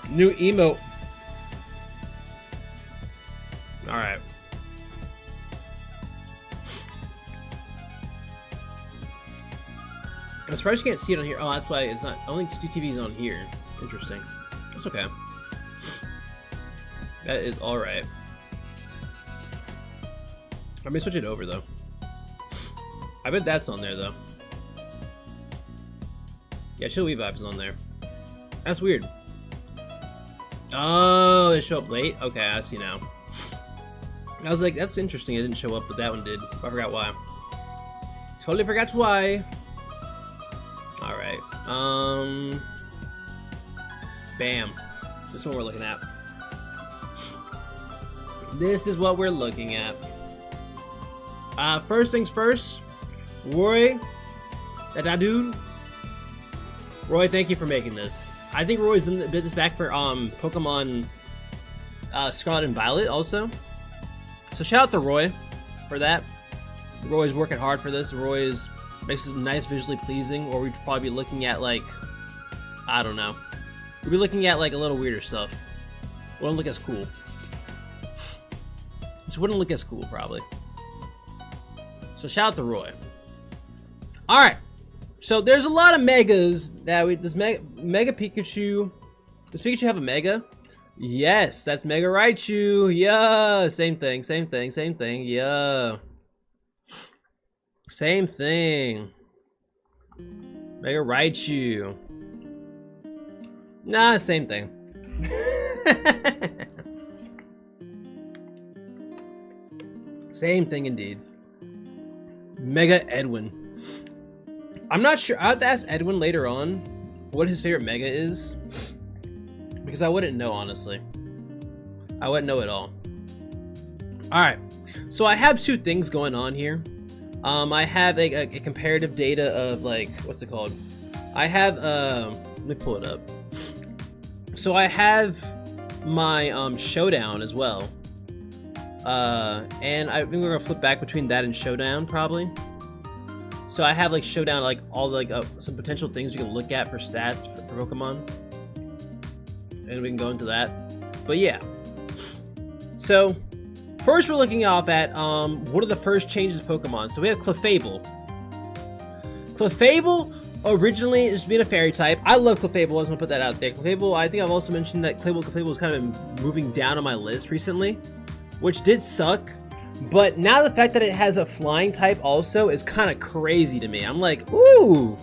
New emote. Alright. I'm surprised you can't see it on here. Oh, that's why it's not. Only two TVs on here. Interesting. That's okay. That is alright. I may switch it over though. I bet that's on there though. Yeah, Chill Wii Vibes is on there. That's weird. Oh, they show up late? Okay, I see now. I was like, that's interesting. It didn't show up, but that one did. I forgot why. Totally forgot why. Alright. Bam. This is what we're looking at. This is what we're looking at. First things first. Roy. That dude. Roy, thank you for making this. I think Roy's in this back for Pokemon Scarlet and Violet also. So shout out to Roy for that. Roy's working hard for this. Roy makes it nice, visually pleasing, or we'd probably be looking at like, I don't know. We'd be looking at like a little weirder stuff. Wouldn't look as cool. Just wouldn't look as cool probably. So shout out to Roy. All right. So there's a lot of Megas that this Mega Pikachu. Does Pikachu have a Mega? Yes, that's Mega Raichu. Yeah, same thing, same thing, same thing. Yeah, same thing. Mega Raichu. Nah, same thing. Same thing indeed. Mega Edwin. I'm not sure. I'll have to ask Edwin later on what his favorite Mega is, because I wouldn't know, honestly. I wouldn't know at all. Alright, so I have two things going on here. I have a comparative data of like, what's it called? I have, let me pull it up. So I have my Showdown as well. And I think we're gonna flip back between that and Showdown probably. So I have like Showdown, like all the, like some potential things you can look at for stats for Pokemon, and we can go into that. But yeah, so first we're looking off at what are the first changes of Pokemon. So we have Clefable. Clefable originally is being a fairy type. I love Clefable. I was gonna put that out there. Clefable. I think I've also mentioned that Clefable has kind of been moving down on my list recently, which did suck. But now the fact that it has a flying type also is kind of crazy to me. I'm like, ooh,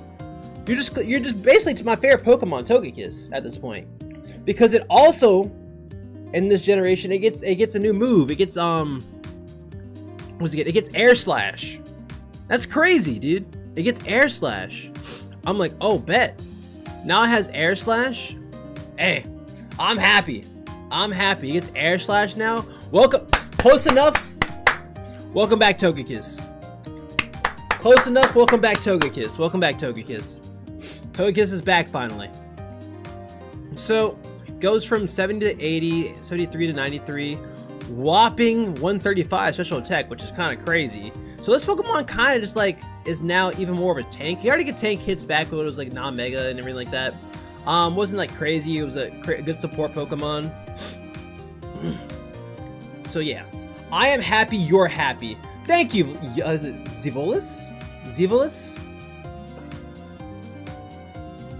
you're just basically my favorite Pokemon, Togekiss, at this point, because it also in this generation it gets a new move. It gets what's it get? It gets Air Slash. That's crazy, dude. It gets Air Slash. I'm like, oh, bet. Now it has Air Slash. Hey, I'm happy. I'm happy. It gets Air Slash now. Welcome. Close enough. Welcome back, Togekiss. Close enough. Welcome back, Togekiss. Welcome back, Togekiss. Togekiss is back finally. So, goes from 70 to 80, 73 to 93, whopping 135 special attack, which is kind of crazy. So this Pokemon kind of just like is now even more of a tank. He already could tank hits back when it was like non-mega and everything like that. Wasn't like crazy. It was a good support Pokemon. So yeah. I am happy you're happy. Thank you. Is it Zivolus? Zivolus?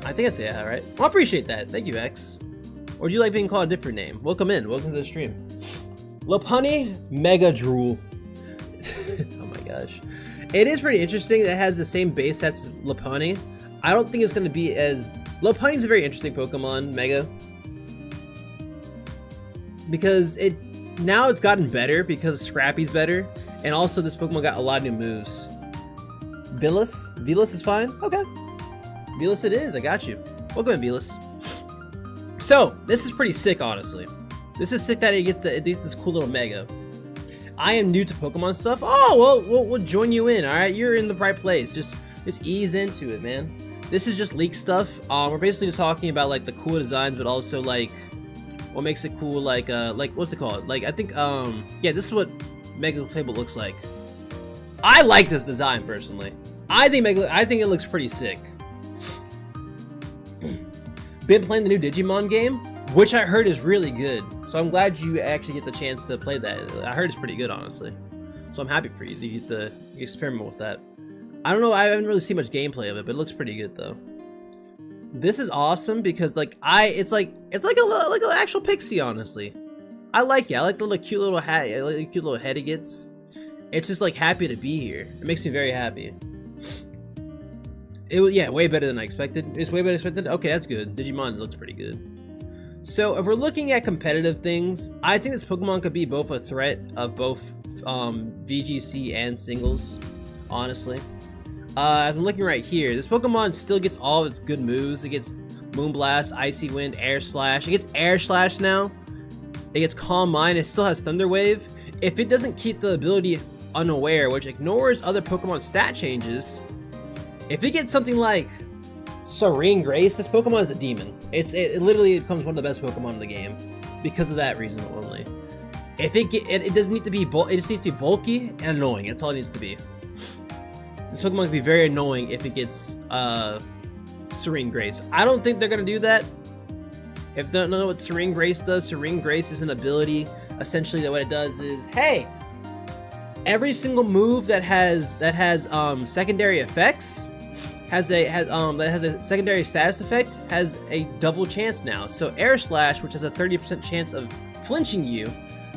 I think I say that right. I appreciate that. Thank you, X. Or do you like being called a different name? Welcome in. Welcome to the stream. Lopunny Mega Drool. Oh my gosh. It is pretty interesting that it has the same base that's Lopunny. I don't think it's going to be as... Lopunny's a very interesting Pokemon, Mega. Because it... Now it's gotten better because Scrappy's better, and also this Pokemon got a lot of new moves. Villas? Villas is fine? Okay. Villas it is, I got you. Welcome in, Villas. So, this is pretty sick, honestly. This is sick that it gets this cool little Mega. I am new to Pokemon stuff. Oh, well, we'll join you in, alright? You're in the right place. Just ease into it, man. This is just leak stuff. We're basically just talking about, like, the cool designs, but also, like, what makes it cool, like what's it called? Like, I think, yeah, this is what Mega Clefable looks like. I like this design, personally. I think it looks pretty sick. Been playing the new Digimon game? which I heard is really good. So I'm glad you actually get the chance to play that. I heard it's pretty good, honestly. So I'm happy for you to get the experiment with that. I don't know, I haven't really seen much gameplay of it, but it looks pretty good though. This is awesome because like it's like an actual pixie, honestly. I like it. I like the little cute little hat. I like the cute little head it gets. It's just like happy to be here. It makes me very happy. It was, yeah, way better than I expected. It's way better than expected. Okay, that's good. Digimon looks pretty good. So if we're looking at competitive things, I think this Pokemon could be both a threat of both VGC and singles, honestly. I'm looking right here. This Pokemon still gets all of its good moves. It gets Moonblast, Icy Wind, Air Slash. It gets Air Slash now. It gets Calm Mind. It still has Thunder Wave. If it doesn't keep the ability Unaware, which ignores other Pokemon stat changes, if it gets something like Serene Grace, this Pokemon is a demon. It literally becomes one of the best Pokemon in the game because of that reason only. If it doesn't need to be it just needs to be bulky and annoying. That's all it needs to be. This Pokemon can be very annoying if it gets Serene Grace. I don't think they're gonna do that. If you don't know what Serene Grace does, Serene Grace is an ability. Essentially, what it does is, hey, every single move that has secondary effects that has a secondary status effect has a double chance now. So Air Slash, which has a 30% chance of flinching you,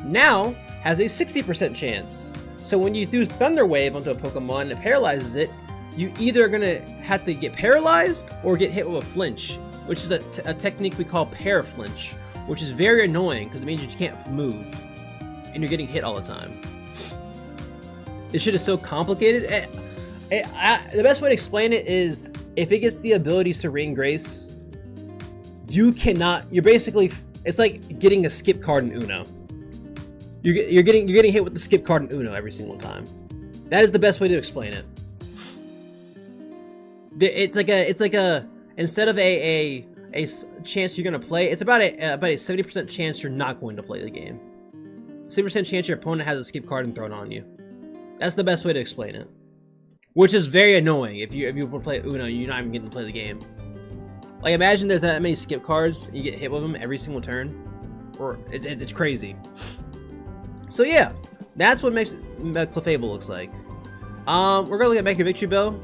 now has a 60% chance. So when you throw Thunder Wave onto a Pokemon and it paralyzes it, you either are gonna have to get paralyzed or get hit with a flinch, which is a technique we call Paraflinch, which is very annoying because it means you can't move and you're getting hit all the time. This shit is so complicated. The best way to explain it is if it gets the ability Serene Grace, you're basically, it's like getting a skip card in Uno. You're getting hit with the skip card in Uno every single time. That is the best way to explain it. It's like a instead of a chance you're gonna play, it's about a 70% chance you're not going to play the game. 70% chance your opponent has a skip card and thrown on you. That's the best way to explain it. Which is very annoying if you want to play Uno, you're not even getting to play the game. Like imagine there's that many skip cards, and you get hit with them every single turn, or it's crazy. So yeah, that's what makes Clefable looks like. We're gonna look at Mega Victory Bell.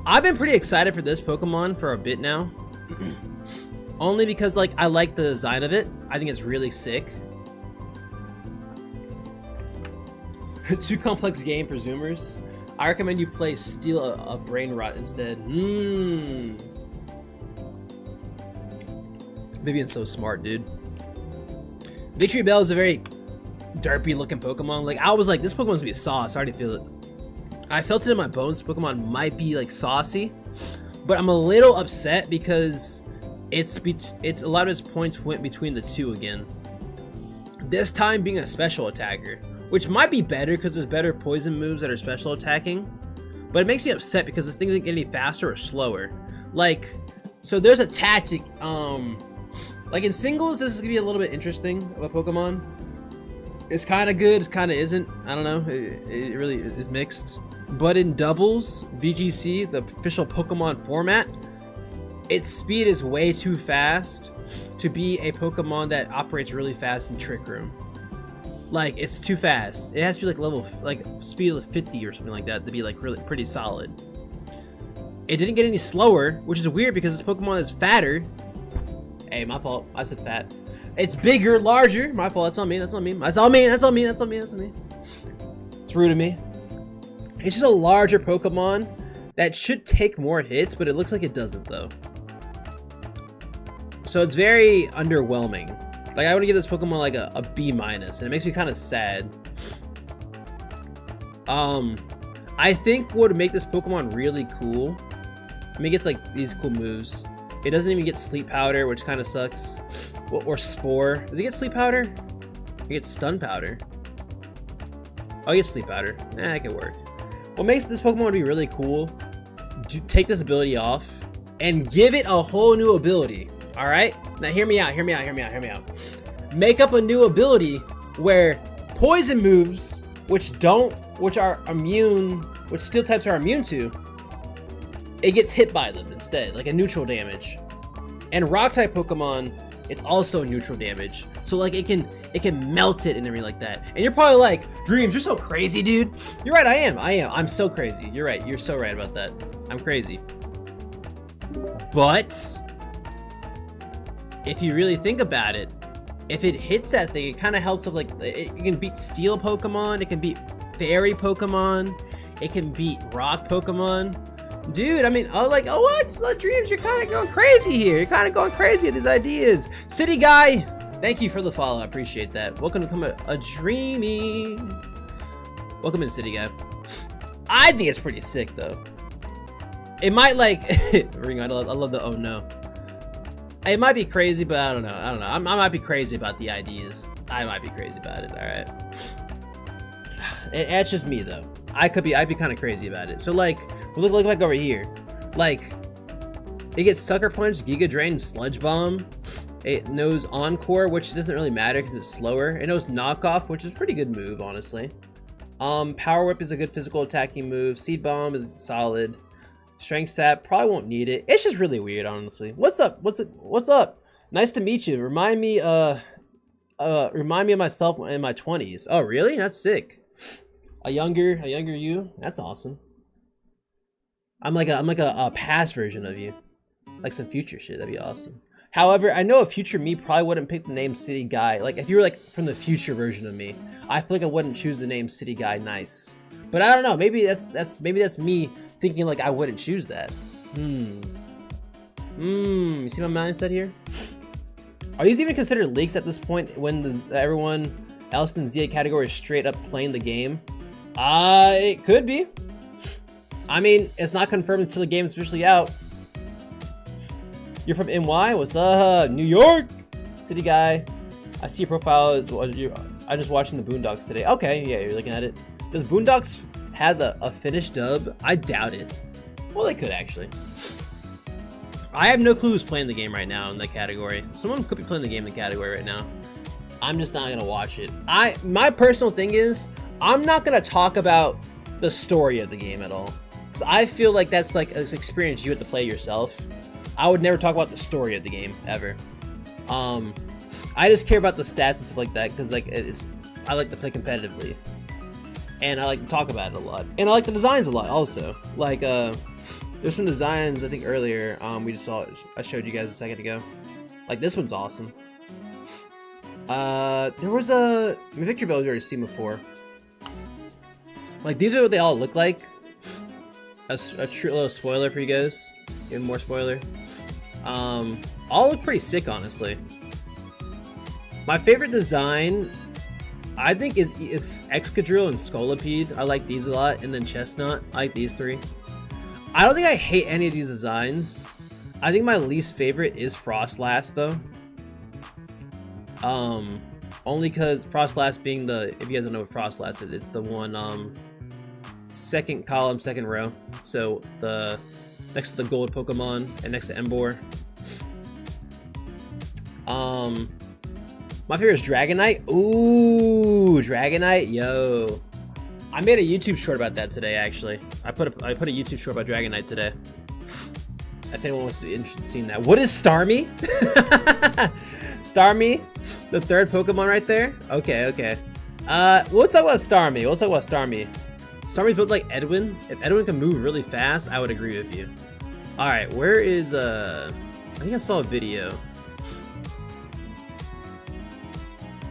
I've been pretty excited for this Pokemon for a bit now. Only because like I like the design of it. I think it's really sick. Too complex game for Zoomers. I recommend you play Steal a Brain Rot instead. Vivian's so smart, dude. Victory Bell is a very derpy looking Pokemon. Like I was like, this Pokemon's gonna be sauce. I already feel it. I felt it in my bones. Pokemon might be like saucy, but I'm a little upset because it's a lot of its points went between the two again. This time being a special attacker, which might be better because there's better poison moves that are special attacking, but it makes me upset because this thing doesn't get any faster or slower. Like, so there's a tactic. Like in singles, this is gonna be a little bit interesting of a Pokemon. It's kind of good, it's kind of isn't. I don't know. It really is mixed. But in doubles, VGC, the official Pokemon format, its speed is way too fast to be a Pokemon that operates really fast in Trick Room. Like, it's too fast. It has to be like speed of 50 or something like that to be like really pretty solid. It didn't get any slower, which is weird because this Pokemon is fatter. Hey, my fault. I said fat. It's bigger, larger. My fault. That's on me. That's on me. That's on me. That's on me. That's on me. That's on me. It's rude of me. It's just a larger Pokemon that should take more hits, but it looks like it doesn't though. So it's very underwhelming. Like I want to give this Pokemon like a B-, and it makes me kind of sad. I think what would make this Pokemon really cool, I mean, it gets like these cool moves. It doesn't even get Sleep Powder, which kind of sucks. Or Spore. Does it get Sleep Powder? It gets Stun Powder. Oh, it gets Sleep Powder. That could work. What makes this Pokemon be really cool, take this ability off and give it a whole new ability. All right? Now hear me out, hear me out, hear me out, hear me out. Make up a new ability where poison moves, which are immune, which steel types are immune to, it gets hit by them instead, like a neutral damage. And rock type Pokemon it's also neutral damage. So like it can melt it and everything like that. And you're probably like, Dreams, you're so crazy, dude. You're right, I am. I'm so crazy. You're right. You're so right about that. I'm crazy. But if you really think about it, if it hits that thing, it kind of helps with like, it can beat steel Pokemon, it can beat fairy Pokemon, it can beat rock Pokemon. Dude, I mean, oh, like, oh, what? Dreams, you're kind of going crazy here. You're kind of going crazy with these ideas. City Guy, thank you for the follow. I appreciate that. Welcome to become a dreamy. Welcome in, City Guy. I think it's pretty sick, though. It might, like, Ring, I love the oh no. It might be crazy, but I don't know. I might be crazy about the ideas. I might be crazy about it, all right? It's just me, though. I'd be kind of crazy about it. So, like, look like over here. Like, it gets Sucker Punch, Giga Drain, Sludge Bomb. It knows Encore, which doesn't really matter because it's slower. It knows Knockoff, which is a pretty good move, honestly. Power Whip is a good physical attacking move. Seed Bomb is solid. Strength Sap, probably won't need it. It's just really weird, honestly. What's up? What's up? Nice to meet you. Remind me of myself in my 20s. Oh, really? That's sick. A younger you. That's awesome. I'm like a past version of you, like some future shit. That'd be awesome. However, I know a future me probably wouldn't pick the name City Guy. Like if you were like from the future version of me, I feel like I wouldn't choose the name City Guy nice. But I don't know. Maybe that's me thinking like I wouldn't choose that. You see my mindset here? Are these even considered leaks at this point when everyone else in the ZA category is straight up playing the game? It could be. I mean, it's not confirmed until the game is officially out. You're from NY? What's up? New York? City Guy. I see your profile is I'm just watching the Boondocks today. Okay, yeah, you're looking at it. Does Boondocks have a finished dub? I doubt it. Well, they could actually. I have no clue who's playing the game right now in the category. Someone could be playing the game in the category right now. I'm just not gonna watch it. My personal thing is, I'm not gonna talk about the story of the game at all. Because I feel like that's like an experience you have to play yourself. I would never talk about the story of the game, ever. I just care about the stats and stuff like that, because like I like to play competitively. And I like to talk about it a lot. And I like the designs a lot also. Like, there's some designs I think earlier, we just saw, I showed you guys a second ago. Like this one's awesome. There was Victor Bell's already seen before. Like these are what they all look like. A true little spoiler for you guys. Even more spoiler. All look pretty sick, honestly. My favorite design, I think, is Excadrill and Scolipede. I like these a lot, and then Chestnut. I like these three. I don't think I hate any of these designs. I think my least favorite is Frostlass, though. Only because Frostlass being the, if you guys don't know what Frostlass is, it's the one second column, second row. So the next to the gold Pokemon and next to Emboar. My favorite is Dragonite. Ooh, Dragonite, yo. I made a YouTube short about that today, actually. I put a YouTube short about Dragonite today. If anyone wants to be interested in seeing that. What is Starmie? Starmie, the third Pokemon right there. Okay, okay. We'll talk about Starmie. Starmie's built like Edwin. If Edwin can move really fast, I would agree with you. All right, where is I think I saw a video.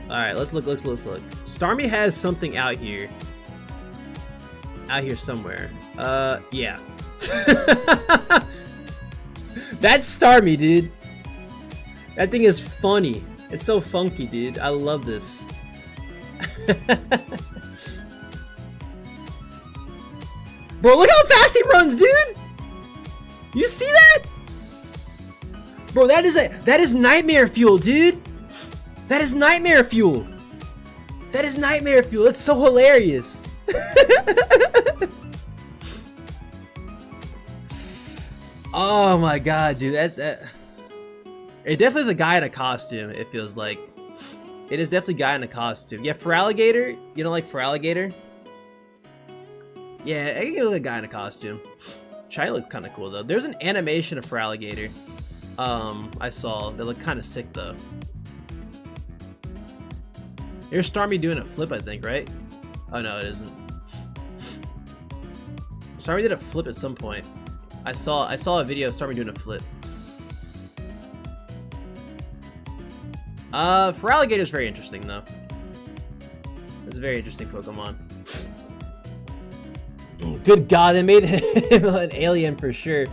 All right, let's look. Starmie has something out here. Out here somewhere. Yeah. That's Starmie, dude. That thing is funny. It's so funky, dude. I love this. Bro, look how fast he runs, dude. You see that? Bro, that is nightmare fuel, dude. That is nightmare fuel. That is nightmare fuel. It's so hilarious. Oh my god, dude. That it definitely is a guy in a costume, it feels like. It is definitely a guy in a costume. Yeah, Feraligatr. You don't like Feraligatr? Yeah, I can look like a guy in a costume. Chai looks kind of cool though. There's an animation of Feraligatr. I saw. They look kind of sick though. Here's Starmie doing a flip, I think, right? Oh no, it isn't. Starmie did a flip at some point. I saw a video of Starmie doing a flip. Feraligatr is very interesting though. It's a very interesting Pokemon. Good God, they made him an alien for sure.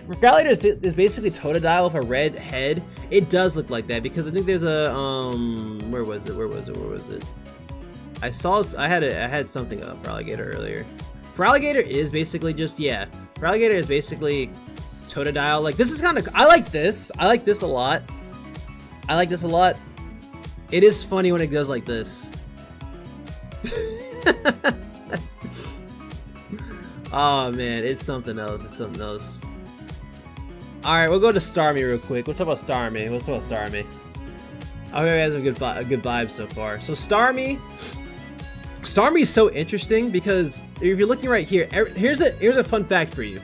Feraligatr is basically Totodile with a red head. It does look like that because I think there's a where was it? I had something up Feraligatr earlier. Feraligatr is basically just Feraligatr is basically Totodile. Like this is kind of I like this a lot. It is funny when it goes like this. Oh man, it's something else. All right, we'll go to Starmie real quick. We'll talk about Starmie. I hope he has a good vibe so far. So Starmie is so interesting because if you're looking right here, here's a fun fact for you.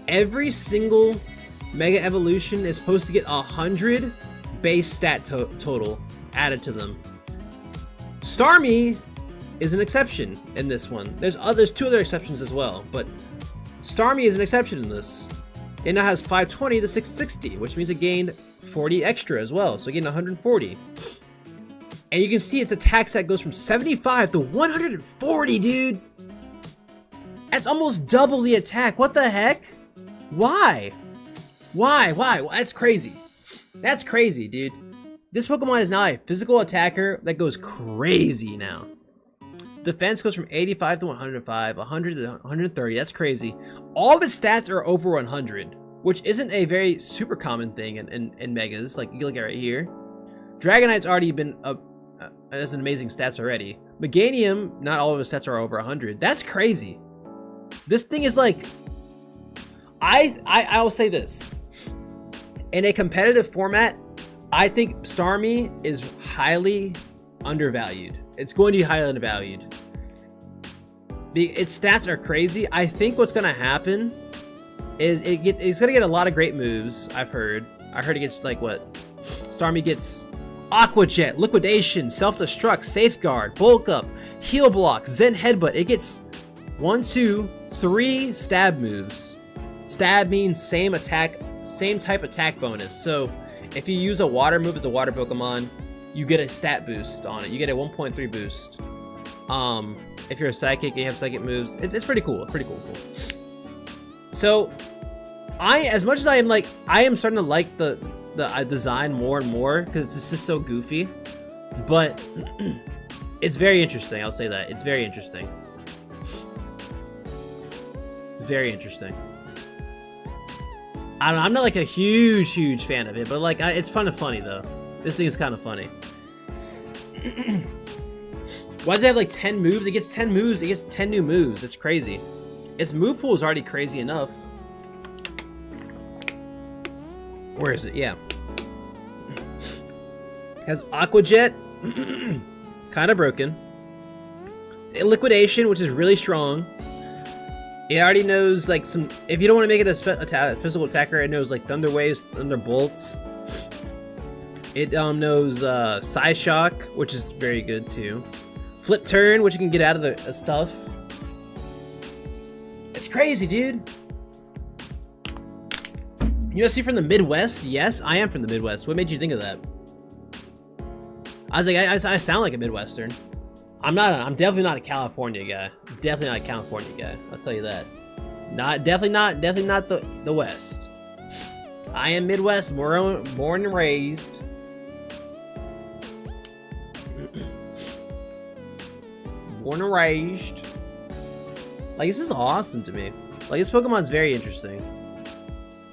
Every single Mega Evolution is supposed to get 100 base stat total added to them. Starmie is an exception in this one. There's two other exceptions as well, but Starmie is an exception in this. It now has 520 to 660, which means it gained 40 extra as well, so it gained 140. And you can see its attack stat goes from 75 to 140, dude. That's almost double the attack. What the heck? Why? Well, that's crazy. That's crazy, dude. This Pokemon is now a physical attacker that goes crazy now. Defense goes from 85 to 105, 100 to 130. That's crazy. All of its stats are over 100, which isn't a very super common thing in Megas. Like you can look at right here. Dragonite's already been has an amazing stats already. Meganium, not all of his stats are over 100. That's crazy. This thing is like, I'll say this. In a competitive format, I think Starmie is highly undervalued. It's going to be highly undervalued. Its stats are crazy. I think what's going to happen is it's going to get a lot of great moves. I heard it gets like what? Starmie gets Aqua Jet, Liquidation, Self-Destruct, Safeguard, Bulk Up, Heal Block, Zen Headbutt. It gets 1, 2, 3 stab moves. Stab means same type attack bonus. So if you use a water move as a water Pokemon, you get a stat boost on it. You get a 1.3 boost. If you're a psychic, you have psychic moves. It's pretty cool. Cool. So, as much as I am starting to like the design more and more because it's just so goofy, but it's very interesting. I'll say that it's very interesting. Very interesting. I don't know. I'm not like a huge fan of it, but like it's kind of funny though. This thing is kind of funny. Why does it have like 10 moves? It gets 10 moves. It gets 10 new moves. It's crazy. Its move pool is already crazy enough. Where is it? Yeah. Has Aqua Jet. Kind of broken. Liquidation, which is really strong. It already knows like some. If you don't want to make it a physical attacker, it knows like Thunder Waves, Thunder Bolts. It knows Psy Shock, which is very good too. Flip Turn, which you can get out of the stuff. It's crazy, dude. UFC from the Midwest? Yes, I am from the Midwest. What made you think of that? I was like, I sound like a Midwestern. I'm definitely not a California guy. Definitely not a California guy. I'll tell you that. Definitely not the West. I am Midwest, born and raised. Born and raised. Like, this is awesome to me. Like, this Pokemon's very interesting.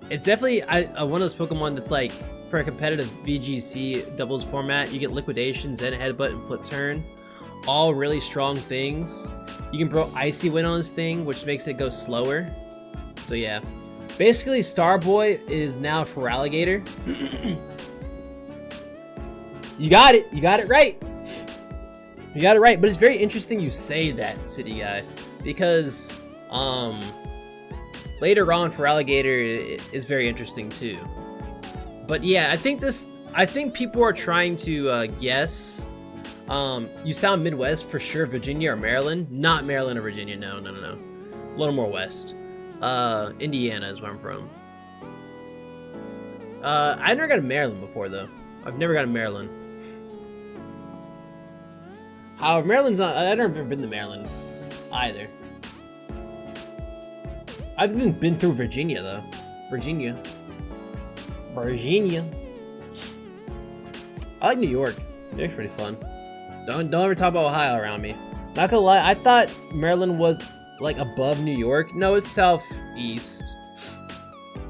It's definitely one of those Pokemon that's like, for a competitive VGC doubles format, you get Liquidation, Zen Headbutt, and Flip Turn. All really strong things. You can throw Icy Wind on this thing, which makes it go slower. So yeah. Basically, Starboy is now Feraligatr. You got it right. You got it right, but it's very interesting you say that, City Guy, because later on Feraligatr is very interesting too. But yeah, I think people are trying to guess. You sound Midwest for sure, Virginia or Maryland. Not Maryland or Virginia, no. A little more west. Indiana is where I'm from. I've never got to Maryland before though. I've never got to Maryland. However, Maryland's not, I've never been to Maryland either. I've even been through Virginia though. Virginia. I like New York. New York's pretty fun. Don't ever talk about Ohio around me. Not gonna lie, I thought Maryland was like above New York. No, it's southeast.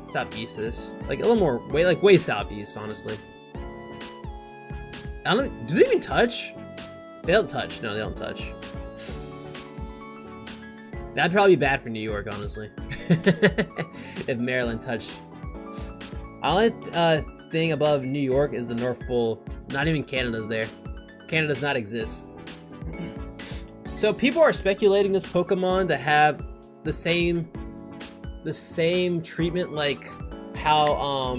Southeast-ish. Like a little more, way southeast, honestly. I don't, do they even touch? They don't touch. No, they don't touch. That'd probably be bad for New York, honestly. If Maryland touched. The only thing above New York is the North Pole. Not even Canada's there. Canada does not exist. So people are speculating this Pokemon to have the same treatment like how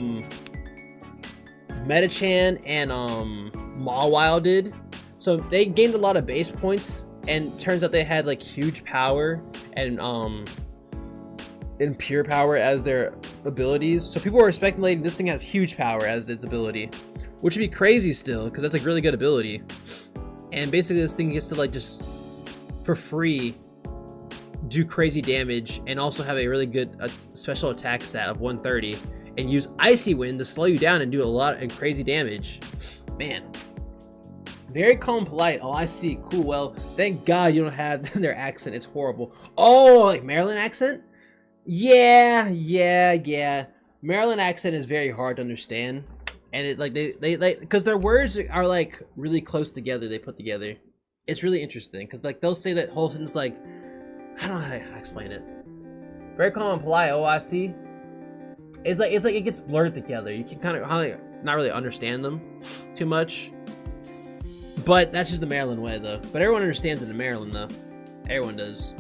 Metachan and Mawile did. So they gained a lot of base points, and turns out they had like huge power and pure power as their abilities. So people are speculating this thing has huge power as its ability, which would be crazy still, because that's a really good ability. And basically this thing gets to like just for free do crazy damage and also have a really good special attack stat of 130 and use Icy Wind to slow you down and do a lot of crazy damage. Man, very calm, polite. Oh, I see. Cool. Well, thank God you don't have their accent. It's horrible. Oh, like Maryland accent? Yeah. Maryland accent is very hard to understand, and it like they because their words are like really close together. They put together. It's really interesting because like they'll say that whole thing's like, I don't know how to explain it. Very calm and polite. Oh, I see. It's like it gets blurred together. You can kind of not really understand them too much. But that's just the Maryland way, though. But everyone understands it in Maryland, though. Everyone does.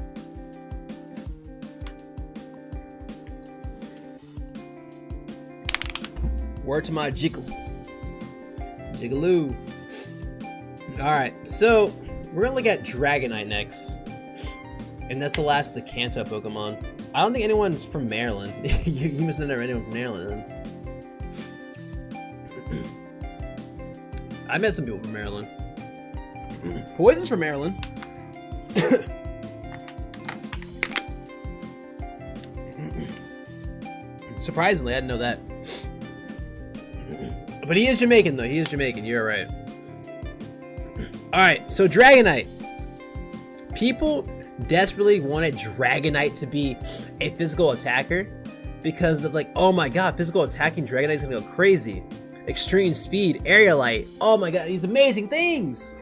Word to my jiggle. Jiggaloo. Alright, so we're gonna look at Dragonite next. And that's the last of the Kanto Pokemon. I don't think anyone's from Maryland. you must not know anyone from Maryland, then. I met some people from Maryland. Poison's from Maryland. Surprisingly, I didn't know that. But he is Jamaican, though. He is Jamaican. You're right. Alright, so Dragonite. People desperately wanted Dragonite to be a physical attacker because of like, oh my god, physical attacking Dragonite is gonna go crazy. Extreme speed, Aerialite. Oh my god, these amazing things.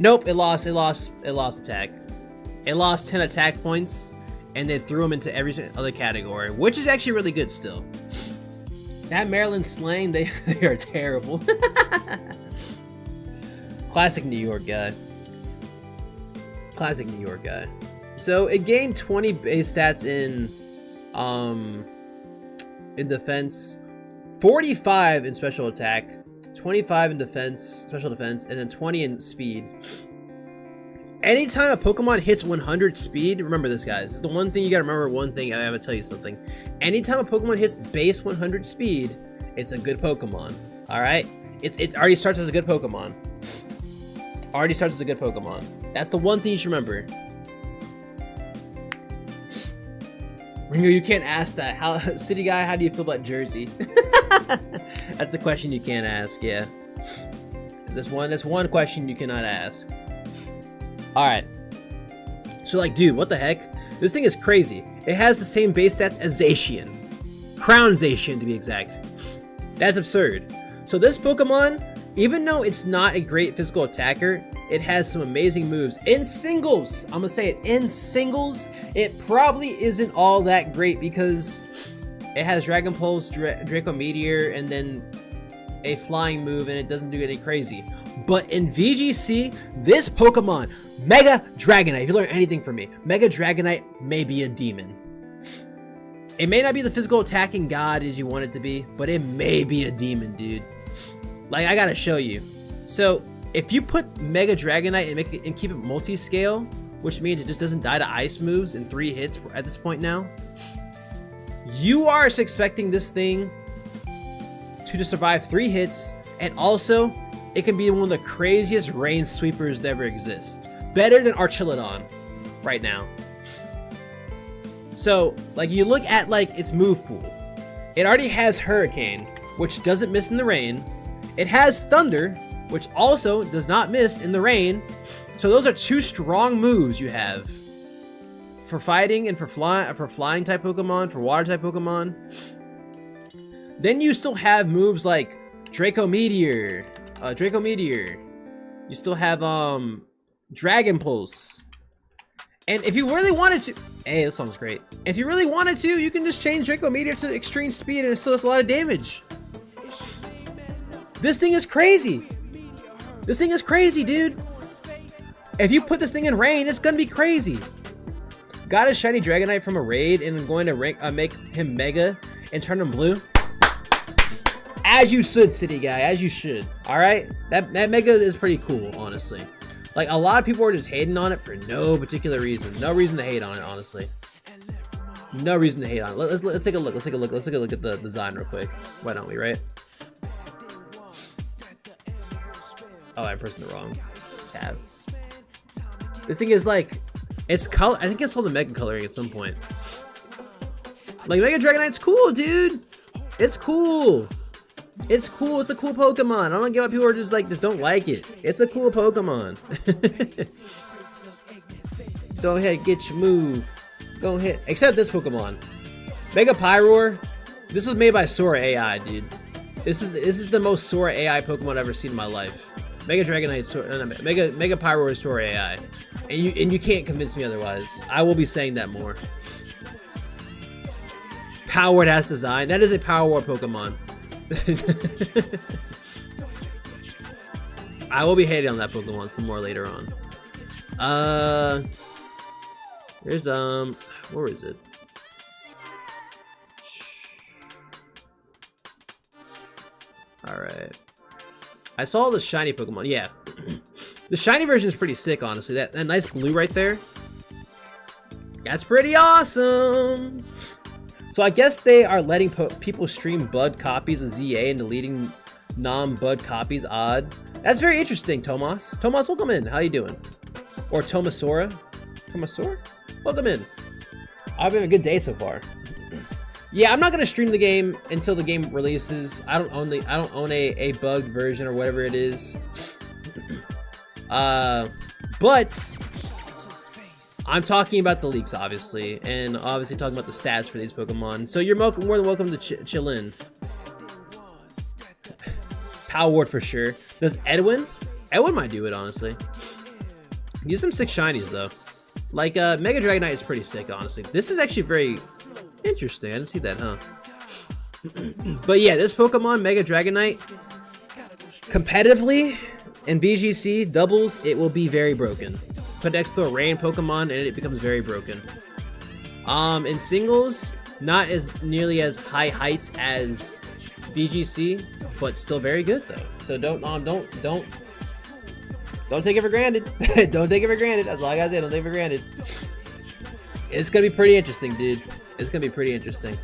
Nope, it lost attack. It lost 10 attack points, and they threw them into every other category, which is actually really good still. That Maryland slang, they are terrible. Classic New York guy. Classic New York guy. So it gained 20 base stats in defense, 45 in special attack, 25 in defense, special defense, and then 20 in speed. Anytime a Pokemon hits 100 speed, remember this, guys. It's the one thing you gotta remember. One thing, I have to tell you something. Anytime a Pokemon hits base 100 speed, it's a good Pokemon. All right, it already starts as a good Pokemon. Already starts as a good Pokemon. That's the one thing you should remember. Ringo, you can't ask that. How, City Guy, how do you feel about Jersey? That's a question you can't ask, yeah. That's one question you cannot ask. Alright. So like, dude, what the heck? This thing is crazy. It has the same base stats as Zacian. Crown Zacian, to be exact. That's absurd. So this Pokemon, even though it's not a great physical attacker, it has some amazing moves. In singles, I'm gonna say it, in singles, it probably isn't all that great because it has Dragon Pulse, Draco Meteor, and then a flying move, and it doesn't do any crazy. But in VGC, this Pokemon, Mega Dragonite, if you learn anything from me, Mega Dragonite may be a demon. It may not be the physical attacking god as you want it to be, but it may be a demon, dude. Like, I gotta show you. So, if you put Mega Dragonite and keep it multi-scale, which means it just doesn't die to ice moves in 3 hits at this point now, you are expecting this thing to just survive 3 hits, and also, it can be one of the craziest rain sweepers that ever exist. Better than Archilodon right now. So, like, you look at, like, its move pool. It already has Hurricane, which doesn't miss in the rain. It has Thunder, which also does not miss in the rain. So those are 2 strong moves you have for fighting and for flying type Pokemon, for water type Pokemon. Then you still have moves like Draco Meteor. You still have Dragon Pulse. And if you really wanted to, hey, this sounds great. If you really wanted to, you can just change Draco Meteor to extreme speed and it still does a lot of damage. This thing is crazy. This thing is crazy, dude. If you put this thing in rain, it's gonna be crazy. Got a shiny Dragonite from a raid and I'm going to make him Mega and turn him blue. As you should, City Guy, as you should. All right, that Mega is pretty cool, honestly. Like, a lot of people are just hating on it for no particular reason. No reason to hate on it, honestly. No reason to hate on it. Let's take a look. Let's take a look at the design real quick. Why don't we, right? Oh, I pressed the wrong tab. This thing is like, it's color. I think it's called the Mega Coloring at some point. Like, Mega Dragonite's cool, dude. It's cool. It's cool. It's a cool Pokemon. I don't get why people are just don't like it. It's a cool Pokemon. Go ahead, get your move. Go ahead. Except this Pokemon, Mega Pyroar. This was made by Sora AI, dude. This is the most Sora AI Pokemon I've ever seen in my life. Mega Dragonite, Mega Pyroar is Sora AI, and you can't convince me otherwise. I will be saying that more. Powered ass design. That is a Power War Pokemon. I will be hating on that Pokemon some more later on. There's where is it? All right. I saw the shiny Pokemon. Yeah, the shiny version is pretty sick, honestly. That nice blue right there. That's pretty awesome. So I guess they are letting people stream bud copies of ZA and deleting non-bud copies. Odd. That's very interesting, Tomas. Tomas, welcome in. How you doing? Or Tomasora? Tomasora? Welcome in. I've been a good day so far. Yeah, I'm not gonna stream the game until the game releases. I don't own a bugged version or whatever it is. But I'm talking about the leaks, obviously, and obviously talking about the stats for these Pokemon. So you're more than welcome to chill in. Power Ward for sure. Does Edwin? Edwin might do it, honestly. Use some sick shinies though. Like Mega Dragonite is pretty sick, honestly. This is actually very interesting. I didn't see that, huh? But yeah, this Pokemon, Mega Dragonite, competitively in VGC doubles, it will be very broken. Put next to a rain Pokemon and it becomes very broken. In singles, not as nearly as high heights as VGC, but still very good though. So don't take it for granted. Don't take it for granted. That's all I gotta say. Don't take it for granted. It's gonna be pretty interesting, dude. It's gonna be pretty interesting.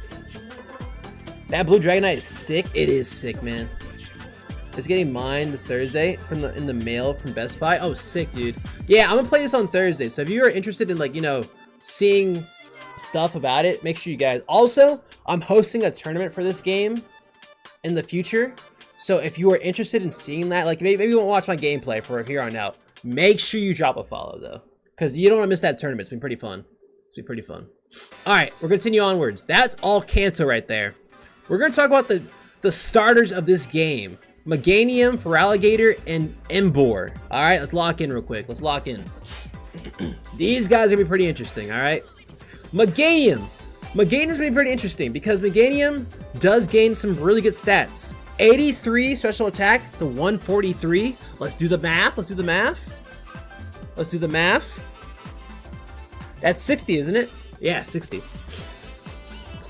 That blue Dragonite is sick. It is sick, man. It's getting mine this Thursday in the mail from Best Buy. Oh, sick, dude. Yeah, I'm gonna play this on Thursday. So if you are interested in, like, you know, seeing stuff about it, make sure you guys. Also, I'm hosting a tournament for this game in the future. So if you are interested in seeing that, like maybe you won't watch my gameplay for here on out, make sure you drop a follow though, because you don't want to miss that tournament. It's been pretty fun. It's been pretty fun. All right, we're gonna continue onwards. That's all Kanto right there. We're gonna talk about the starters of this game. Meganium, Feraligatr, and Emboar. All right, let's lock in real quick. Let's lock in. These guys are gonna be pretty interesting. All right, Meganium. Meganium's gonna be pretty interesting because Meganium does gain some really good stats. 83 special attack to 143. Let's do the math. Let's do the math. Let's do the math. That's 60, isn't it? Yeah, 60.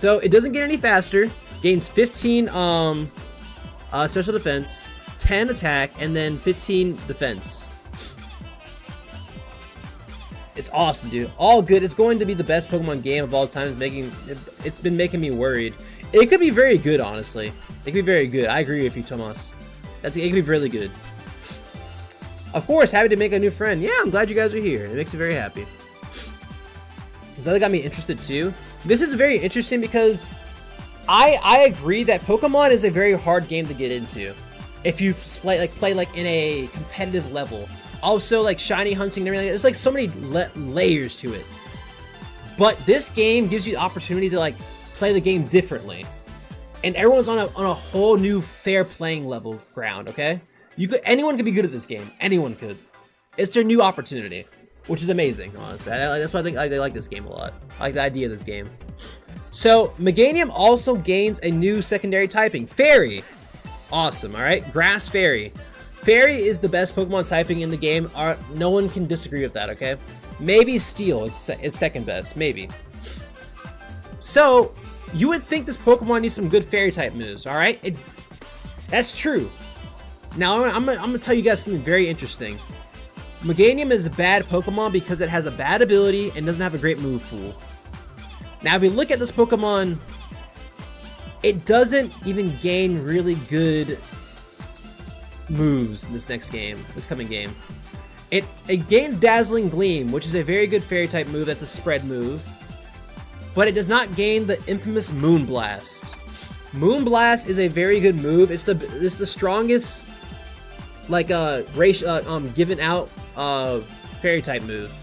So it doesn't get any faster. Gains 15 special defense, 10 attack, and then 15 defense. It's awesome, dude. All good. It's going to be the best Pokemon game of all time. It's been making me worried. It could be very good, honestly. It could be very good. I agree with you, Tomas. It could be really good. Of course, happy to make a new friend. Yeah, I'm glad you guys are here. It makes me very happy. So that got me interested too. This is very interesting because I agree that Pokemon is a very hard game to get into if you play like in a competitive level. Also, like shiny hunting and everything. There's like so many layers to it. But this game gives you the opportunity to like play the game differently, and everyone's on a whole new fair playing level ground. Okay, anyone could be good at this game. Anyone could. It's their new opportunity, which is amazing. Honestly, that's why I think they like this game a lot. I like the idea of this game. So Meganium also gains a new secondary typing, Fairy. Awesome. All right, Grass Fairy. Fairy is the best Pokemon typing in the game. No one can disagree with that. Okay, maybe Steel is second best, maybe. So you would think this Pokemon needs some good Fairy type moves. All right, that's true. Now I'm gonna tell you guys something very interesting. Meganium is a bad Pokemon because it has a bad ability and doesn't have a great move pool. Now, if you look at this Pokemon, it doesn't even gain really good moves in this coming game. It gains Dazzling Gleam, which is a very good Fairy type move. That's a spread move, but it does not gain the infamous Moonblast. Moonblast is a very good move. It's the strongest like given out Fairy type move.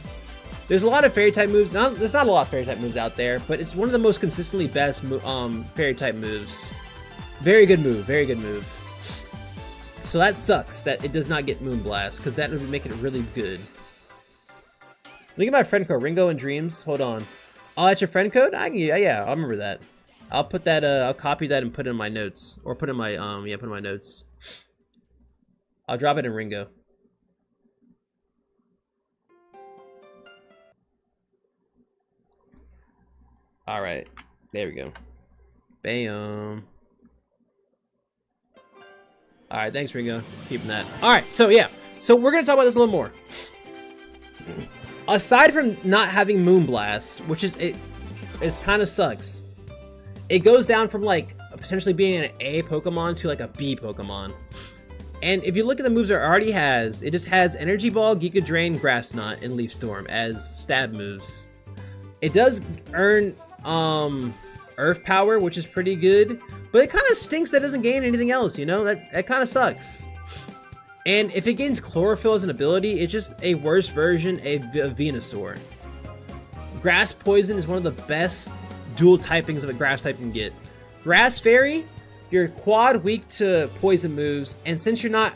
There's a lot of Fairy type moves. There's not a lot of Fairy type moves out there, but it's one of the most consistently best Fairy type moves. Very good move. Very good move. So that sucks that it does not get Moonblast, because that would make it really good. Look at my friend code, Ringo and Dreams. Hold on. Oh, that's your friend code? Yeah, I remember that. I'll put that. I'll copy that and put it in my notes, or put in my put in my notes. I'll drop it in Ringo. All right, there we go. Bam. All right, thanks, Ringo. Keeping that. All right, so yeah, so we're gonna talk about this a little more. Aside from not having Moonblast, which is kind of sucks. It goes down from like potentially being an A Pokemon to like a B Pokemon. And if you look at the moves it already has, it just has Energy Ball, Giga Drain, Grass Knot, and Leaf Storm as stab moves. It does earn Earth Power, which is pretty good, but it kind of stinks that it doesn't gain anything else, you know? That kind of sucks. And if it gains Chlorophyll as an ability, it's just a worse version of Venusaur. Grass Poison is one of the best dual typings of a grass type can get. Grass Fairy, you're quad weak to poison moves, and since you're not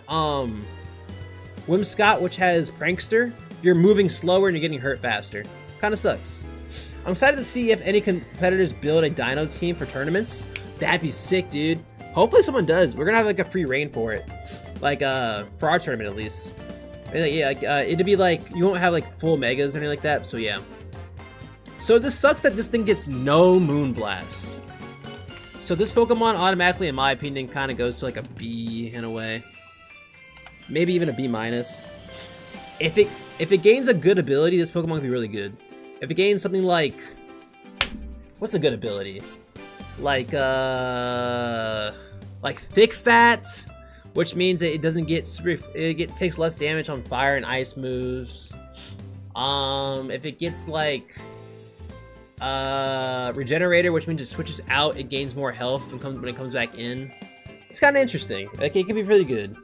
Whimsicott, which has Prankster, you're moving slower and you're getting hurt faster. Kind of sucks. I'm excited to see if any competitors build a Dino team for tournaments. That'd be sick, dude. Hopefully someone does. We're gonna have like a free reign for it, like for our tournament at least. And, yeah, like, it'd be like you won't have like full megas or anything like that. So yeah. So this sucks that this thing gets no Moonblast. So this Pokemon automatically, in my opinion, kind of goes to like a B in a way. Maybe even a B minus. If it gains a good ability, this Pokemon could be really good. If it gains something like, what's a good ability? Like Thick Fat, which means that it doesn't get takes less damage on fire and ice moves. If it gets like Regenerator, which means it switches out, it gains more health when it comes back in. It's kind of interesting. Like, it can be really good.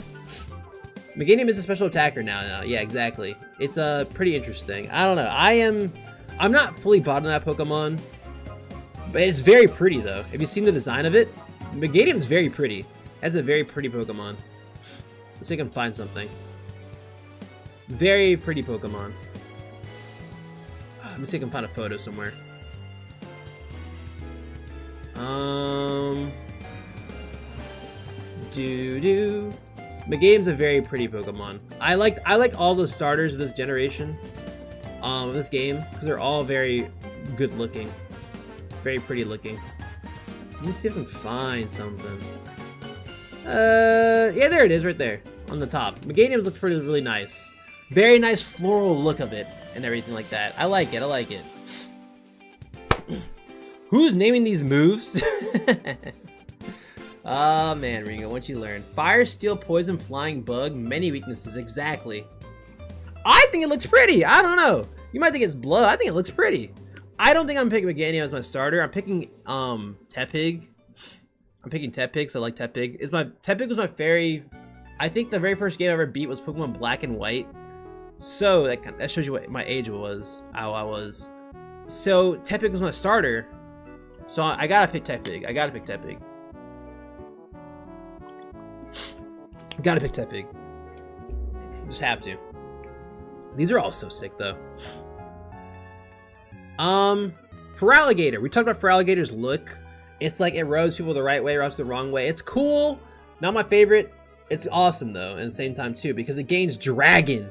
Meganium is a special attacker now. Yeah, exactly. It's pretty interesting. I don't know. I'm not fully bought on that Pokemon, but it's very pretty though. Have you seen the design of it? Meganium's very pretty. That's a very pretty Pokemon. Let's see if I can find something. Very pretty Pokemon. Let me see if I can find a photo somewhere. Meganium's a very pretty Pokemon. I like all the starters of this generation, of this game, because they're all very good looking, very pretty looking. Let me see if I can find something. Yeah, there it is right there on the top. Meganiums look really nice. Very nice floral look of it and everything like that. I like it, I like it. Who's naming these moves? Oh man, Ringo, what you learn? Fire, steel, poison, flying, bug, many weaknesses, exactly. I think it looks pretty, I don't know. You might think it's blood, I think it looks pretty. I don't think I'm picking Meganium as my starter. I'm picking Tepig. I'm picking Tepig, so I like Tepig. Tepig was my I think the very first game I ever beat was Pokemon Black and White. So that shows you what my age was, how I was. So Tepig was my starter. So I gotta pick Tepig. I gotta pick Tepig. Gotta pick Tepig. Just have to. These are all so sick though. Feraligatr. We talked about Feraligator's look. It's like it rubs people the right way, rubs the wrong way. It's cool. Not my favorite. It's awesome though, at the same time too, because it gains Dragon.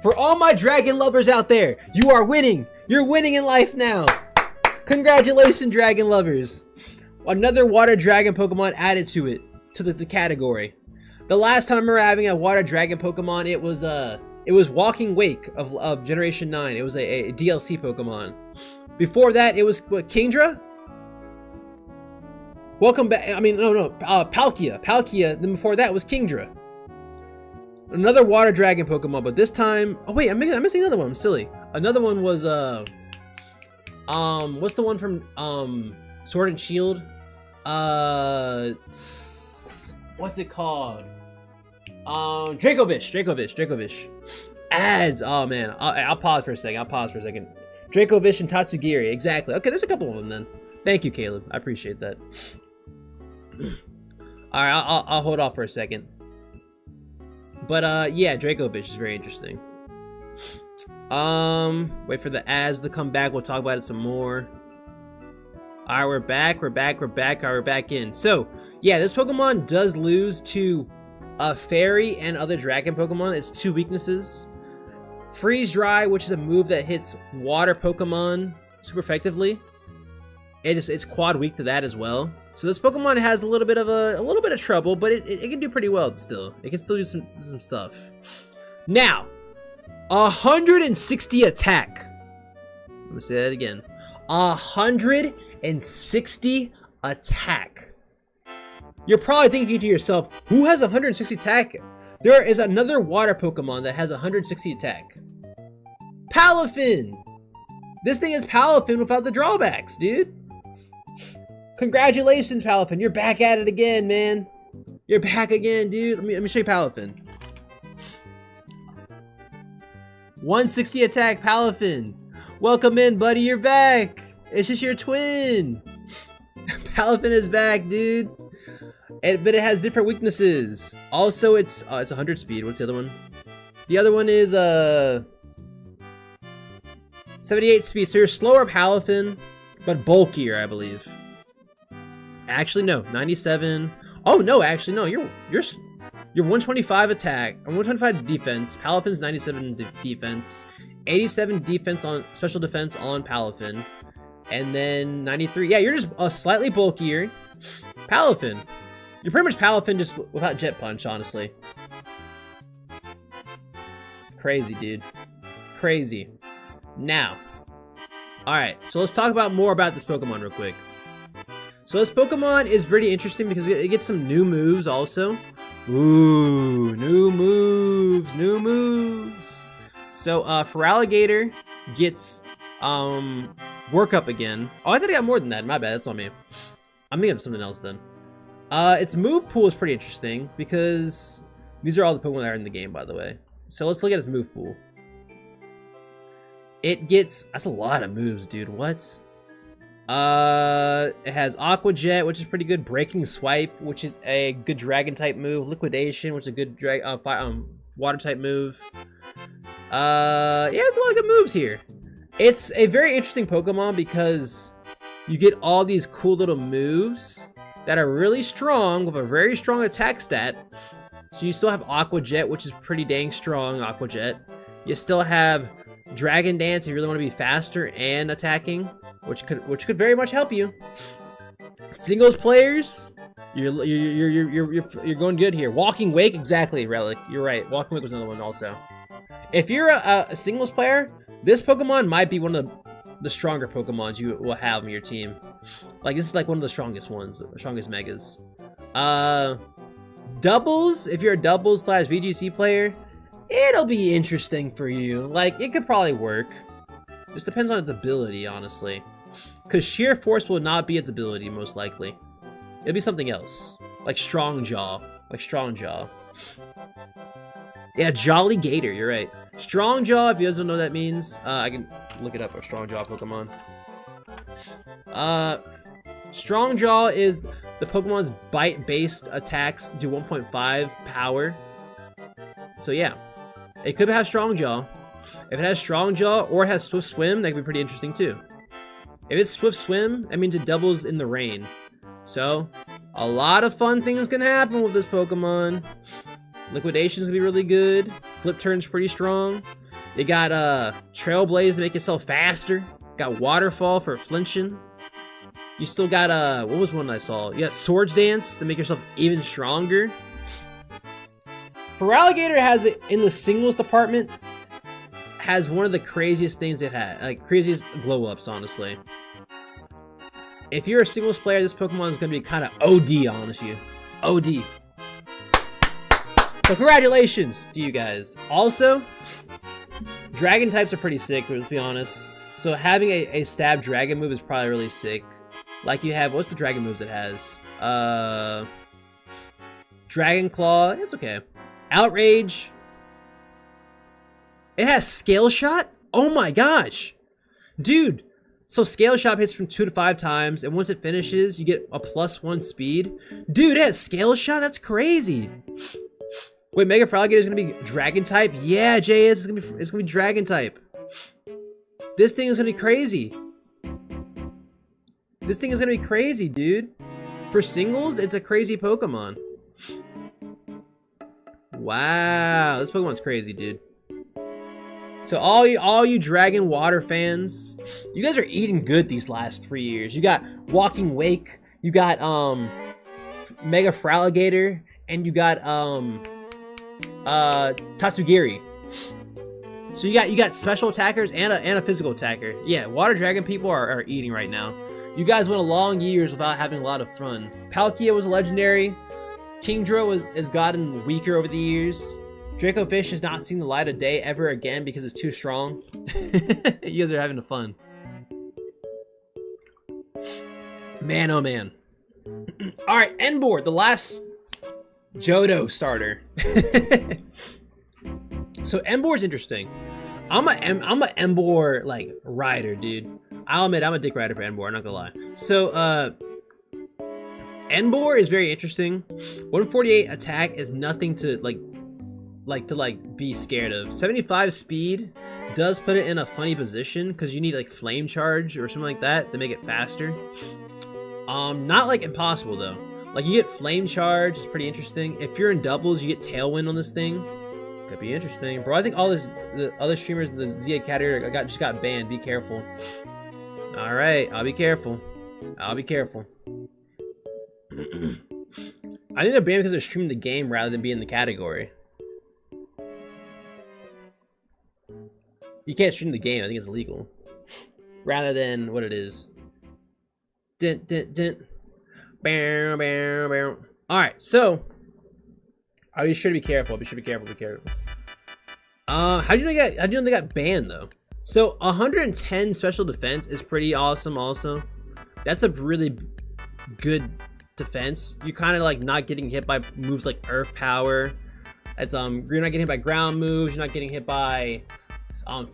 For all my Dragon lovers out there, you are winning. You're winning in life now. Congratulations, Dragon lovers. Another Water Dragon Pokemon added to it, to the category. The last time I remember having a Water Dragon Pokemon, it was Walking Wake of Generation 9. It was a DLC Pokemon. Before that, it was what, Kingdra? Welcome back. I mean, no, Palkia. Palkia. Then before that was Kingdra. Another Water Dragon Pokemon, but this time. Oh wait, I'm missing another one. I'm silly. Another one was what's the one from Sword and Shield? What's it called? Dracovish. Ads. Oh man, I'll pause for a second. Dracovish and Tatsugiri. Exactly. Okay, there's a couple of them then. Thank you, Caleb. I appreciate that. All right, I'll hold off for a second. But yeah, Dracovish is very interesting. Wait for the ads to come back. We'll talk about it some more. All right, we're back. All right, we're back in. So yeah, this Pokemon does lose to Fairy and other Dragon Pokemon. It's 2 weaknesses. Freeze Dry, which is a move that hits water Pokemon super effectively. It's quad weak to that as well. So this Pokemon has a little bit of trouble, but it can do pretty well still. It can still do some stuff. Now, 160 attack. I'm gonna say that again. 160 attack. You're probably thinking to yourself, who has 160 attack? There is another water Pokemon that has 160 attack. Palafin! This thing is Palafin without the drawbacks, dude. Congratulations, Palafin. You're back at it again, man. You're back again, dude. Let me show you Palafin. 160 attack, Palafin. Welcome in, buddy. You're back. It's just your twin. Palafin is back, dude. But it has different weaknesses. Also, it's 100 speed. What's the other one? The other one is 78 speed. So you're slower, Palafin, but bulkier, I believe. Actually, no. 97. Oh no, actually no. You're 125 attack. 125 defense. Palafin's 97 defense. 87 defense on special defense on Palafin, and then 93. Yeah, you're just slightly bulkier. Palafin. You're pretty much Palafin just without Jet Punch, honestly. Crazy, dude. Crazy. Now, alright, so let's talk about more about this Pokemon real quick. So this Pokemon is pretty interesting because it gets some new moves also. Ooh, new moves. So, Feraligatr gets, Work Up again. Oh, I thought I got more than that. My bad, that's not me. I'm thinking of something else then. Its move pool is pretty interesting because these are all the Pokemon that are in the game, by the way. So let's look at its move pool. It gets, that's a lot of moves, dude. What? It has Aqua Jet, which is pretty good. Breaking Swipe, which is a good Dragon type move. Liquidation, which is a good Water type move. Yeah, there's a lot of good moves here. It's a very interesting Pokemon because you get all these cool little moves that are really strong with a very strong attack stat. So you still have Aqua Jet, which is pretty dang strong, Aqua Jet. You still have Dragon Dance if you really want to be faster and attacking, which could very much help you. Singles players, you're going good here. Walking Wake, exactly, Relic. You're right. Walking Wake was another one also. If you're a singles player, this Pokemon might be one of the stronger Pokemons you will have on your team. Like, this is like one of the strongest ones, the strongest Megas. Doubles, if you're a doubles / VGC player, it'll be interesting for you. Like, it could probably work. Just depends on its ability, honestly. Because Sheer Force will not be its ability, most likely. It'll be something else. Like Strong Jaw. Like Strong Jaw. Yeah, Jolly Gator, you're right. Strong Jaw, if you guys don't know what that means, I can look it up, a Strong Jaw Pokemon. Strong Jaw is the Pokemon's bite-based attacks do 1.5 power. So yeah, it could have Strong Jaw. If it has Strong Jaw or it has Swift Swim, that could be pretty interesting too. If it's Swift Swim, that means it doubles in the rain. So, a lot of fun things can happen with this Pokemon. Liquidation's gonna be really good. Flip Turn's pretty strong. You got Trailblaze to make yourself faster. Got Waterfall for flinching. You still got what was one I saw? You got Swords Dance to make yourself even stronger. Feraligatr has it in the singles department. Has one of the craziest things it had, like craziest glow ups, honestly. If you're a singles player, this Pokemon is gonna be kind of OD, honestly. OD. So congratulations to you guys. Also, dragon types are pretty sick, let's be honest. So having a stab dragon move is probably really sick. Like you have, what's the dragon moves it has? Dragon Claw, it's okay. Outrage. It has Scale Shot? Oh my gosh. Dude, so Scale Shot hits from 2 to 5 times, and once it finishes, you get a +1 speed. Dude, it has Scale Shot? That's crazy. Wait, Mega Feraligatr is gonna be Dragon type? Yeah, JS, it's gonna be Dragon type. This thing is gonna be crazy. This thing is gonna be crazy, dude. For singles, it's a crazy Pokemon. Wow, this Pokemon's crazy, dude. So all you Dragon Water fans, you guys are eating good these last 3 years. You got Walking Wake, you got Mega Feraligatr, and you got Tatsugiri. So you got special attackers and a physical attacker. Yeah, Water Dragon people are eating right now. You guys went a long years without having a lot of fun. Palkia was a legendary. Kingdra has gotten weaker over the years. Draco Fish has not seen the light of day ever again because it's too strong. You guys are having fun. Man, oh man. Alright, Emboar, the last Johto starter. So Emboar's interesting. I'm a Emboar like rider, dude. I'll admit I'm a dick rider for Emboar, I'm not gonna lie. So Emboar is very interesting. 148 attack is nothing to be scared of. 75 speed does put it in a funny position because you need like flame charge or something like that to make it faster. Not like impossible though. Like you get flame charge, it's pretty interesting. If you're in doubles, you get tailwind on this thing. Could be interesting, bro. I think all the other streamers in the ZA category just got banned. Be careful. All right, I'll be careful. I'll be careful. I think they're banned because they're streaming the game rather than being in the category. You can't stream the game. I think it's illegal. Rather than what it is. Dint, dint, dint. Bow, bow, bow. Alright, so I'll be sure to be careful. Be careful. How do you know they got banned though? So 110 special defense is pretty awesome also. That's a really good defense. You're kind of like not getting hit by moves like Earth Power. It's you're not getting hit by ground moves, you're not getting hit by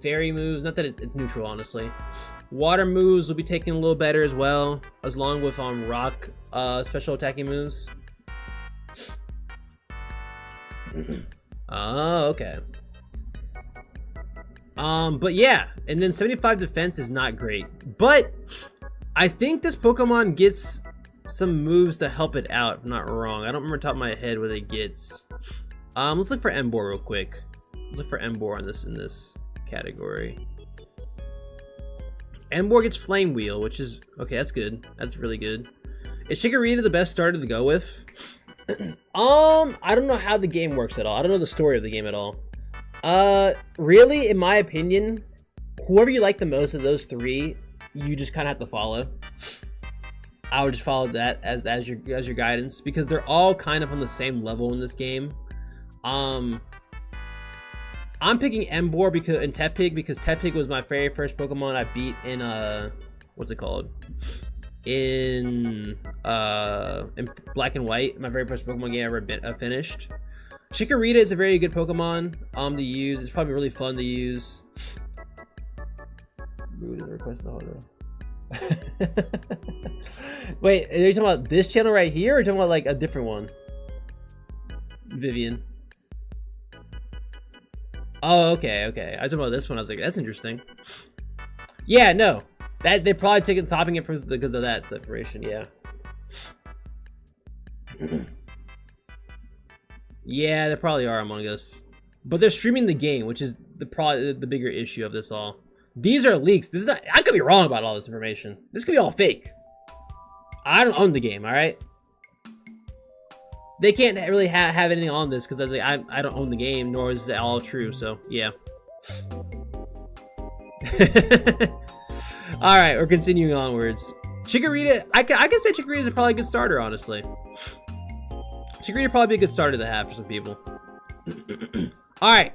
fairy moves. Not that it's neutral, honestly. Water moves will be taken a little better as well, as long with rock special attacking moves. Oh, okay. But yeah, and then 75 defense is not great, but I think this Pokemon gets some moves to help it out, if I'm not wrong. I don't remember top of my head what it gets. Let's look for Emboar real quick. Let's look for Emboar in this category. Emboar gets Flame Wheel, which is okay. That's good. That's really good. Is Chikorita the best starter to go with? I don't know how the game works at all. I don't know the story of the game at all. Really, in my opinion, whoever you like the most of those three, you just kind of have to follow. I would just follow that as your guidance, because they're all kind of on the same level in this game. I'm picking Emboar and Tepig because Tepig was my very first Pokemon I beat in what's it called? In Black and White, my very first Pokemon game I ever finished. Chikorita is a very good Pokemon to use. It's probably really fun to use. Request the holder. Wait, are you talking about this channel right here, or are you talking about like a different one? Vivian. Oh, okay. I was talking about this one. I was like, that's interesting. Yeah, no. That they probably taken topping it because of that separation, yeah. Yeah, they probably are Among Us. But they're streaming the game, which is probably the bigger issue of this all. These are leaks. This is not, I could be wrong about all this information. This could be all fake. I don't own the game, alright? They can't really have anything on this because I don't own the game, nor is it all true, so yeah. Alright, we're continuing onwards. Chikorita, I can say Chikorita is probably a good starter, honestly. Chikorita probably be a good starter to have for some people. Alright,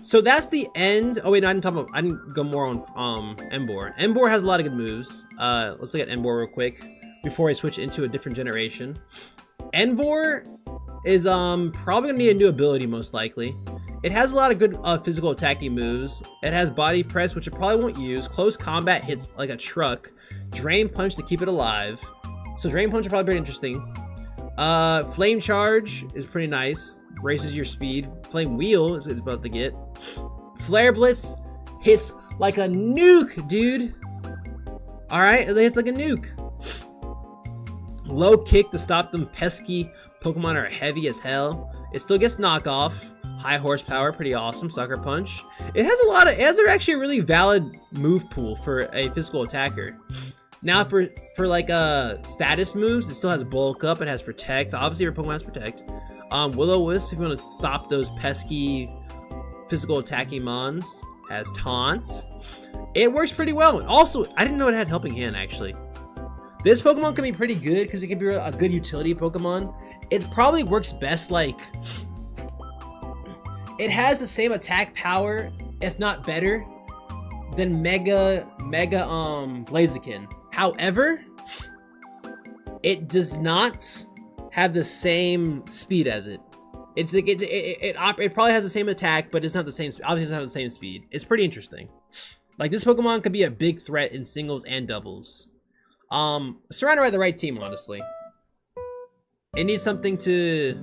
so that's the end. Oh wait, no, I didn't go more on Emboar. Emboar has a lot of good moves. Let's look at Emboar real quick before I switch into a different generation. Emboar is probably gonna need a new ability, most likely. It has a lot of good physical attacking moves. It has body press, which it probably won't use. Close combat hits like a truck. Drain punch to keep it alive. So drain punch are probably pretty interesting. Flame charge is pretty nice. Raises your speed. Flame wheel is about to get. Flare blitz hits like a nuke, dude. All right, it hits like a nuke. Low kick to stop them pesky Pokemon are heavy as hell. It still gets knockoff. High horsepower, pretty awesome. Sucker punch. It has actually a really valid move pool for a physical attacker. Now for like status moves, it still has bulk up. It has protect. Obviously, your Pokemon has protect. Will-O-Wisp, if you want to stop those pesky physical attacking mons, has taunt. It works pretty well. Also, I didn't know it had helping hand actually. This Pokemon can be pretty good because it can be a good utility Pokemon. It probably works best like. It has the same attack power, if not better, than Mega Blaziken. However, it does not have the same speed as it. It's like it probably has the same attack, but it's not the same. Obviously, it's not the same speed. It's pretty interesting. Like this Pokemon could be a big threat in singles and doubles. Surrounded by the right team, honestly. It needs something to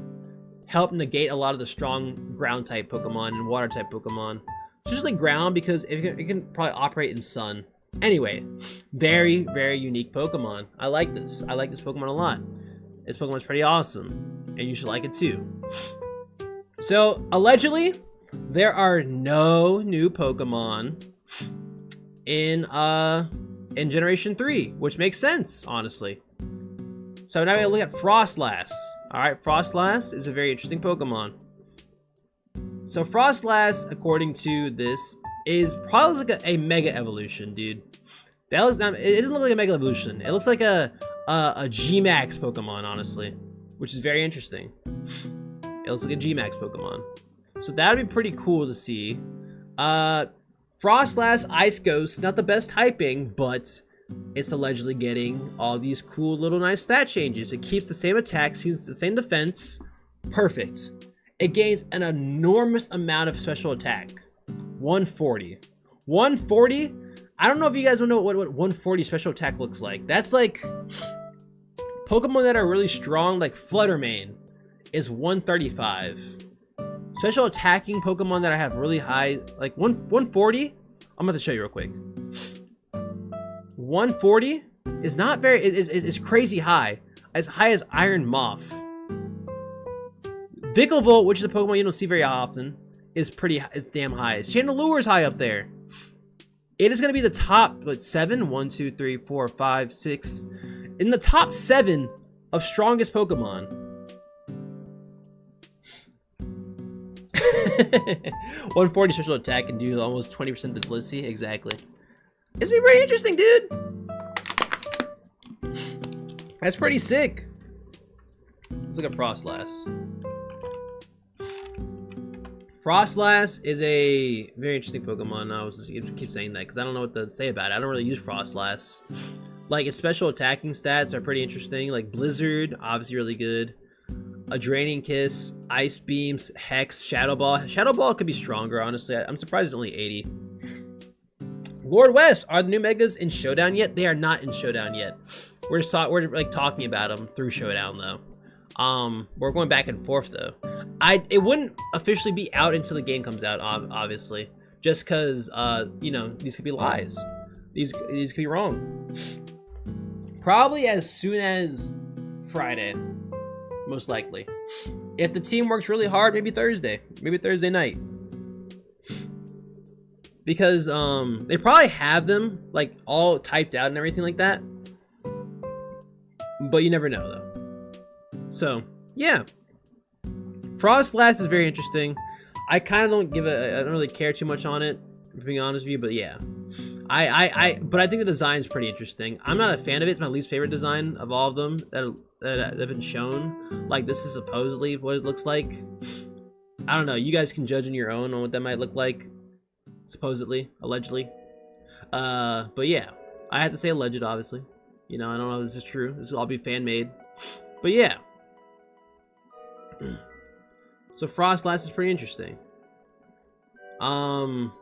help negate a lot of the strong ground type Pokemon and water type Pokemon. Especially ground, because it can probably operate in sun. Anyway, very, very unique Pokemon. I like this. I like this Pokemon a lot. This Pokemon's pretty awesome, and you should like it too. So, allegedly, there are no new Pokemon in Generation 3, which makes sense, honestly. So now we look at Frostlass. Alright, Frostlass is a very interesting Pokemon. So Frostlass, according to this, is probably like a Mega Evolution, dude. That looks, it doesn't look like a Mega Evolution. It looks like a G-Max Pokemon, honestly, which is very interesting. It looks like a G-Max Pokemon. So that would be pretty cool to see. Frostlass Ice Ghost, not the best typing, but it's allegedly getting all these cool little nice stat changes. It keeps the same attacks, keeps the same defense. Perfect. It gains an enormous amount of special attack. 140. 140? I don't know if you guys know what 140 special attack looks like. That's like Pokemon that are really strong, like Fluttermane, is 135. Special attacking Pokemon that I have really high, like 140. I'm about to show you real quick. 140 is not very, it's crazy high. As high as Iron Moth. Vikavolt, which is a Pokemon you don't see very often, is damn high. Chandelure is high up there. It is going to be the top, what, 7? 1, 2, 3, 4, 5, 6. In the top 7 of strongest Pokemon. 140 special attack can do almost 20% to Blissey. Exactly. It's been very interesting, dude. That's pretty sick. Let's look at Frostlass. Frostlass is a very interesting Pokemon. I was just keep saying that because I don't know what to say about it. I don't really use Frostlass. Like, its special attacking stats are pretty interesting. Like Blizzard, obviously really good. A Draining Kiss, Ice Beams, Hex, Shadow Ball. Shadow Ball could be stronger, honestly. I'm surprised it's only 80. Lord West, are the new Megas in Showdown yet? They are not in Showdown yet. We're like talking about them through Showdown though. We're going back and forth though. It wouldn't officially be out until the game comes out, obviously, just because you know, these could be lies. These could be wrong. Probably as soon as Friday, most likely. If the team works really hard, maybe Thursday night. Because they probably have them like all typed out and everything like that. But you never know though. So yeah. Frostlass is very interesting. I kind of don't I don't really care too much on it, to be honest with you, but yeah. But I think the design's pretty interesting. I'm not a fan of it. It's my least favorite design of all of them that have been shown. Like, this is supposedly what it looks like. I don't know. You guys can judge on your own on what that might look like. Supposedly, allegedly. But yeah, I had to say alleged, obviously. You know, I don't know if this is true. This will all be fan made. But yeah. So Frostlass is pretty interesting. I'm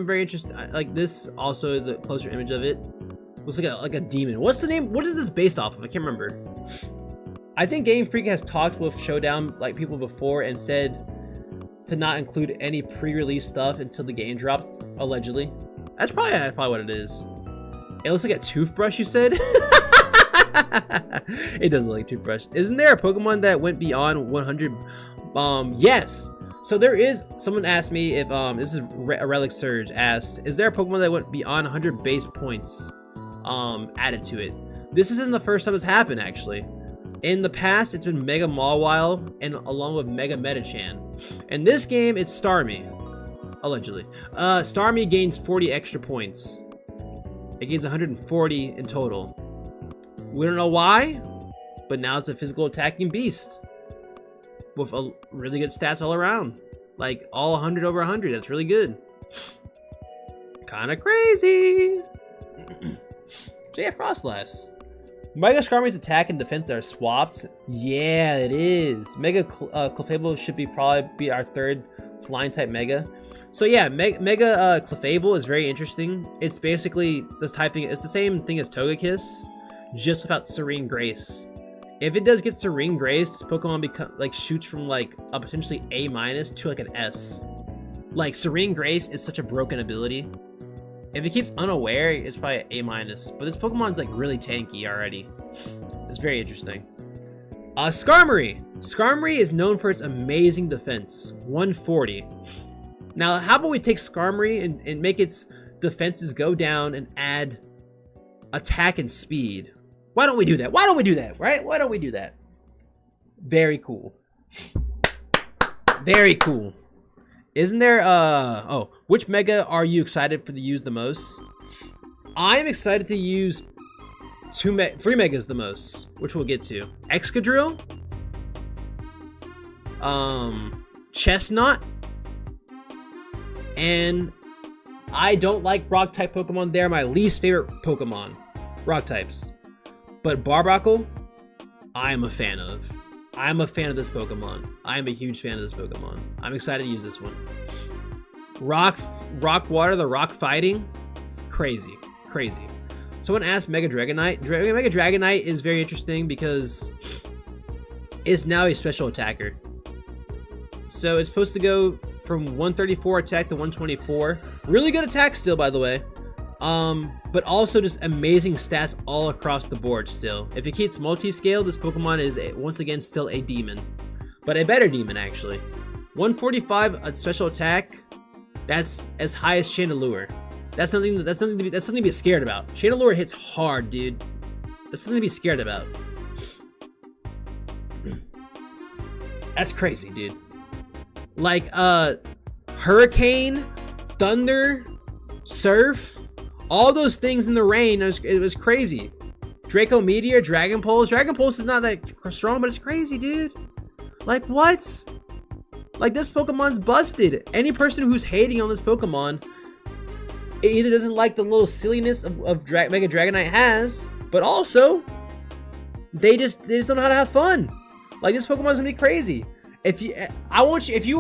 very interested. Like, this also is a closer image of it. Looks like a demon. What's the name? What is this based off of? I can't remember. I think Game Freak has talked with Showdown like people before and said to not include any pre-release stuff until the game drops, allegedly. That's probably what it is. It looks like a toothbrush, you said? It doesn't look like a toothbrush. Isn't there a Pokemon that went beyond 100? Yes. So there is, someone asked me if, this is a Relic Surge asked, is there a Pokemon that went beyond 100 base points added to it? This isn't the first time it's happened, actually. In the past, it's been Mega Mawile and along with Mega Metachan. In this game, it's Starmie, allegedly. Starmie gains 40 extra points. It gains 140 in total. We don't know why, but now it's a physical attacking beast with a really good stats all around. Like, all 100 over 100, that's really good. Kinda crazy. So yeah, Frostlass. Mega Skarmory's attack and defense are swapped. Yeah, it is. Mega Clefable should probably be our third flying type Mega. So yeah, Mega Clefable is very interesting. It's basically this typing. It's the same thing as Togekiss, just without Serene Grace. If it does get Serene Grace, Pokemon shoots from like a potentially A- to like an S. Like, Serene Grace is such a broken ability. If it keeps unaware, it's probably A-. But this Pokemon's like really tanky already. It's very interesting. Skarmory. Skarmory is known for its amazing defense, 140. Now, how about we take Skarmory and make its defenses go down and add attack and speed? Why don't we do that? Why don't we do that, right? Why don't we do that? Very cool. Very cool. Isn't there, oh, which Mega are you excited to use the most? I'm excited to use 3 Megas the most, which we'll get to. Excadrill, Chestnut, and I don't like rock type Pokemon. They're my least favorite Pokemon, rock types. But Barbaracle, I am a fan of. I'm a fan of this Pokemon. I am a huge fan of this Pokemon. I'm excited to use this one. Rock Water, the rock fighting, crazy. Someone asked Mega Dragonite. Mega Dragonite is very interesting because it's now a special attacker. So it's supposed to go from 134 attack to 124. Really good attack still, by the way. But also just amazing stats all across the board still. If it keeps multi-scale, this Pokemon is once again still a demon. But a better demon, actually. 145 special attack, that's as high as Chandelure. That's something to be scared about. Chandelure hits hard, dude. That's something to be scared about. That's crazy, dude. Like, hurricane, thunder, surf, all those things in the rain, it was crazy. Draco Meteor, Dragon Pulse. Dragon Pulse is not that strong, but it's crazy, dude. Like, what? Like, this Pokemon's busted. Any person who's hating on this Pokemon, it either doesn't like the little silliness of Mega Dragonite has, but also, they just don't know how to have fun. Like, this Pokemon's gonna be crazy. If you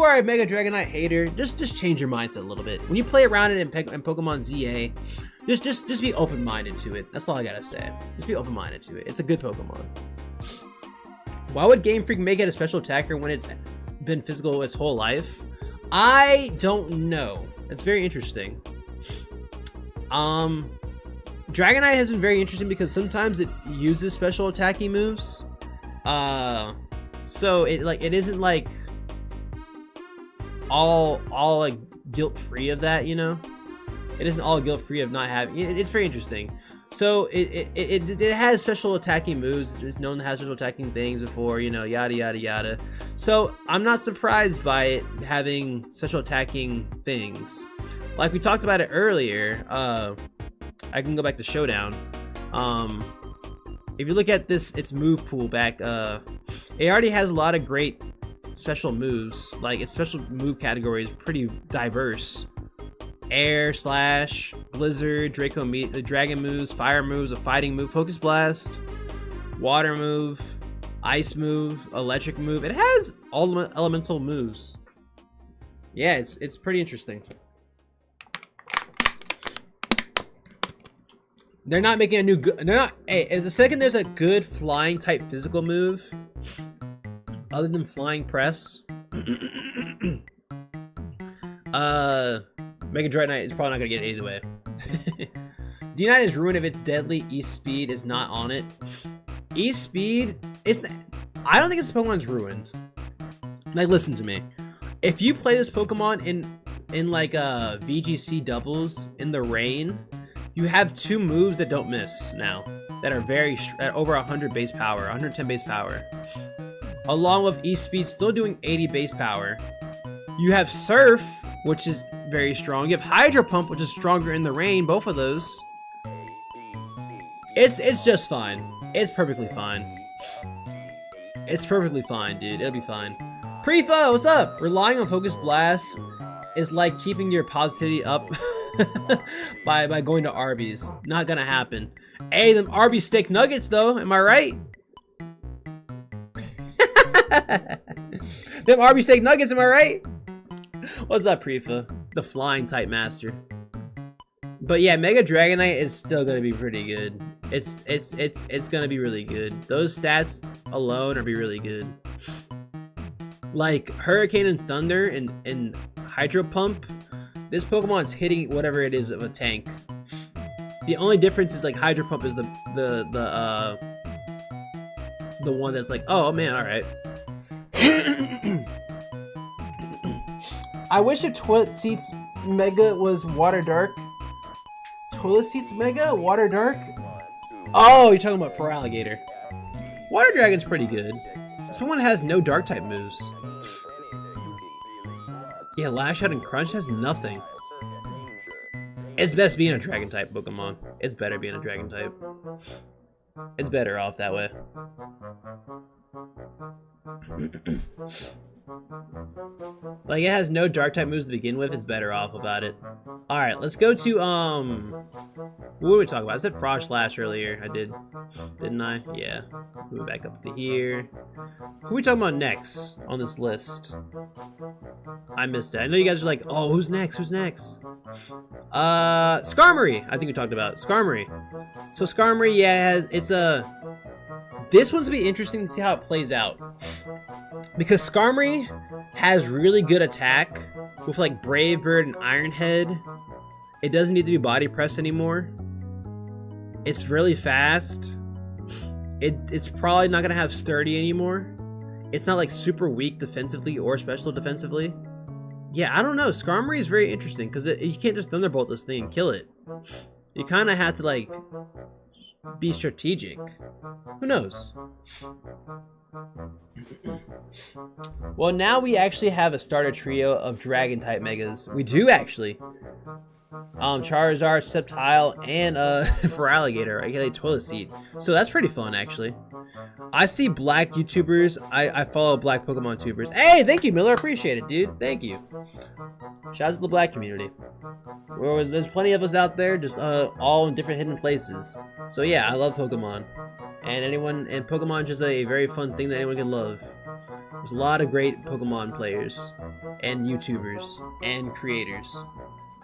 are a Mega Dragonite hater, just change your mindset a little bit. When you play around it in Pokemon ZA, just be open-minded to it. That's all I gotta say. Just be open-minded to it. It's a good Pokemon. Why would Game Freak make it a special attacker when it's been physical its whole life? I don't know. It's very interesting. Dragonite has been very interesting because sometimes it uses special attacking moves. So it isn't like all like guilt-free of that, you know? It isn't all guilt-free of not having it's very interesting. So it has special attacking moves. It's known to have special attacking things before, you know, yada yada yada. So I'm not surprised by it having special attacking things. Like we talked about it earlier. I can go back to Showdown. If you look at its move pool back, it already has a lot of great special moves. Like its special move category is pretty diverse. Air, Slash, Blizzard, Draco Meat, the Dragon moves, Fire moves, a Fighting move, Focus Blast, Water move, Ice move, Electric move. It has all elemental moves. Yeah, it's pretty interesting. They're not making a new good. They're not. Hey, the second there's a good flying type physical move, other than Flying Press, Mega Dragonite is probably not gonna get it either way. D9 is ruined if it's deadly. E-Speed is not on it. E-Speed, I don't think this Pokemon's ruined. Like, listen to me. If you play this Pokemon in like VGC doubles in the rain, you have two moves that don't miss now that are at over 100 base power, 110 base power, along with E-Speed still doing 80 base power. You have Surf, which is very strong. You have Hydro Pump, which is stronger in the rain. Both of those. It's just fine. It's perfectly fine. It's perfectly fine, dude. It'll be fine. Prefa, what's up? Relying on Focus Blast is like keeping your positivity up by going to Arby's. Not gonna happen. Hey, them Arby's steak nuggets though. Am I right? Them Arby's steak nuggets. Am I right? What's up, Prefa? The flying type master. But yeah, Mega Dragonite is still gonna be pretty good. It's gonna be really good. Those stats alone are be really good. Like Hurricane and Thunder and Hydro Pump, this Pokemon's hitting whatever it is of a tank. The only difference is like Hydro Pump is the one that's like, oh man, all right. I wish a Toilet Seats Mega was Water Dark. Toilet Seats Mega? Water Dark? Oh, you're talking about Feraligatr. Water Dragon's pretty good. This one has no Dark type moves. Yeah, Lash Out and Crunch has nothing. It's best being a Dragon type Pokemon. It's better being a Dragon type. It's better off that way. Like, it has no Dark type moves to begin with. It's better off about it. Alright, let's go to, what were we talking about? I said Frost Lash earlier. I did. Didn't I? Yeah. Move back up to here. Who are we talking about next on this list? I missed it. I know you guys are like, oh, who's next? Who's next? Skarmory, I think we talked about. Skarmory. So Skarmory, yeah, this one's gonna be interesting to see how it plays out. Because Skarmory has really good attack with like Brave Bird and Iron Head. It doesn't need to do body press anymore. It's really fast. It's probably not gonna have sturdy anymore. It's not like super weak defensively or special defensively. Yeah, I don't know. Skarmory is very interesting because you can't just Thunderbolt this thing and kill it. You kind of have to like be strategic. Who knows? Well, now we actually have a starter trio of dragon type megas. We do actually. Charizard, Sceptile, and for Alligator, I get a toilet seat. So that's pretty fun actually. I see black YouTubers. I follow black Pokemon tubers. Hey, thank you, Miller. Appreciate it, dude. Thank you. Shout out to the black community. There's plenty of us out there, just all in different hidden places. So yeah, I love Pokemon, and Pokemon is just a very fun thing that anyone can love. There's a lot of great Pokemon players, and YouTubers, and creators.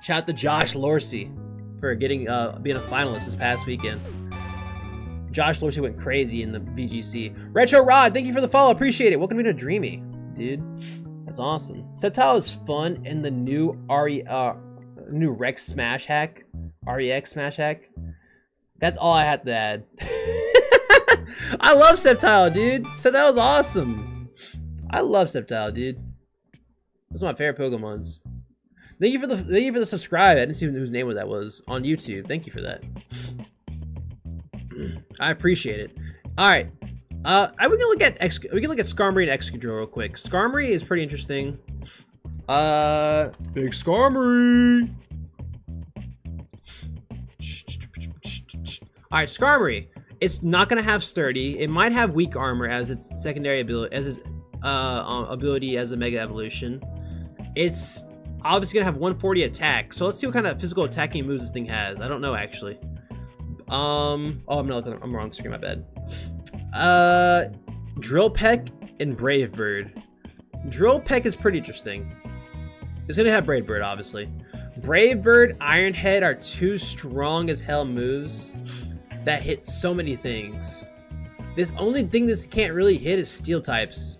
Shout out to Josh Lorsey for getting being a finalist this past weekend. Josh Lorsey went crazy in the VGC. Retro Rod, thank you for the follow. Appreciate it. Welcome to Dreamy, dude. That's awesome. Sceptile is fun in the new new Rex Smash hack, REX Smash hack. That's all I had to add. I love Sceptile, dude. Sceptile is awesome. I love Sceptile, dude. That's one of my favorite Pokemons. Thank you for the subscribe. I didn't see whose name that was on YouTube. Thank you for that. I appreciate it. All right, we can look at Skarmory and Excadrill real quick. Skarmory is pretty interesting. Big Skarmory. All right, Skarmory. It's not gonna have sturdy. It might have weak armor as its secondary ability, as its ability as a Mega Evolution. It's obviously gonna have 140 attack. So let's see what kind of physical attacking moves this thing has. I don't know actually. Oh, I'm wrong screen, my bad. Drill Peck and Brave Bird. Drill Peck is pretty interesting. It's gonna have Brave Bird, obviously. Brave Bird, Iron Head are two strong as hell moves that hit so many things. This only thing this can't really hit is steel types.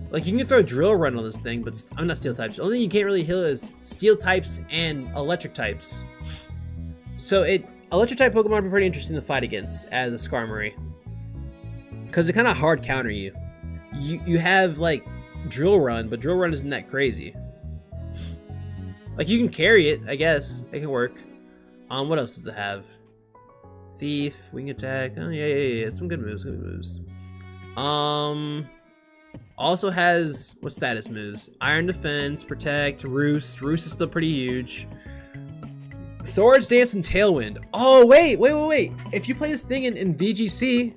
Like, you can throw Drill Run on this thing, but I'm not steel types. The only thing you can't really hit is steel types and electric types. So electric type Pokemon would be pretty interesting to fight against as a Skarmory, because they kind of hard counter you. You have like Drill Run, but Drill Run isn't that crazy. Like, you can carry it, I guess. It can work. What else does it have? Thief, Wing Attack. Oh yeah. Some good moves. Also has what status moves? Iron Defense, Protect, Roost. Roost is still pretty huge. Swords Dance and Tailwind. Oh wait. If you play this thing in VGC,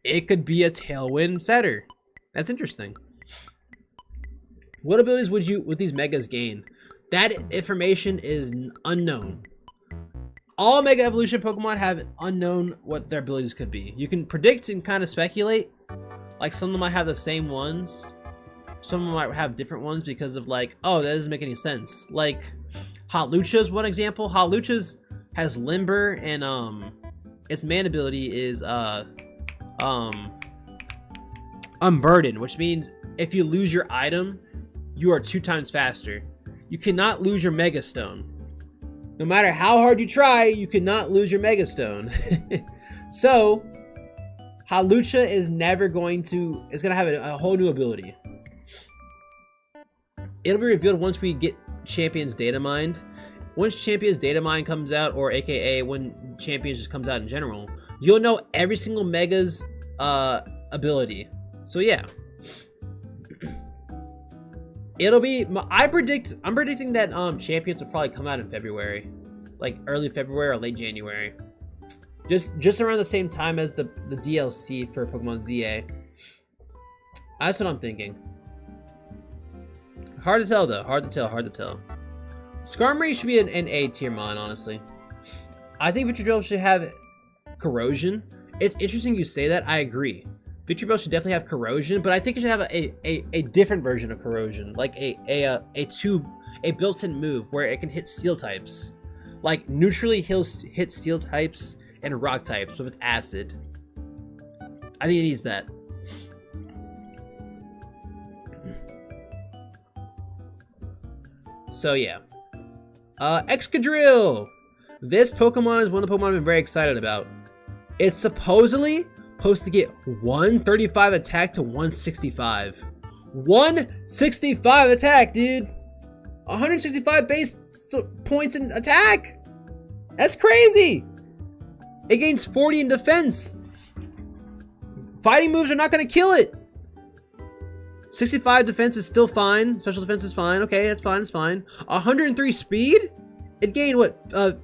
it could be a Tailwind setter. That's interesting. What abilities would these Megas gain? That information is unknown. All Mega Evolution Pokemon have unknown what their abilities could be. You can predict and kind of speculate. Like, some of them might have the same ones. Some of them might have different ones because of like, oh, that doesn't make any sense. Like, Hot Lucha is one example. Hot Lucha has Limber, and its main ability is Unburdened, which means if you lose your item, you are 2 times faster. You cannot lose your Mega Stone. No matter how hard you try, you cannot lose your Mega Stone. So, Hawlucha is never going to... It's going to have a whole new ability. It'll be revealed once we get Champions Data Mined. Once Champions Data Mine comes out, or aka when Champions just comes out in general, you'll know every single Mega's ability. So yeah. It'll be... I'm predicting that Champions will probably come out in February. Like early February or late January. Just around the same time as the DLC for Pokemon ZA. That's what I'm thinking. Hard to tell though. Hard to tell. Skarmory should be an A tier mon, honestly. I think Victreebel should have Corrosion. It's interesting you say that. I agree. Victreebel should definitely have Corrosion, but I think it should have a different version of Corrosion, like a built-in move where it can hit Steel types, like neutrally hit Steel types and Rock types with its Acid. I think it needs that. So yeah. Excadrill! This Pokemon is one of the Pokemon I've been very excited about. It's supposedly supposed to get 135 attack to 165. 165 attack, dude! 165 base points in attack! That's crazy! It gains 40 in defense. Fighting moves are not going to kill it. 65 defense is still fine. Special defense is fine. Okay, that's fine. It's fine. 103 speed? It gained what?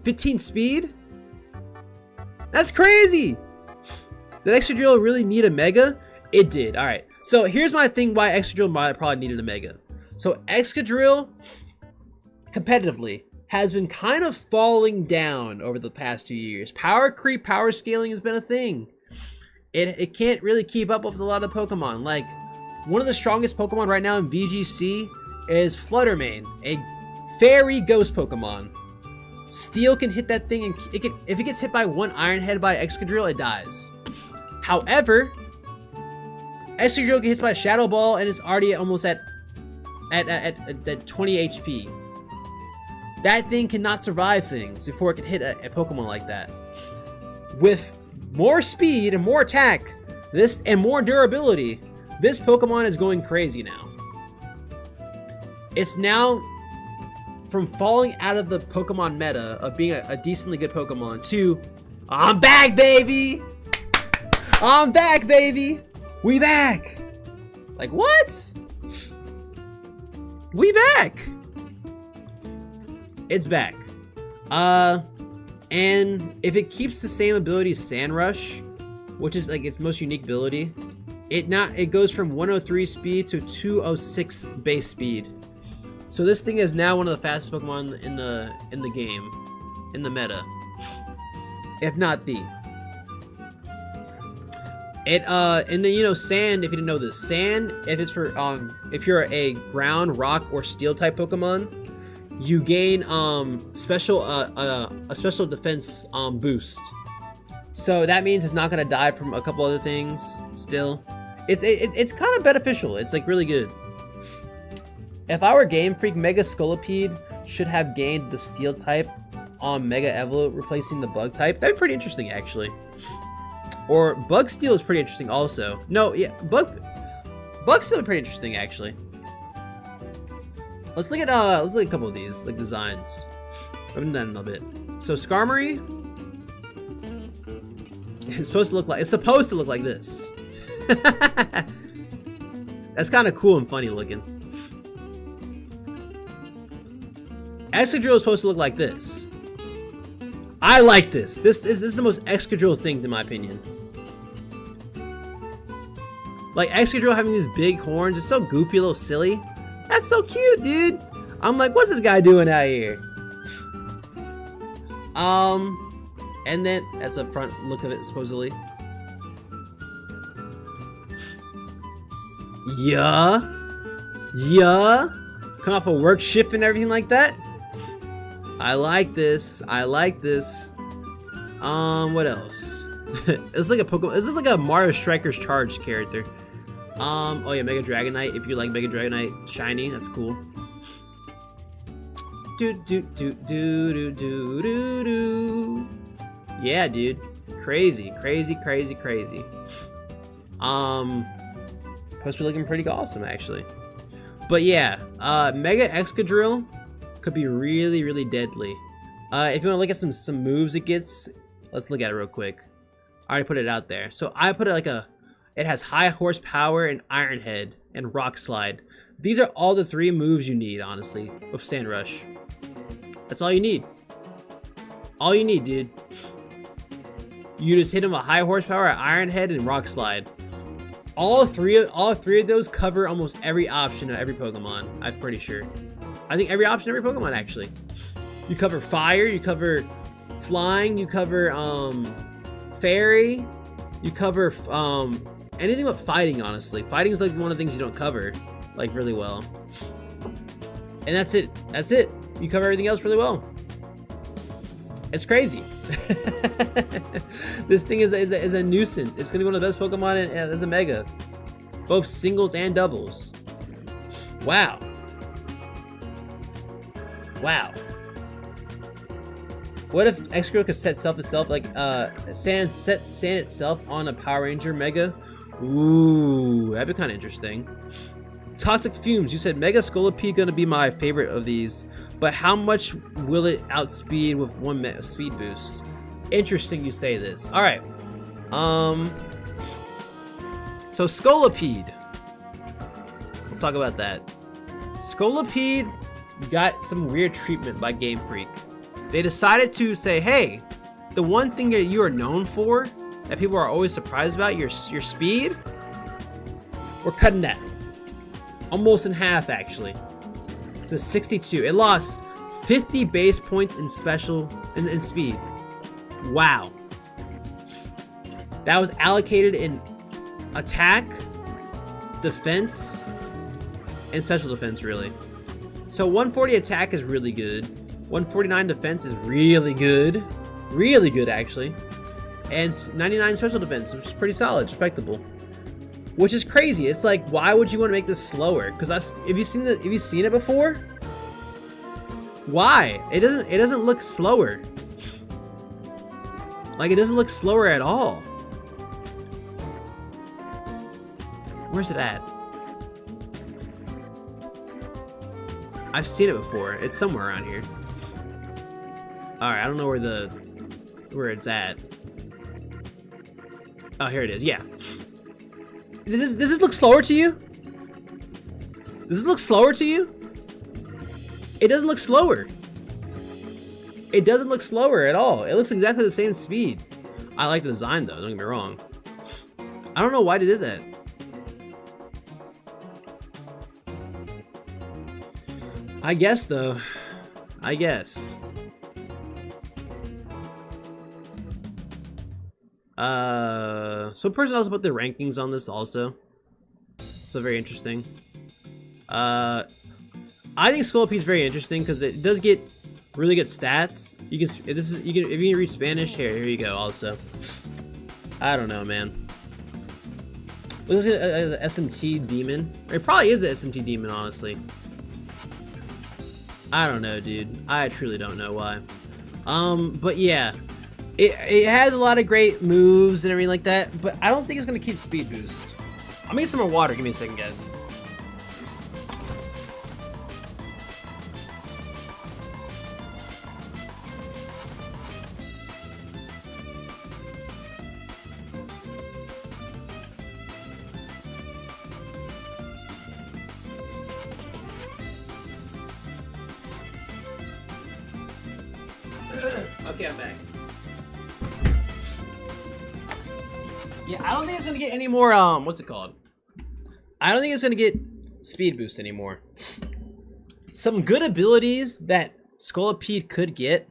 15 speed? That's crazy. Did Excadrill really need a Mega? It did. All right. So here's my thing why Excadrill might probably needed a Mega. So Excadrill, competitively, has been kind of falling down over the past 2 years. Power creep, power scaling has been a thing. It can't really keep up with a lot of Pokemon. Like, one of the strongest Pokemon right now in VGC is Fluttermane, a fairy ghost Pokemon. Steel can hit that thing, and if it gets hit by one Iron Head by Excadrill, it dies. However, Excadrill gets hit by a Shadow Ball and it's already almost at 20 HP. That thing cannot survive things before it can hit a Pokemon like that. With more speed and more attack, and more durability, this Pokemon is going crazy now. It's now from falling out of the Pokemon meta of being a decently good Pokemon to, I'm back, baby! I'm back, baby! We back! Like, what? We back! It's back. And if it keeps the same ability as Sand Rush, which is like its most unique ability, it goes from 103 speed to 206 base speed. So this thing is now one of the fastest Pokemon in the game, in the meta, if not the. And then, you know, Sand, if you didn't know this, Sand, if it's for if you're a ground, rock, or steel type Pokemon, you gain a special defense boost. So that means it's not gonna die from a couple other things. Still, it's kind of beneficial. It's like really good. If I were Game Freak, Mega Scolipede should have gained the steel type on Mega Evo, replacing the bug type. That'd be pretty interesting, actually. Or Bug Steel is pretty interesting also. No, yeah, Bug Steel is pretty interesting, actually. Let's look at a couple of these, like, designs. I've done that in a little bit. So Skarmory, it's supposed to look like this. That's kind of cool and funny looking. Excadrill is supposed to look like this. I like this. This is the most Excadrill thing, in my opinion. Like, Excadrill having these big horns, it's so goofy, a little silly. That's so cute, dude. I'm like, what's this guy doing out here? And then that's a front look of it, supposedly. Yeah. Come off a work shift and everything like that. I like this. What else? It's like a Pokemon. Is this like a Mario Strikers Charge character? Oh yeah, Mega Dragonite. If you like Mega Dragonite shiny, that's cool. Yeah, dude. Crazy. Supposed to be looking pretty awesome, actually. But yeah, Mega Excadrill could be really deadly. If you want to look at some moves it gets, let's look at it real quick. I already put it out there. So I put it like it has high horsepower and Iron Head and Rock Slide. These are all the 3 moves you need, honestly, with Sand Rush. That's all you need. All you need, dude. You just hit him with high horsepower, Iron Head, and Rock Slide. All three of those cover almost every option of every Pokemon, I'm pretty sure. I think every option, every Pokemon, actually. You cover fire, you cover flying, you cover fairy, you cover anything but fighting, honestly. Fighting is like one of the things you don't cover like really well. And that's it. You cover everything else really well. It's crazy. This thing is a nuisance. It's gonna be one of the best Pokemon as a Mega, both singles and doubles. Wow. What if Excadrill could set itself like Sand itself on a Power Ranger Mega? Ooh, that'd be kind of interesting. Toxic Fumes, you said Mega Scolipede gonna be my favorite of these, but how much will it outspeed with one speed boost? Interesting you say this. All right. So Scolipede. Let's talk about that. Scolipede got some weird treatment by Game Freak. They decided to say, hey, the one thing that you are known for, that people are always surprised about, your speed, we're cutting that. Almost in half, actually. To 62. It lost 50 base points in speed. Wow. That was allocated in attack, defense, and special defense, really. So 140 attack is really good. 149 defense is really good. Really good, actually. And 99 special defense, which is pretty solid, respectable. Which is crazy. It's like, why would you want to make this slower? Because have you seen it before? Why? It doesn't look slower. Like, it doesn't look slower at all. Where's it at? I've seen it before. It's somewhere around here. Alright, I don't know where it's at. Oh, here it is. Yeah. Does this look slower to you? Does this look slower to you? It doesn't look slower. It doesn't look slower at all. It looks exactly the same speed. I like the design though, don't get me wrong. I don't know why they did that. I guess though. I guess. Some person also put the rankings on this also. So very interesting. I think Scolipede is very interesting because it does get really good stats. You can if you can read Spanish, here you go also. I don't know, man. Looks like an SMT demon. It probably is an SMT demon, honestly. I don't know, dude. I truly don't know why. But yeah. It has a lot of great moves and everything like that, but I don't think it's gonna keep speed boost. I'll make some more water. Give me a second, guys. Okay, I'm back. Yeah, I don't think it's gonna get any more, what's it called? I don't think it's gonna get speed boost anymore. Some good abilities that Scolipede could get.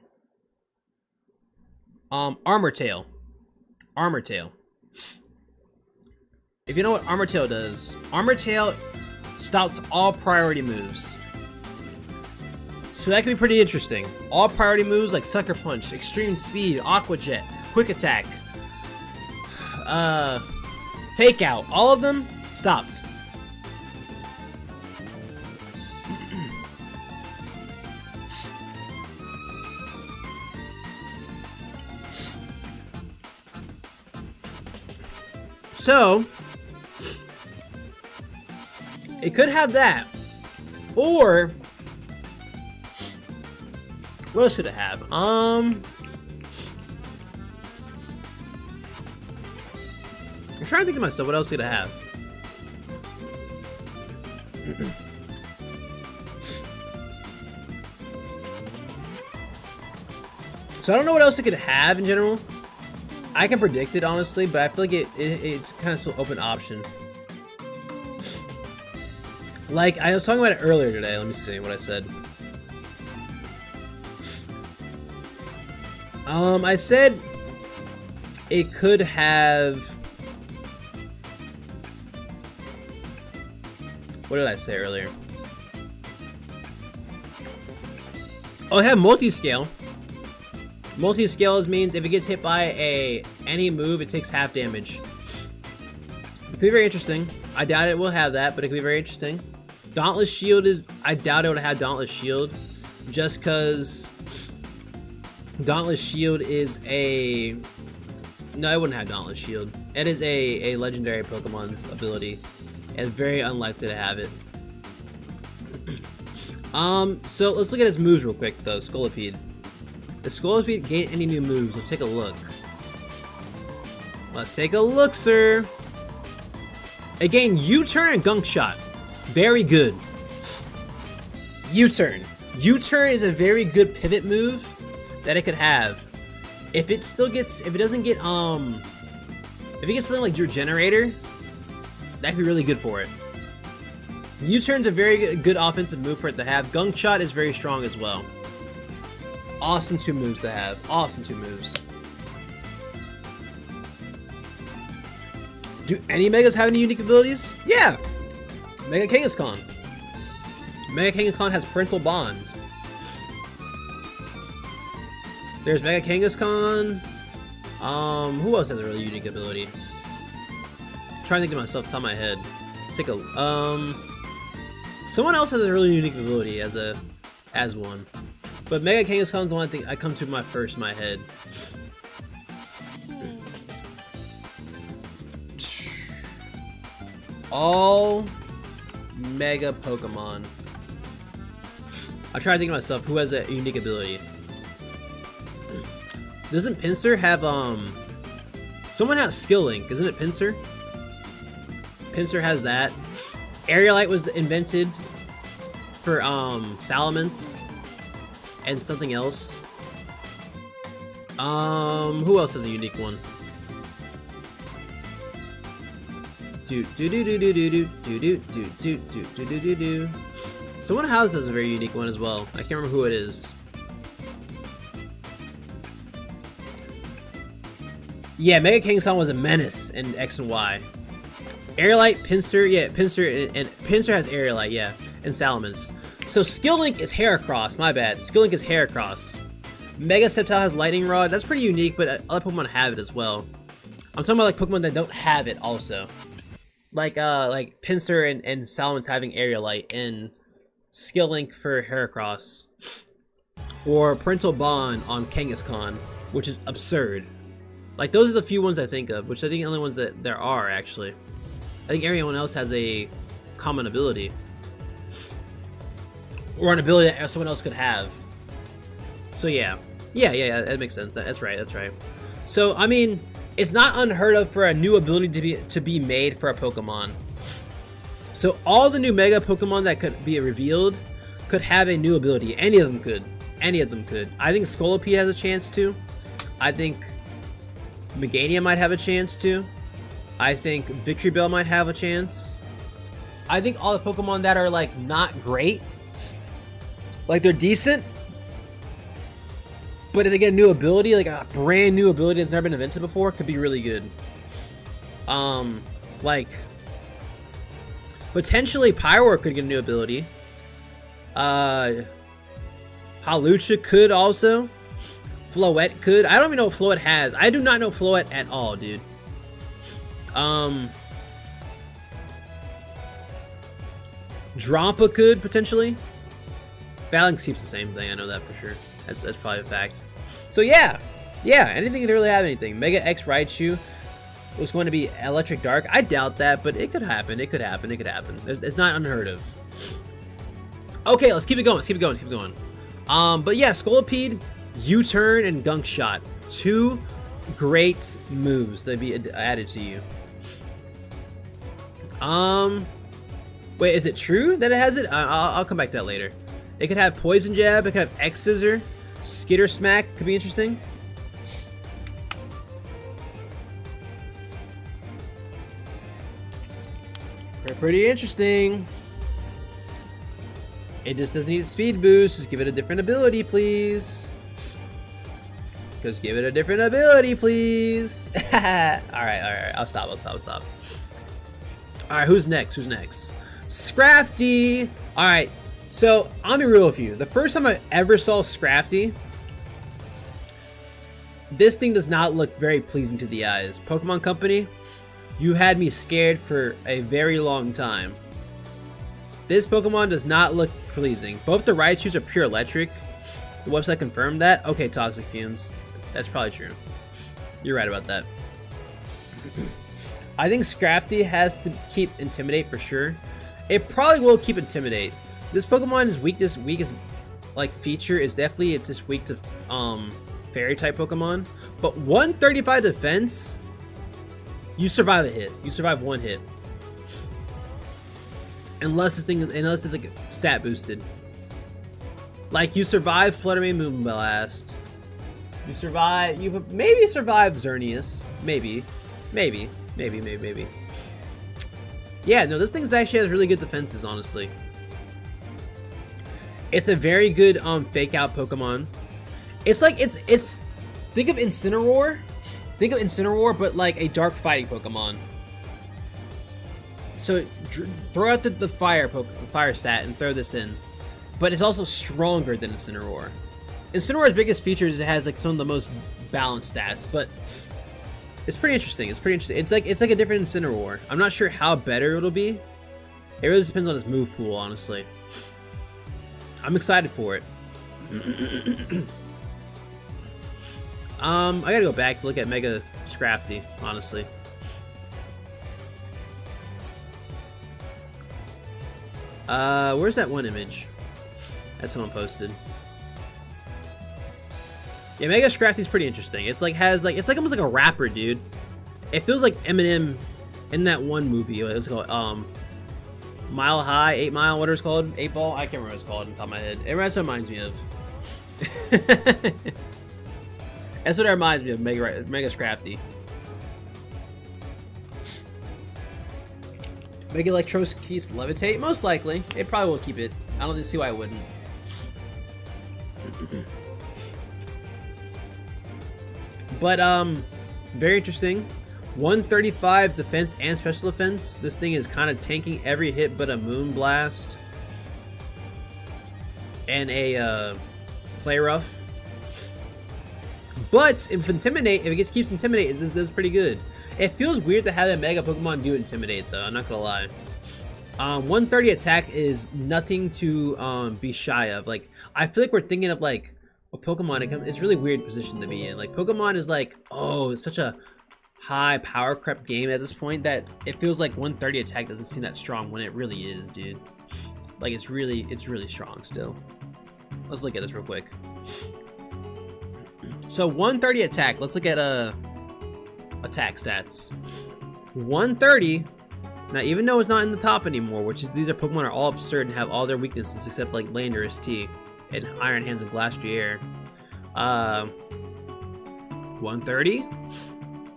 Armor Tail. Armor Tail. If you know what Armor Tail does, Armor Tail stops all priority moves. So that could be pretty interesting. All priority moves like Sucker Punch, Extreme Speed, Aqua Jet, Quick Attack, Fake Out, all of them stops. So it could have that, or what else could it have? I'm trying to think to myself, what else could it have? So I don't know what else it could have in general. I can predict it honestly, but I feel like it's kind of still open option. Like I was talking about it earlier today. Let me see what I said. I said it could have. What did I say earlier? Oh, it had multi-scale. Multi-scale means if it gets hit by any move, it takes half damage. It could be very interesting. I doubt it will have that, but it could be very interesting. Dauntless Shield is... I doubt it would have Dauntless Shield. Just because... Dauntless Shield is a... No, it wouldn't have Dauntless Shield. It is a legendary Pokemon's ability. It's very unlikely to have it. So let's look at his moves real quick, though. Scolipede. Does Scolipede gain any new moves? Let's take a look. Let's take a look, sir. It gained U-turn and Gunk Shot. Very good. U-turn. U-turn is a very good pivot move that it could have. If it still gets, if it doesn't get, if it gets something like your generator, that could be really good for it. U-turn's a very good offensive move for it to have. Gunk Shot is very strong as well. Awesome 2 moves to have. Awesome 2 moves. Do any Megas have any unique abilities? Yeah! Mega Kangaskhan. Mega Kangaskhan has Parental Bond. There's Mega Kangaskhan. Who else has a really unique ability? I'm trying to think of myself top of my head. Let's take a someone else has a really unique ability as one. But Mega Kangaskhan is the one thing I come to first in my head. All Mega Pokemon. I try to think of myself who has a unique ability. Doesn't Pinsir have someone has Skill Link, isn't it Pinsir? Pinsir has that. Aerolite was invented for Salamence and something else. Who else has a unique one? Someone else has a very unique one as well. I can't remember who it is. Yeah, Mega Kangaskhan was a menace in X and Y. Aerolite, Pinsir, yeah, Pinsir and Pinsir has Aerolite, yeah, and Salamence. So Skill Link is Heracross, my bad. Skill Link is Heracross. Mega Sceptile has Lightning Rod. That's pretty unique, but other Pokemon have it as well. I'm talking about like Pokemon that don't have it also. Like Pinsir and Salamence having Aerolite and Skill Link for Heracross. Or Parental Bond on Kangaskhan, which is absurd. Like those are the few ones I think of, which I think the only ones that there are actually. I think everyone else has a common ability. Or an ability that someone else could have. So yeah. Yeah, that makes sense. That's right. So, I mean, it's not unheard of for a new ability to be made for a Pokemon. So all the new Mega Pokemon that could be revealed could have a new ability. Any of them could. I think Scolipede has a chance to. I think Meganium might have a chance to. I think Victreebel might have a chance. I think all the Pokemon that are like not great, like they're decent, but if they get a new ability, like a brand new ability that's never been invented before, could be really good. Like potentially Pyroar could get a new ability. Hawlucha could also. Floette could. I don't even know what Floette has. I do not know Floette at all, dude. Drampa could potentially. Phalanx keeps the same thing. I know that for sure. That's probably a fact. So yeah, anything could really have anything. Mega X Raichu was going to be Electric Dark. I doubt that, but it could happen. It could happen. It's not unheard of. Okay, let's keep it going. But yeah, Scolipede, U-turn, and Gunk Shot. 2 great moves that be added to you. Wait, is it true that it has it? I'll come back to that later. It could have Poison Jab. It could have X Scissor. Skitter Smack could be interesting. Pretty interesting. It just doesn't need a speed boost. Just give it a different ability, please. Just give it a different ability, please. Alright. I'll stop. Alright, who's next? Scrafty! Alright, so I'll be real with you. The first time I ever saw Scrafty, this thing does not look very pleasing to the eyes. Pokemon Company, you had me scared for a very long time. This Pokemon does not look pleasing. Both the Raichus are pure electric. The website confirmed that. Okay, Toxic Fumes. That's probably true. You're right about that. I think Scrafty has to keep Intimidate for sure. It probably will keep Intimidate. This Pokemon is weak as like feature is definitely it's just weak to fairy type Pokemon. But 135 defense, you survive a hit. You survive one hit. Unless it's like stat boosted. Like you survive Flutter Mane Moonblast. You maybe survive Xerneas. Maybe. Yeah, no, this thing actually has really good defenses, honestly. It's a very good fake out Pokemon. It's like it's think of Incineroar. Think of Incineroar, but like a dark fighting Pokemon. So throw out the fire stat and throw this in. But it's also stronger than Incineroar. Incineroar's biggest feature is it has like some of the most balanced stats, but it's pretty interesting. It's like a different Incineroar. I'm not sure how better it'll be. It really depends on its move pool, honestly. I'm excited for it. I gotta go back to look at Mega Scrafty, honestly. Where's that one image that someone posted? Yeah, Mega Scrafty's pretty interesting. It's like it's like almost like a rapper, dude. It feels like Eminem in that one movie. It was called Mile High, 8 Mile, whatever it's called, 8 Ball. I can't remember what it's called on top of my head. That's what it reminds me of. That's what it reminds me of, Mega Scrafty. Mega Electros keeps Levitate? Most likely. It probably will keep it. I don't see why it wouldn't. But, very interesting. 135 defense and special defense. This thing is kind of tanking every hit but a Moonblast. And a, Play Rough. But if Intimidate, if it keeps Intimidate, this is pretty good. It feels weird to have a Mega Pokemon do Intimidate, though. I'm not gonna lie. 130 attack is nothing to be shy of. Like, I feel like we're thinking of like a Pokemon. It's really weird position to be in. Like, Pokemon is like, oh, it's such a high power creep game at this point that it feels like 130 attack doesn't seem that strong when it really is, dude. Like, it's really strong still. Let's look at this real quick. So 130 attack. Let's look at attack stats. 130. Now, even though it's not in the top anymore, which is these Pokemon are all absurd and have all their weaknesses except like Landorus T and Iron Hands and Glastrier. 130.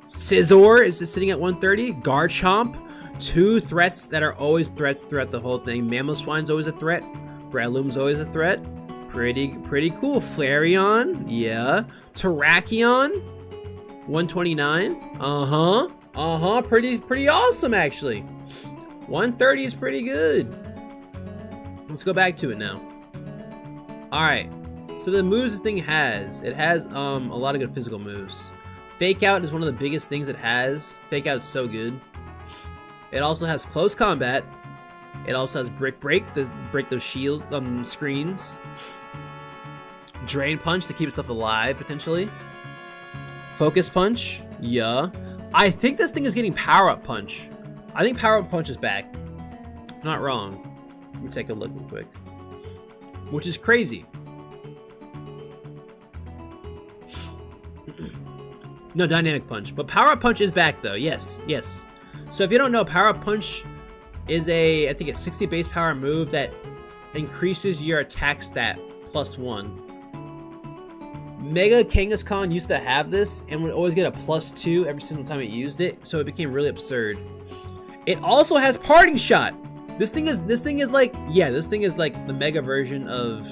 Scizor is sitting at 130. Garchomp. 2 threats that are always threats throughout the whole thing. Mamoswine's always a threat. Breloom's always a threat. Pretty cool. Flareon, yeah. Terrakion, 129. Pretty awesome actually. 130 is pretty good. Let's go back to it now. All right. So the moves this thing has, it has a lot of good physical moves. Fake Out is one of the biggest things it has. Fake Out is so good. It also has Close Combat. It also has Brick Break to break those shield screens. Drain Punch to keep itself alive, potentially. Focus Punch, yeah. I think this thing is getting Power Up Punch. I think Power Up Punch is back. I'm not wrong. Let me take a look real quick. Which is crazy. No, Dynamic Punch. But Power Up Punch is back, though. Yes. So if you don't know, Power Up Punch is I think a 60 base power move that increases your attack stat +1. Mega Kangaskhan used to have this and would always get a +2 every single time it used it, so it became really absurd. It also has Parting Shot. This thing is like, yeah, this thing is like the Mega version of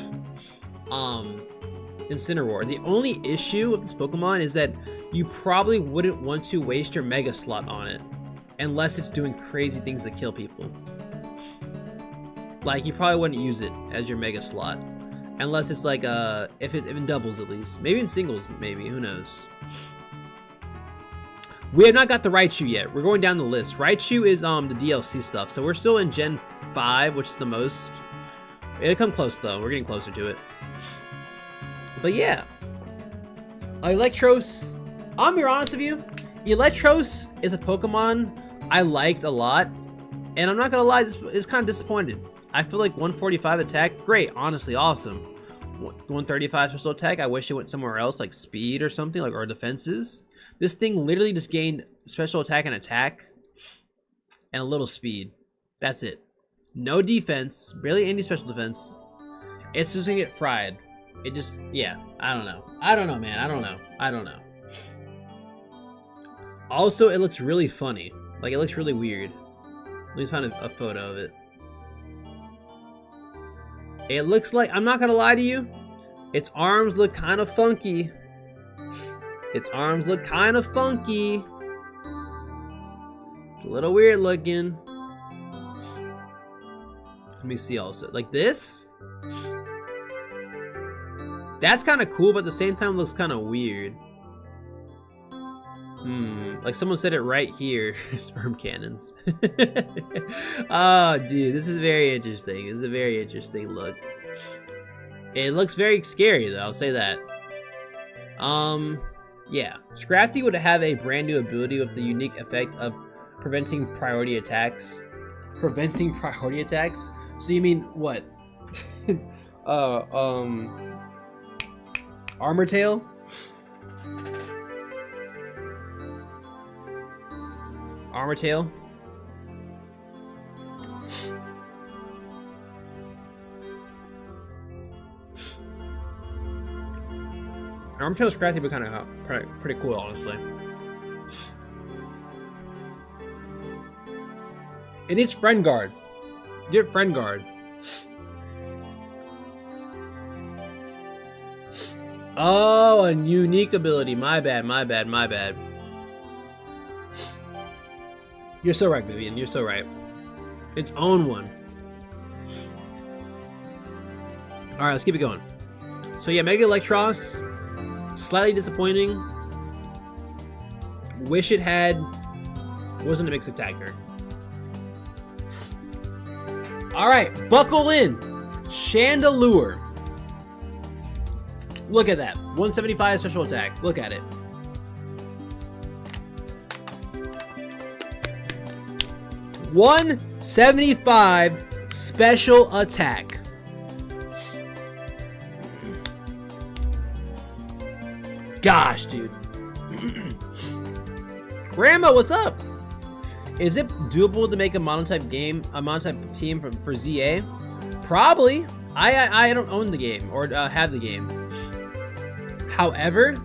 Incineroar. The only issue with this Pokemon is that you probably wouldn't want to waste your Mega slot on it unless it's doing crazy things that kill people. Like, you probably wouldn't use it as your Mega slot. Unless it's like, if it doubles at least. Maybe in singles, maybe. Who knows? We have not got the Raichu yet. We're going down the list. Raichu is the DLC stuff. So we're still in Gen 5, which is the most. It'll come close, though. We're getting closer to it. But yeah. Electros. I'm gonna be honest with you. Electros is a Pokemon I liked a lot. And I'm not gonna lie, it's kind of disappointed. I feel like 145 attack, great, honestly, awesome. 135 special attack. I wish it went somewhere else, like speed or something, like, or defenses. This thing literally just gained special attack and attack and a little speed. That's it. No defense, barely any special defense. It's just gonna get fried. It just, yeah, I don't know. I don't know, man. I don't know. I don't know. Also, it looks really funny. Like, it looks really weird. Let me find a photo of it. It looks like, I'm not gonna lie to you, its arms look kind of funky. Its arms look kind of funky. It's a little weird looking. Let me see also. Like this? That's kind of cool, but at the same time looks kind of weird. Like someone said it right here. Sperm cannons. Oh, dude, this is very interesting. This is a very interesting look. It looks very scary, though. I'll say that. Yeah. Scrafty would have a brand new ability with the unique effect of preventing priority attacks. Preventing priority attacks? So you mean what? Armor Tail? Armor Tail? Armor Tail Scrafty would kind of pretty cool, honestly. It needs Friend Guard. Get Friend Guard. Oh, a unique ability. My bad, my bad, my bad. You're so right, Vivian. You're so right. Its own one. Alright, let's keep it going. So yeah, Mega Electros. Slightly disappointing. Wish it had... wasn't a mixed attacker. Alright, buckle in. Chandelure. Look at that. 175 special attack. Look at it. $175 special attack. Gosh, dude. Grandma, what's up? Is it doable to make a monotype game, a monotype team for ZA? Probably. I don't own the game or have the game. However,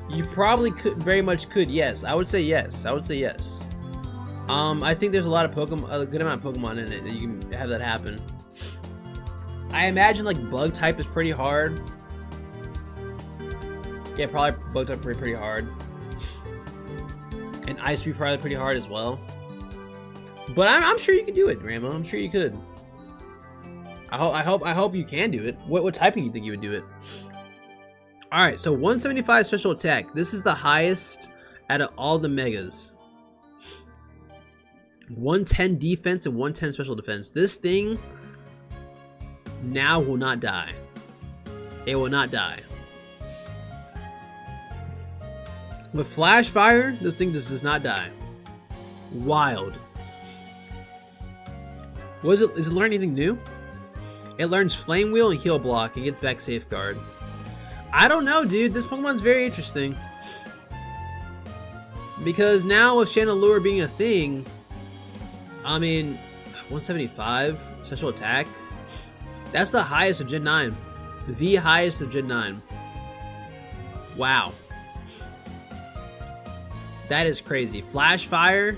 you probably could, very much could. Yes, I would say yes. I would say yes. I think there's a lot of Pokemon, a good amount of Pokemon in it that you can have that happen. I imagine like Bug type is pretty hard. Yeah, probably Bug type pretty hard. And Ice be probably pretty hard as well. But I'm sure you can do it, Grandma. I'm sure you could. I hope you can do it. What typing do you think you would do it? All right, so 175 special attack. This is the highest out of all the Megas. 110 defense and 110 special defense. This thing now will not die. It will not die. With Flash Fire, this thing does not die. Wild. Is it learning anything new? It learns Flame Wheel and Heal Block and gets back Safeguard. I don't know, dude. This Pokemon's very interesting. Because now with Chandelure being a thing, I mean, 175 special attack. That's the highest of Gen 9. The highest of Gen 9. Wow. That is crazy. Flash Fire.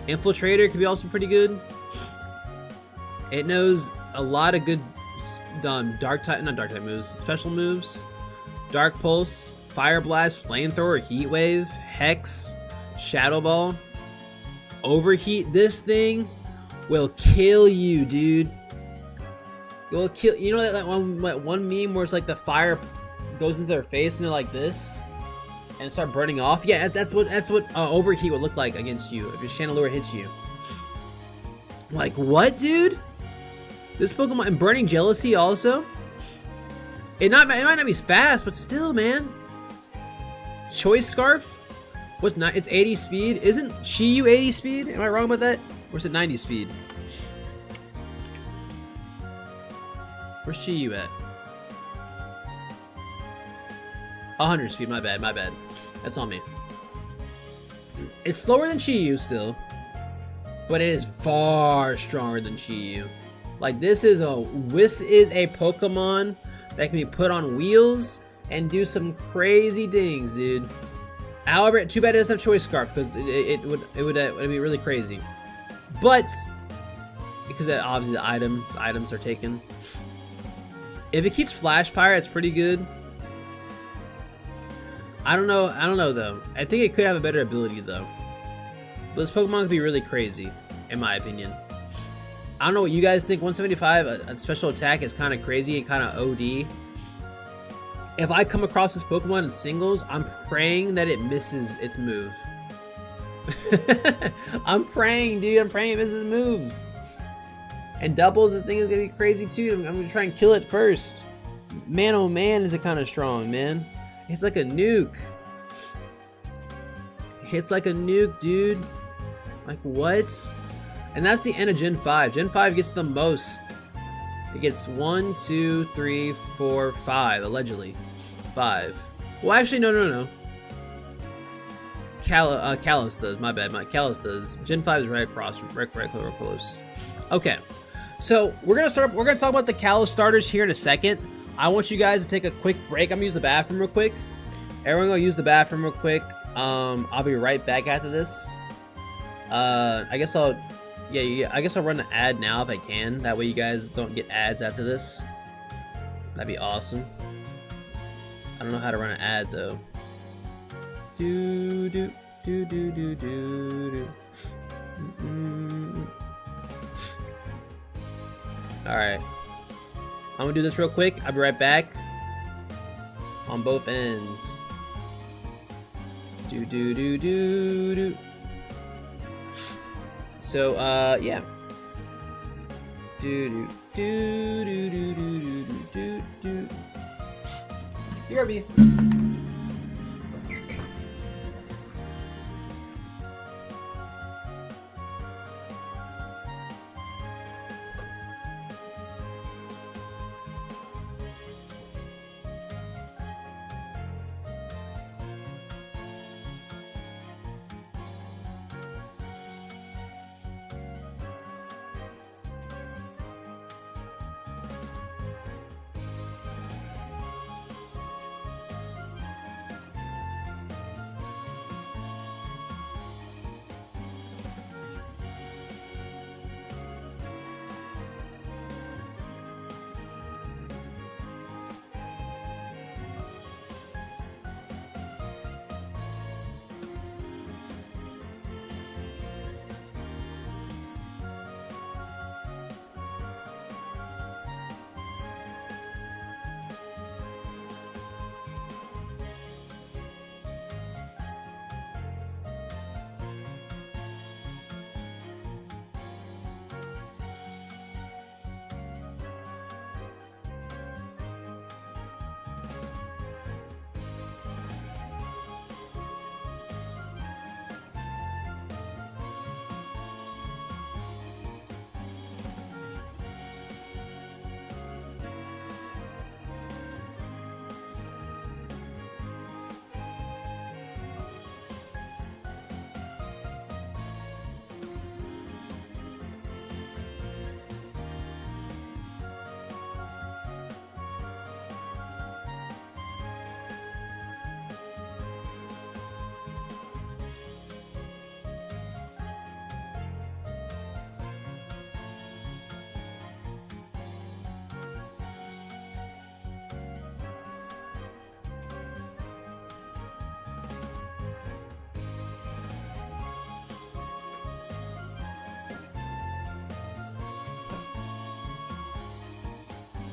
Infiltrator could be also pretty good. It knows a lot of good not dark type moves, special moves. Dark Pulse, Fire Blast, Flamethrower, Heat Wave, Hex, Shadow Ball. Overheat. This thing will kill you, dude. It will kill. You know that one meme where it's like the fire goes into their face and they're like this and start burning off? Yeah, that's what overheat would look like against you if your Chandelure hits you. Like what, dude? This Pokemon, and Burning Jealousy also. It might not be fast, but still, man. Choice Scarf. What's not? It's 80 speed. Isn't Shiyu 80 speed? Am I wrong about that? Or is it 90 speed? Where's Chi-Yu at? 100 speed, my bad. That's on me. It's slower than Chi-Yu still, but it is far stronger than Chi-Yu. Like, this is a Pokemon that can be put on wheels and do some crazy things, dude. However, too bad it doesn't have Choice Scarf, because it would be really crazy. But because obviously the items are taken. If it keeps Flash Fire, it's pretty good. I don't know though. I think it could have a better ability though. But this Pokemon could be really crazy, in my opinion. I don't know what you guys think. 175, a special attack is kind of crazy and kind of OD. If I come across this Pokemon in singles, I'm praying that it misses its move. I'm praying, dude. I'm praying it misses moves. And doubles, this thing is gonna be crazy too. I'm gonna try and kill it first. Man, oh man, is it kind of strong, man. It's like a nuke. Hits like a nuke, dude. Like, what? And that's the end of Gen 5. Gen 5 gets the most. It gets 1, 2, 3, 4, 5, allegedly. 5. Well, actually, no. Kalos does, my bad. Kalos does. Gen 5 is right across, right close. Okay, so we're gonna talk about the Kalos starters here in a second. I want you guys to take a quick break. I'm gonna use the bathroom real quick. Everyone go use the bathroom real quick. I'll be right back after this. I guess I'll run an ad now if I can. That way you guys don't get ads after this. That'd be awesome. I don't know how to run an ad though. Alright. I'm gonna do this real quick. I'll be right back. On both ends. So, yeah. BRB.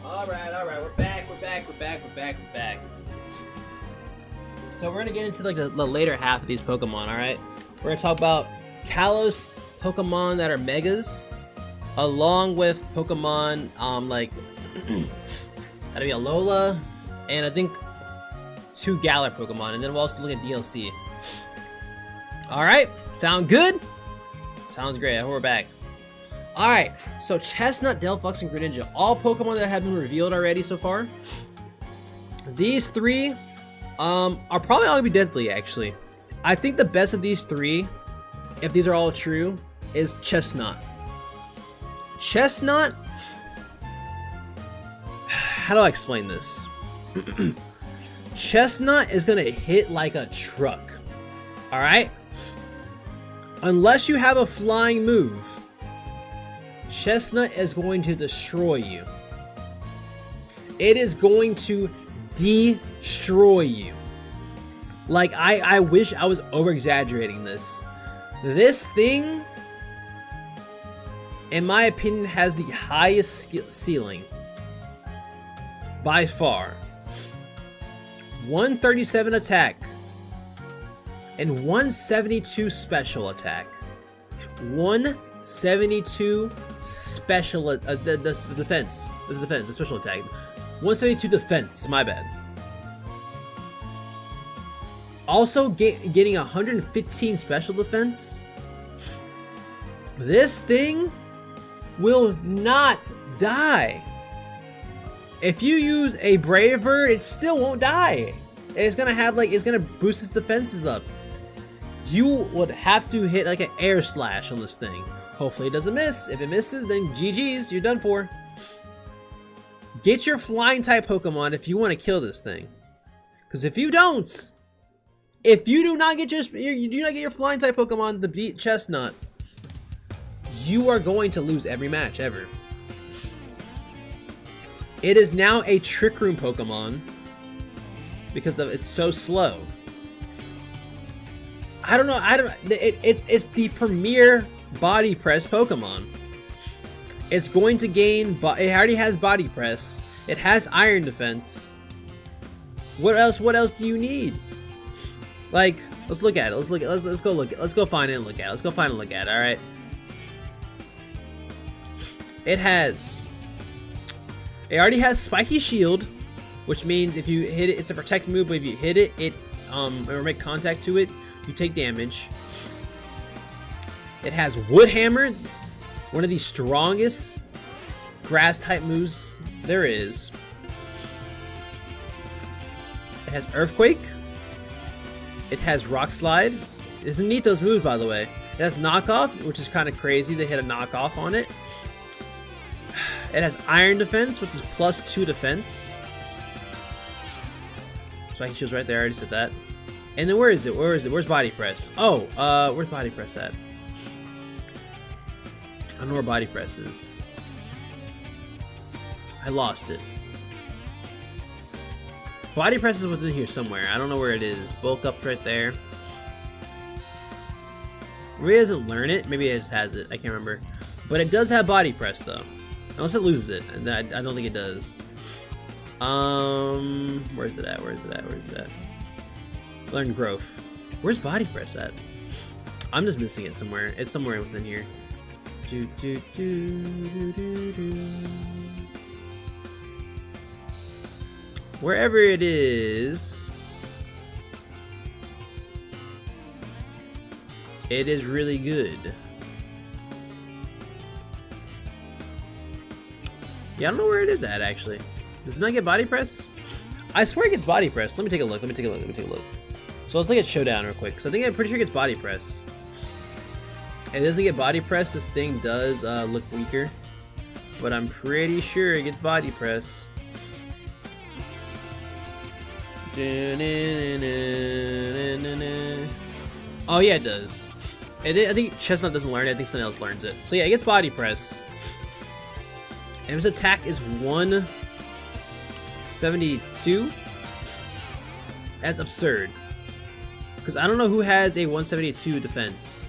Alright, we're back. So we're gonna get into like the later half of these Pokemon, alright? We're gonna talk about Kalos Pokemon that are Megas, along with Pokemon, like, that'd be Alola, and I think 2 Galar Pokemon, and then we'll also look at DLC. Alright, sound good? Sounds great, I hope we're back. Alright, so Chestnut, Delphox, and Greninja. All Pokemon that have been revealed already so far. These three are probably all gonna be deadly, actually. I think the best of these three, if these are all true, is Chestnut. Chestnut, how do I explain this? Chestnut is gonna hit like a truck. Alright? Unless you have a flying move, Chestnut is going to destroy you. It is going to destroy you. Like, I wish I was over-exaggerating this. This thing, in my opinion, has the highest ceiling. By far. 137 attack. And 172 special attack. 172 special defense. This is defense, a special attack. 172 defense, my bad. Also getting 115 special defense. This thing will not die. If you use a Brave Bird, it still won't die. It's gonna have like, it's gonna boost its defenses up. You would have to hit like an air slash on this thing. Hopefully it doesn't miss. If it misses, then GG's, you're done for. Get your flying type Pokemon if you want to kill this thing. Because if you don't, if you do not get your flying type Pokemon to beat Chestnut, you are going to lose every match ever. It is now a Trick Room Pokemon because it's so slow. I don't know. It's the premier body press Pokemon. It's going to gain. It already has body press. It has iron defense. What else? What else do you need? Like, let's look at it. Let's go look. Let's go find it and look at it. Let's go find and look at it. All right. It already has Spiky Shield, which means if you hit it, it's a protect move. But if you hit it, or make contact to it, you take damage. It has Wood Hammer, one of the strongest grass type moves there is. It has Earthquake. It has Rock Slide. It doesn't need those moves, by the way. It has Knockoff, which is kind of crazy. They hit a knockoff on it. It has Iron Defense, which is +2 defense. Spiky Shield's right there. I already said that. And then where is it? Where is it? Where's Body Press? Oh, where's Body Press at? I don't know where Body Press is. I lost it. Body Press is within here somewhere. I don't know where it is. Bulk Up right there. Maybe it doesn't learn it. Maybe it just has it. I can't remember. But it does have Body Press though. Unless it loses it. And I don't think it does. Where's it at? Where's it at? Where's it at? Learn Growth. Where's Body Press at? I'm just missing it somewhere. It's somewhere within here. Wherever it is, it is really good. Yeah, I don't know where it is at actually. Does it not get Body Press? I swear it gets Body Press. Let me take a look. Let me take a look. Let me take a look. So let's look at Showdown real quick, because I'm pretty sure it gets Body Press. It doesn't get Body Press. This thing does look weaker, but I'm pretty sure it gets Body Press. Oh yeah, it does. I think Chestnut doesn't learn it. I think something else learns it. So yeah, it gets Body Press. And his attack is 172. That's absurd. Because I don't know who has a 172 defense.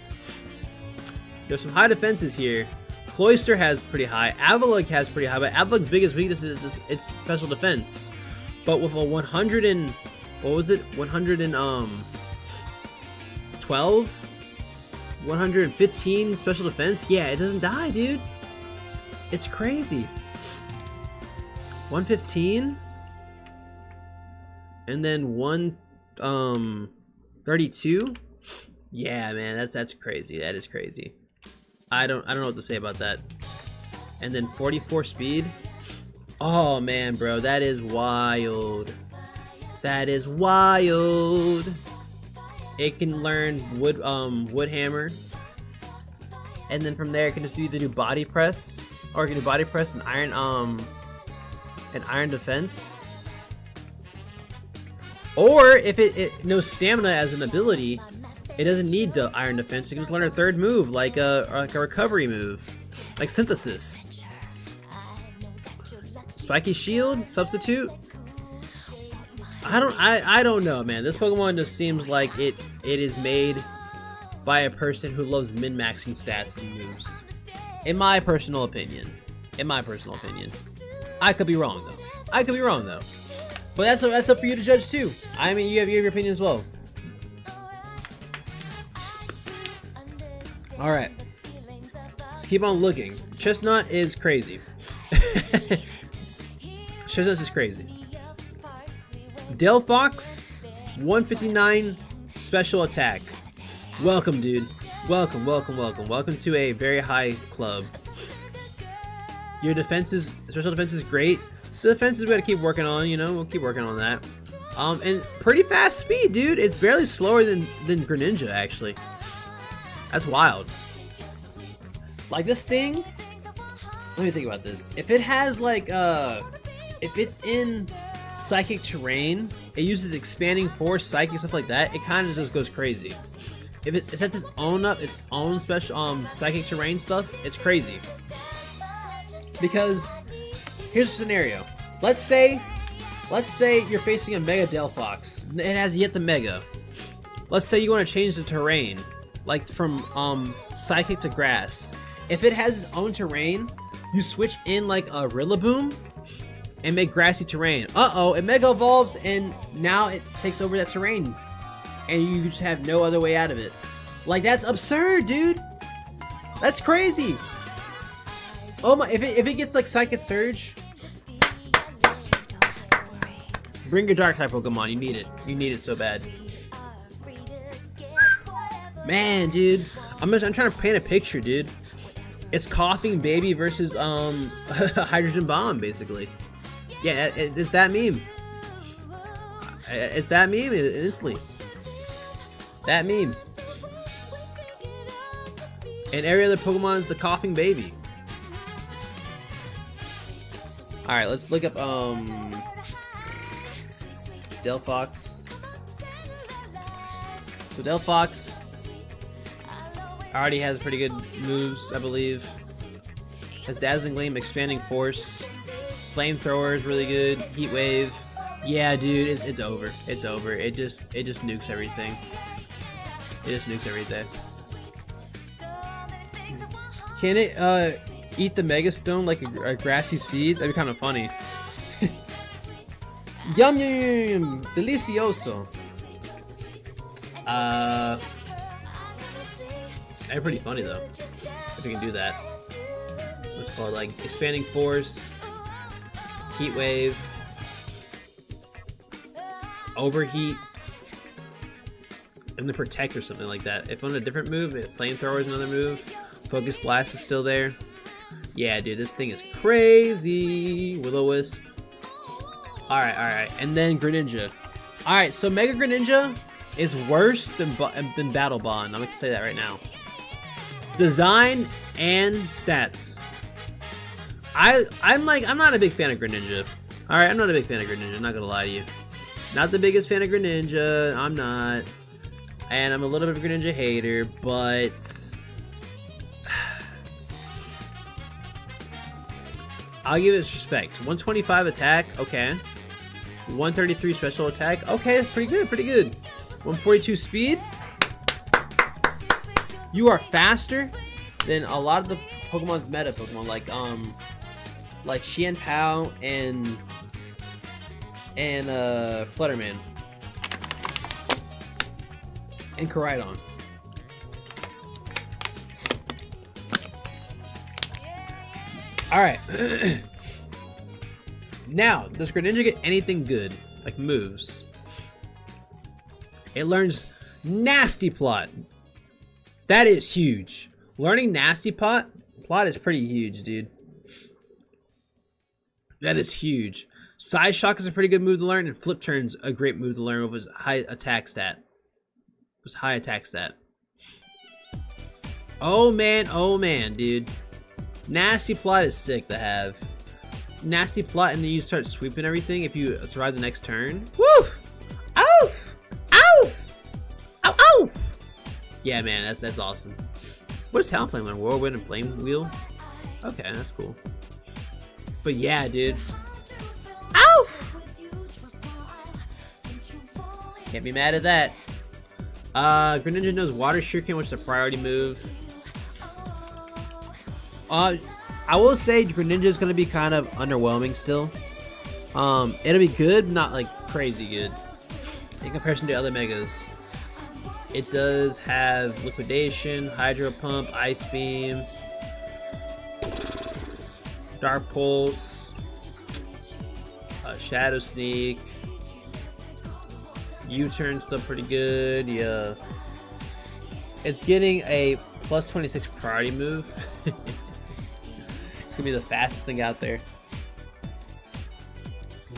There's some high defenses here. Cloyster has pretty high. Avalugg has pretty high, but Avalug's biggest weakness is just its special defense. But with a 100 and... what was it? 112? 115 special defense? Yeah, it doesn't die, dude. It's crazy. 115? And then 132? Yeah, man, that's crazy. That is crazy. I don't know what to say about that. and then 44 speed. Oh man, bro, that is wild. That is wild. It can learn wood hammer, and then from there it can just either do body press, or it can do body press and iron defense. Or if it knows stamina as an ability, it doesn't need the iron defense. You can just learn a third move, like a recovery move, like synthesis. Spiky shield substitute. I don't know, man. This Pokemon just seems like it is made by a person who loves min-maxing stats and moves. In my personal opinion. I could be wrong though. But that's up for you to judge too. I mean, you have your opinion as well. All right, let's keep on looking. Chestnut is crazy. Chestnut is crazy. Delphox, 159 special attack. Welcome, dude. Welcome to a very high club. Your special defense is great. The defenses we gotta keep working on, you know, we'll keep working on that. And pretty fast speed, dude. It's barely slower than Greninja, actually. That's wild. Like this thing, let me think about this. If it has like, if it's in Psychic terrain, it uses expanding force, psychic, stuff like that. It kind of just goes crazy. If it sets its own special psychic terrain stuff, it's crazy. Because here's a scenario. Let's say you're facing a Mega Delphox. It has yet the Mega. Let's say you want to change the terrain, like from psychic to grass. If it has its own terrain, you switch in like a Rillaboom and make grassy terrain. It Mega Evolves and now it takes over that terrain, and you just have no other way out of it. Like, that's absurd, dude. That's crazy. Oh my! If it gets like Psychic Surge, bring your Dark type Pokemon. You need it. You need it so bad. Man, dude, I'm trying to paint a picture, dude. It's Coughing Baby versus Hydrogen Bomb, basically. Yeah, it's that meme. It's that meme instantly. That meme. And every other Pokemon is the Coughing Baby. All right, let's look up Delphox. So Delphox already has pretty good moves, I believe. Has Dazzling Gleam, Expanding Force, Flamethrower is really good, Heat Wave. Yeah, dude, it's over. It's over. It just nukes everything. It just nukes everything. Can it eat the Mega Stone like a grassy seed? That'd be kind of funny. Yum yum yum, delicioso. That'd be pretty funny though, if we can do that. What's it called, like Expanding Force, Heat Wave, Overheat, and then Protect or something like that. If on a different move, Flamethrower is another move. Focus Blast is still there. Yeah, dude, this thing is crazy. Will-O-Wisp. Alright. And then Greninja. Alright, so Mega Greninja is worse than Battle Bond. I'm gonna say that right now. Design and stats. I'm not a big fan of Greninja. Alright, I'm not a big fan of Greninja, I'm not gonna lie to you. Not the biggest fan of Greninja, I'm not. And I'm a little bit of a Greninja hater, but I'll give it respect. 125 attack, okay. 133 special attack, okay, that's pretty good. 142 speed. You are faster than a lot of the Pokemon's meta Pokemon, like Xian Pao and Flutterman and Koraidon. Alright. Now, does Greninja get anything good? Like moves? It learns Nasty Plot. That is huge. Learning Nasty Plot is pretty huge, dude. That is huge. Side Shock is a pretty good move to learn, and Flip Turn's a great move to learn with his high attack stat. His high attack stat. Oh man, dude. Nasty Plot is sick to have. Nasty Plot, and then you start sweeping everything if you survive the next turn. Woo! Ow! Ow! Ow! Ow! Yeah, man, that's awesome. What is Talon Flame learn? Whirlwind and Flame Wheel? Okay, that's cool. But yeah, dude. Ow! Can't be mad at that. Greninja knows Water Shuriken, which is a priority move. I will say Greninja is gonna be kind of underwhelming still. It'll be good, not like crazy good in comparison to other Megas. It does have Liquidation, Hydro Pump, Ice Beam, Dark Pulse, Shadow Sneak. U-Turn's still pretty good, yeah. It's getting a plus 26 priority move. It's gonna be the fastest thing out there.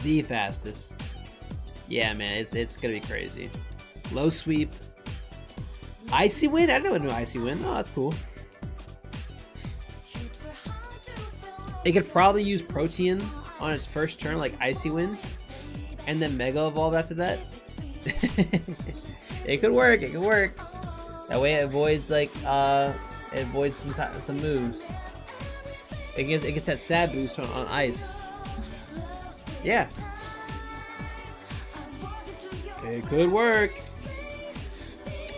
The fastest. Yeah, man, it's gonna be crazy. Low sweep. Icy Wind? I didn't know Icy Wind. Oh, that's cool. It could probably use Protean on its first turn, like Icy Wind, and then Mega Evolve after that. It could work. It could work. That way it avoids like it avoids some moves. It gets that stab boost on ice. Yeah. It could work.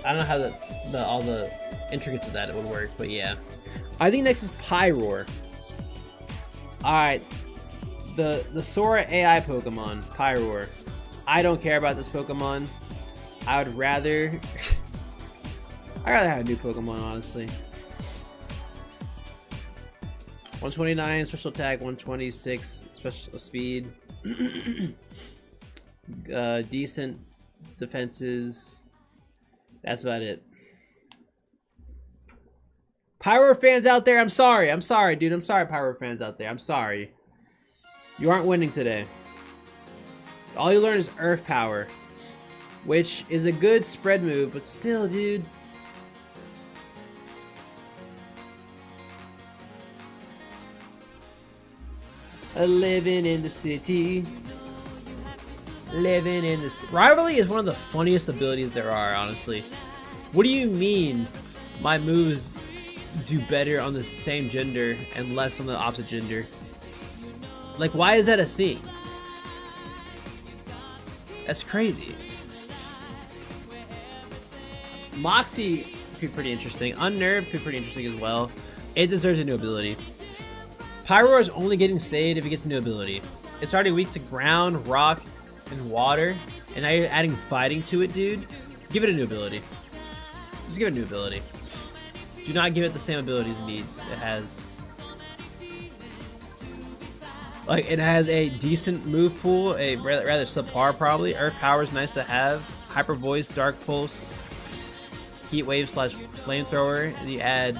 I don't know how all the intricacies of that it would work, but yeah. I think next is Pyroar. Alright. The Sora AI Pokemon, Pyroar. I don't care about this Pokemon. I would rather I'd rather have a new Pokemon, honestly. 129 special attack, 126 special speed. Decent defenses. That's about it. Pyro fans out there, I'm sorry, dude. I'm sorry, Pyro fans out there. I'm sorry. You aren't winning today. All you learn is Earth Power, which is a good spread move, but still, dude. Living in the city. Living in the city. Rivalry is one of the funniest abilities there are, honestly. What do you mean my moves do better on the same gender and less on the opposite gender? Like, why is that a thing? That's crazy. Moxie could be pretty interesting. Unnerved could be pretty interesting as well. It deserves a new ability. Pyroar is only getting saved if it gets a new ability. It's already weak to ground, rock, and water. And now you're adding fighting to it, dude. Give it a new ability. Just give it a new ability. Do not give it the same abilities it needs. It has. Like, it has a decent move pool, a rather subpar probably. Earth Power is nice to have. Hyper Voice, Dark Pulse, Heat Wave / Flamethrower, and you add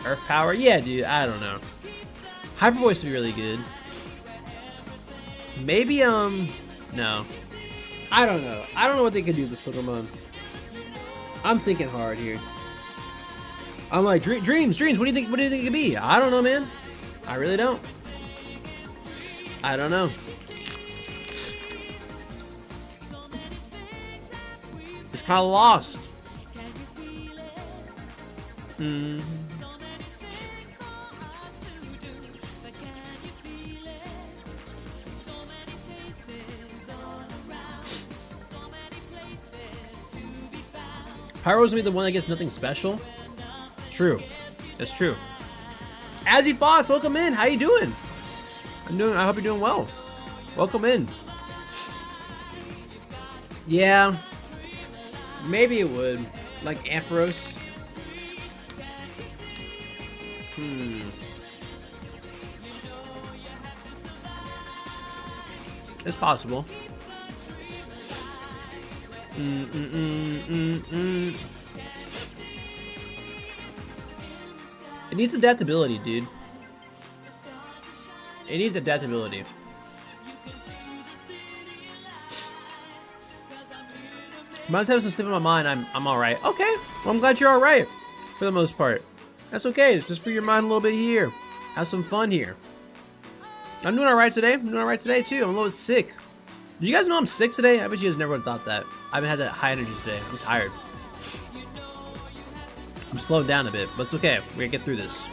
Earth Power. Yeah, dude, I don't know. Hyper Voice would be really good. Maybe, no. I don't know. I don't know what they could do with this Pokemon. I'm thinking hard here. I'm like, dreams, what do you think it could be? I don't know, man. I really don't. I don't know. It's kind of lost. Pyro's gonna be the one that gets nothing special. True. That's true. Azzy Fox, welcome in. How you doing? I hope you're doing well. Welcome in. Yeah. Maybe it would. Like Ampharos. It's possible. It needs adaptability, dude. It needs adaptability. If I was having some stuff in my mind, I'm all right. Okay, well, I'm glad you're all right for the most part. That's okay. It's just for your mind a little bit here. Have some fun here. I'm doing all right today. I'm doing all right today too. I'm a little bit sick. Did you guys know I'm sick today? I bet you guys never would have thought that. I haven't had that high energy today. I'm tired. I'm slowed down a bit, but it's okay. We're gonna get through this.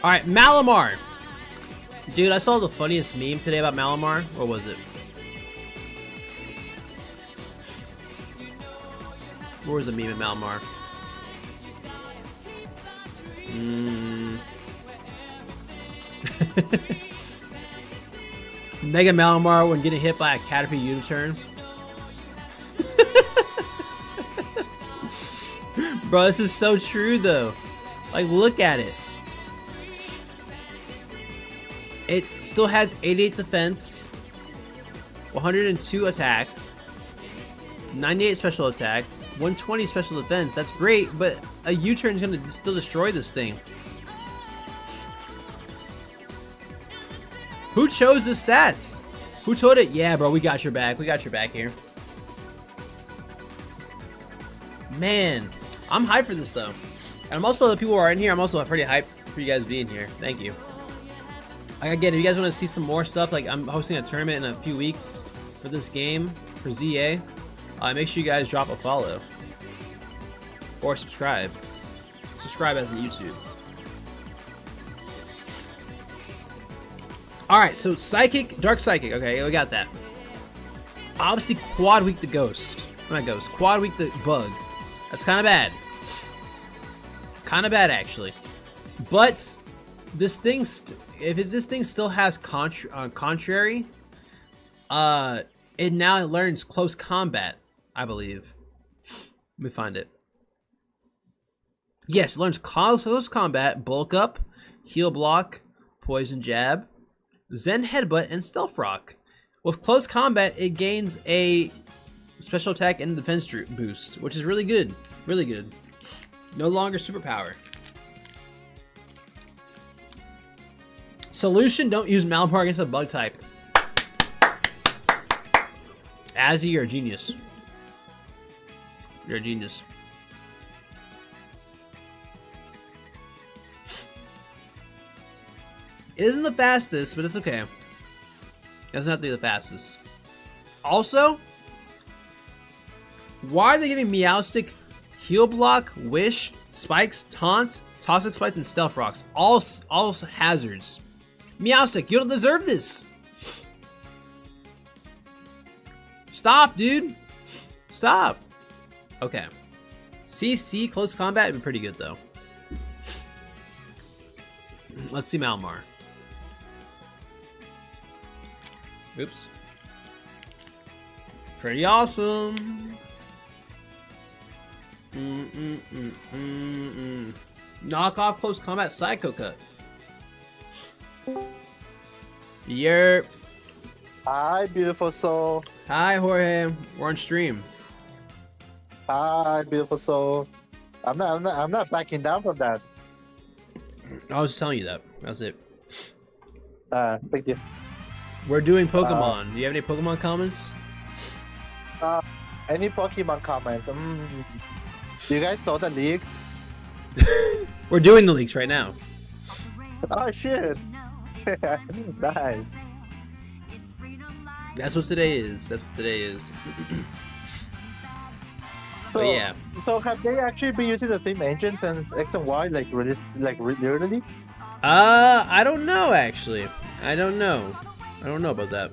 All right, Malamar. Dude, I saw the funniest meme today about Malamar. What was it? Where was the meme of Malamar? Mega Malamar when getting hit by a Caterpie U-turn. Bro, this is so true though. Like, look at it. It still has 88 defense, 102 attack, 98 special attack, 120 special defense. That's great, but a U-turn is going to still destroy this thing. Who chose the stats? Who told it? Yeah, bro, we got your back. We got your back here. Man, I'm hyped for this though. And I'm also, the people who are in here, I'm also pretty hyped for you guys being here. Thank you. Again, if you guys want to see some more stuff, like I'm hosting a tournament in a few weeks for this game, for ZA, make sure you guys drop a follow. Or subscribe. Subscribe as in YouTube. Alright, so Psychic, Dark Psychic, okay, we got that. Obviously, Quad Weak the Ghost. Not Ghost, Quad Weak the Bug. That's kind of bad. Kind of bad, actually. But, this thing, this thing still has Contrary, it now learns Close Combat, I believe. Let me find it. Yes, it learns Close Combat, Bulk Up, Heal Block, Poison Jab, Zen Headbutt, and Stealth Rock. With Close Combat, it gains a special attack and defense boost, which is really good. Really good. No longer superpower. Solution, don't use Malamar against a bug type. Azzy, you're a genius. You're a genius. It isn't the fastest, but it's okay. It doesn't have to be the fastest. Also, why are they giving Meowstic Heal Block, Wish, Spikes, Taunt, Toxic Spikes, and Stealth Rocks? All hazards. Meowstic, you don't deserve this. Stop, dude. Stop. Okay. CC Close Combat would be pretty good, though. Let's see Malamar. Oops. Pretty awesome. Knock off Close Combat Psycho Cut. Yerp. Hi, beautiful soul. Hi, Jorge. We're on stream. Hi, beautiful soul. I'm not backing down from that. I was just telling you that. That's it. Thank you. We're doing Pokemon. Do you have any Pokemon comments? Any Pokemon comments? You guys saw the league? We're doing the leaks right now. Oh shit! Nice. That's what today is. That's what today is. But yeah. So have they actually been using the same engine since X and Y, like released, like literally? I don't know actually. I don't know about that.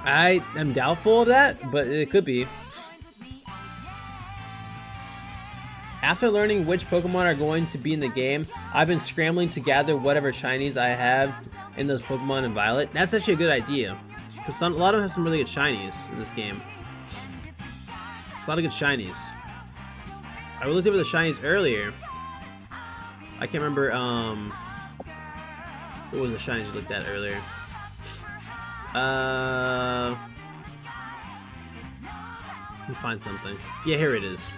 I am doubtful of that, but it could be. After learning which Pokemon are going to be in the game, I've been scrambling to gather whatever shinies I have in those Pokemon in Violet. That's actually a good idea, because a lot of them have some really good shinies in this game. A lot of good shinies. I looked over the shinies earlier. I can't remember, what was the shinies we looked at earlier? Let me find something. Yeah, here it is.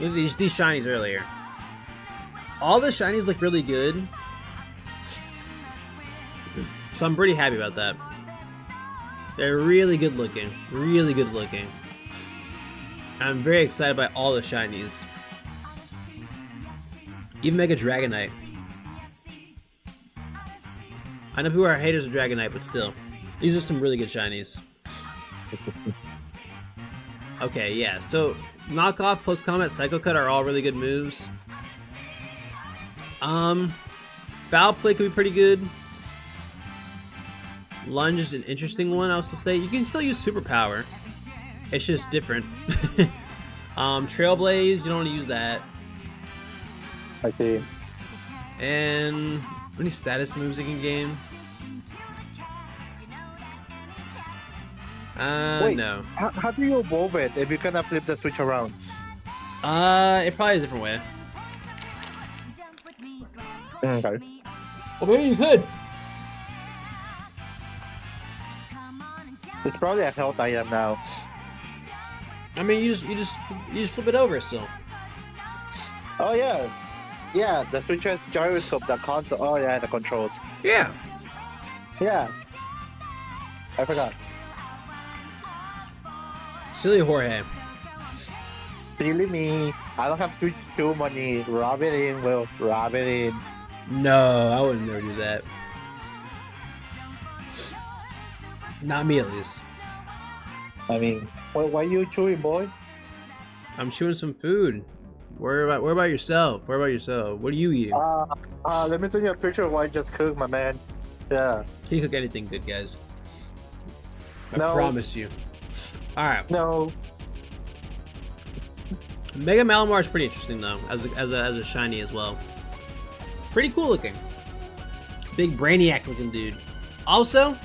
Look at these shinies earlier. All the shinies look really good. So I'm pretty happy about that. They're really good looking. Really good looking. I'm very excited by all the shinies. Even Mega Dragonite. I know people are haters of Dragonite, but still. These are some really good shinies. Okay, yeah, so knockoff, close combat, psycho cut are all really good moves. Foul play could be pretty good. Lunge is an interesting one, I was to say. You can still use superpower. It's just different. Trailblaze, you don't want to use that. I see. And any status moves you can gain? Wait, no. How do you evolve it if you cannot flip the switch around? It probably is a different way. Okay. Well, maybe you could. It's probably a health item now. I mean, you just flip it over still. Oh yeah. Yeah, the switch has gyroscope, the console. Oh yeah, the controls. Yeah. Yeah. I forgot. Silly Jorge. Silly me. I don't have Switch 2 money. Rub it in, Will. Rub it in. No, I would never do that. Not me, at least. I mean, why you chewing, boy? I'm chewing some food. Worry about yourself. Worry about yourself. What are you eating? Let me send you a picture of what I just cooked, my man. Yeah. Can you cook anything good, guys? I No. promise you. Alright. No. Mega Malamar is pretty interesting, though, as a shiny as well. Pretty cool looking. Big Brainiac looking dude. Also,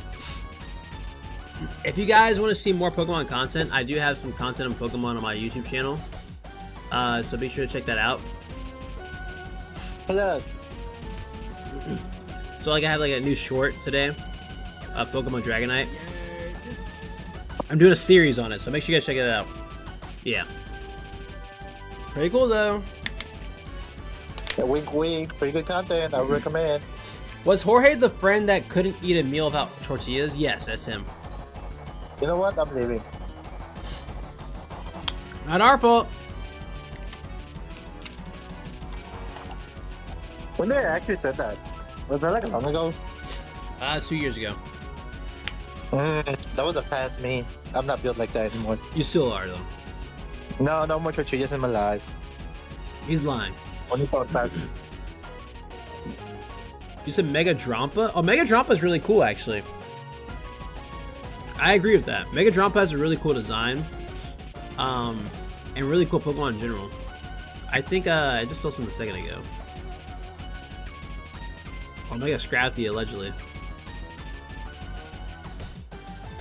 if you guys want to see more Pokemon content, I do have some content on Pokemon on my YouTube channel. So be sure to check that out. Hello. So like I have like a new short today, Pokemon Dragonite. I'm doing a series on it, so make sure you guys check it out. Yeah. Pretty cool though. Yeah, wink wink. Pretty good content. I would recommend. Was Jorge the friend that couldn't eat a meal without tortillas? Yes, that's him. You know what? I'm leaving. Not our fault. When did I actually said that? Was that like a long ago? 2 years ago. That was a fast me. I'm not built like that anymore. You still are though. No more tortillas in my life. He's lying. Only for fast. You said Mega Drampa? Oh, Mega Drampa is really cool, actually. I agree with that. Mega Drampa has a really cool design. And really cool Pokemon in general. I think I just saw something a second ago. Oh, Mega Scrafty, allegedly.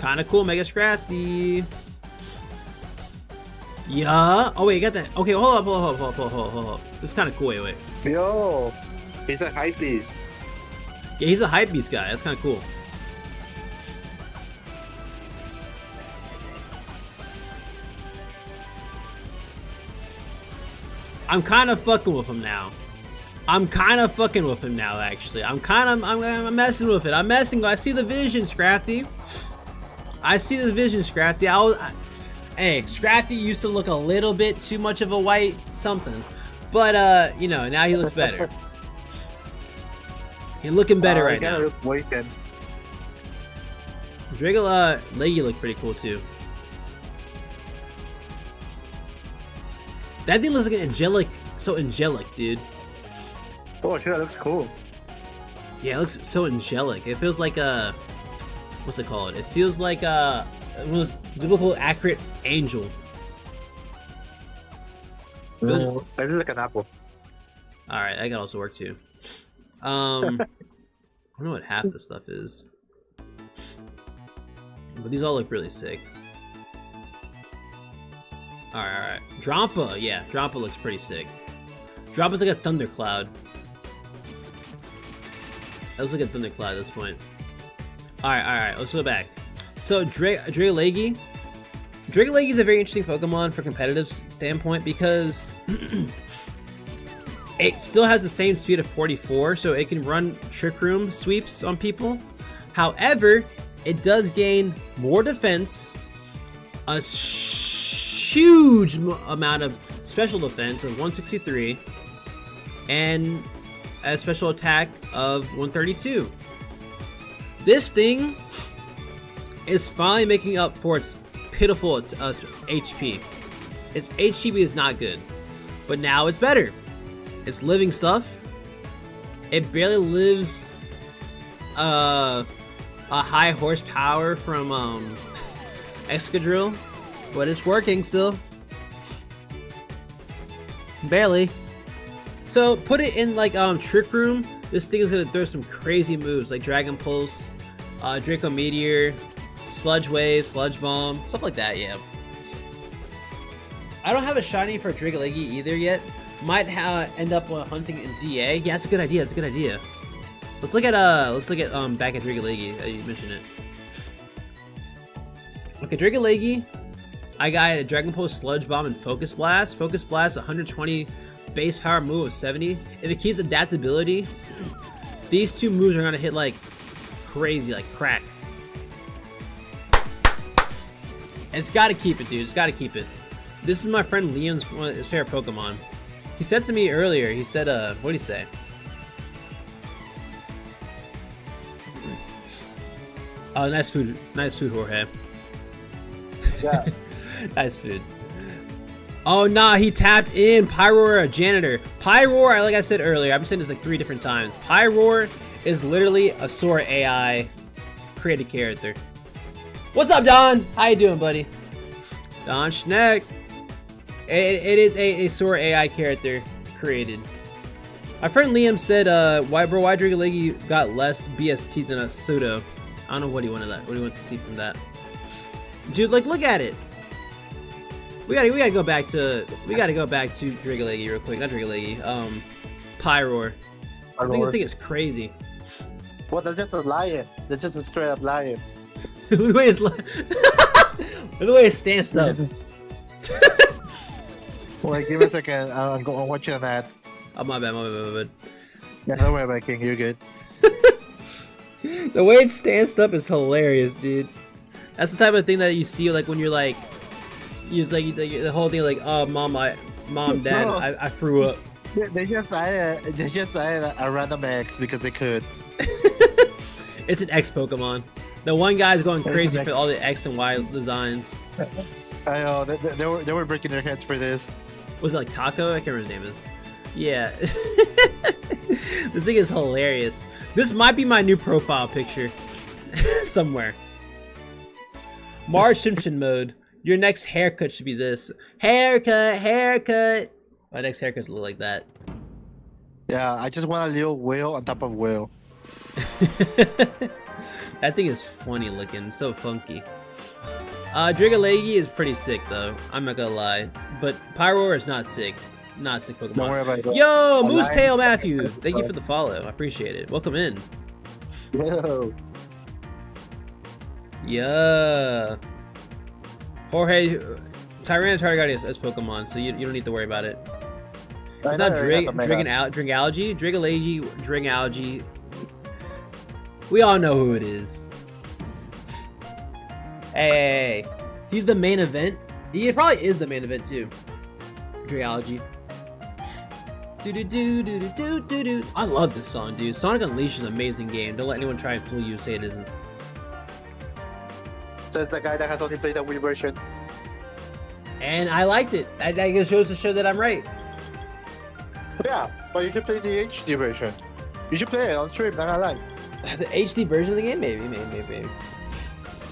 Kinda cool, Mega Scrafty. Yeah. Oh, wait, you got that. Okay, hold up. This is kind of cool. Wait. Yo, he's a hype beast. Yeah, he's a hype beast guy. That's kind of cool. I'm kind of fucking with him now. Actually. I'm messing with it. I see the vision, Scrafty. Hey, Scrafty used to look a little bit too much of a white something. But, you know, now he looks better. He's looking better right now. Leggy looked pretty cool, too. That thing looks like angelic. So angelic, dude. Oh, shit, that looks cool. Yeah, it looks so angelic. It feels like a... What's it called? It feels like a... most biblical accurate angel. I look like an apple. Alright, that can also work too. I don't know what half this stuff is. But these all look really sick. Alright. Drampa, yeah, Drampa looks pretty sick. Drampa's like a thundercloud. That looks like a thundercloud at this point. Alright, let's go back. So, Dragalegi. Dragalegi is a very interesting Pokemon for competitive standpoint because it still has the same speed of 44, so it can run Trick Room sweeps on people. However, it does gain more defense, a huge amount of special defense of 163, and a special attack of 132. This thing is finally making up for its pitiful HP. Its HP is not good, but now it's better. It's living stuff. It barely lives a high horsepower from Excadrill, but it's working still. Barely. So put it in like Trick Room. This thing is gonna throw some crazy moves like Dragon Pulse, Draco Meteor, Sludge Wave, Sludge Bomb, stuff like that. Yeah. I don't have a shiny for Dragalegi either yet. Might end up hunting in ZA. Yeah, that's a good idea. That's a good idea. Let's look at back at Dragalegi. You mentioned it. Okay, Dragalegi. I got a Dragon Pulse, Sludge Bomb, and Focus Blast. Focus Blast, 120 base power, move of 70. If it keeps adaptability, these two moves are gonna hit like crazy, like crack. It's gotta keep it, dude. It's gotta keep it. This is my friend Liam's his favorite Pokemon. He said to me earlier, he said, what did he say? Oh, nice food, Jorge. Yeah. Nice food. Oh, nah, he tapped in Pyroar, a janitor. Pyroar, like I said earlier, I've been saying this like 3 different times. Pyroar is literally a Sora AI created character. What's up, Don? How you doing, buddy? Don Schneck. It is a Sora AI character created. My friend Liam said, why Dragalegi got less BST than a Pseudo? I don't know what he wanted to see from that. Dude, like, look at it. We gotta go back to Dragalegi real quick. Not Dragalegi. Pyroar. This thing is crazy. Well, they're just a lion. They're just a straight up lion. the way it stands up. Wait, give me a second. I'm watching that. Oh, my bad. Yeah, don't worry about it, King. You're good. The way it stands up is hilarious, dude. That's the type of thing that you see like when you're like, the whole thing like, oh, mom, dad, I threw up. They just added a random X because they could. It's an X Pokemon. The one guy's going crazy for all the X and Y designs. I know, they were breaking their heads for this. Was it like Taco? I can't remember his name is. Yeah. This thing is hilarious. This might be my new profile picture. Somewhere. Mars Simpson mode. Your next haircut should be this. Haircut. My next haircut look like that. Yeah, I just want a little whale on top of whale. That thing is funny looking, so funky. Dragalegi is pretty sick though, I'm not gonna lie. But Pyroar is not sick. Not sick Pokemon. Don't worry about it. Yo, Moose Tail Matthew! Thank you for the follow. I appreciate it. Welcome in. Yo. Yeah. Jorge, Tyranitar got as Pokemon, so you don't need to worry about it. It's not Dragalegi, Dragalegi. We all know who it is. Hey, he's the main event. He probably is the main event too. Dragalegi. Do. I love this song, dude. Sonic Unleashed is an amazing game. Don't let anyone try and fool you and say it isn't. Says the guy that has only played the Wii version. And I liked it. That just goes to show that I'm right. Yeah, but you should play the HD version. You should play it on stream, not online. The HD version of the game? Maybe.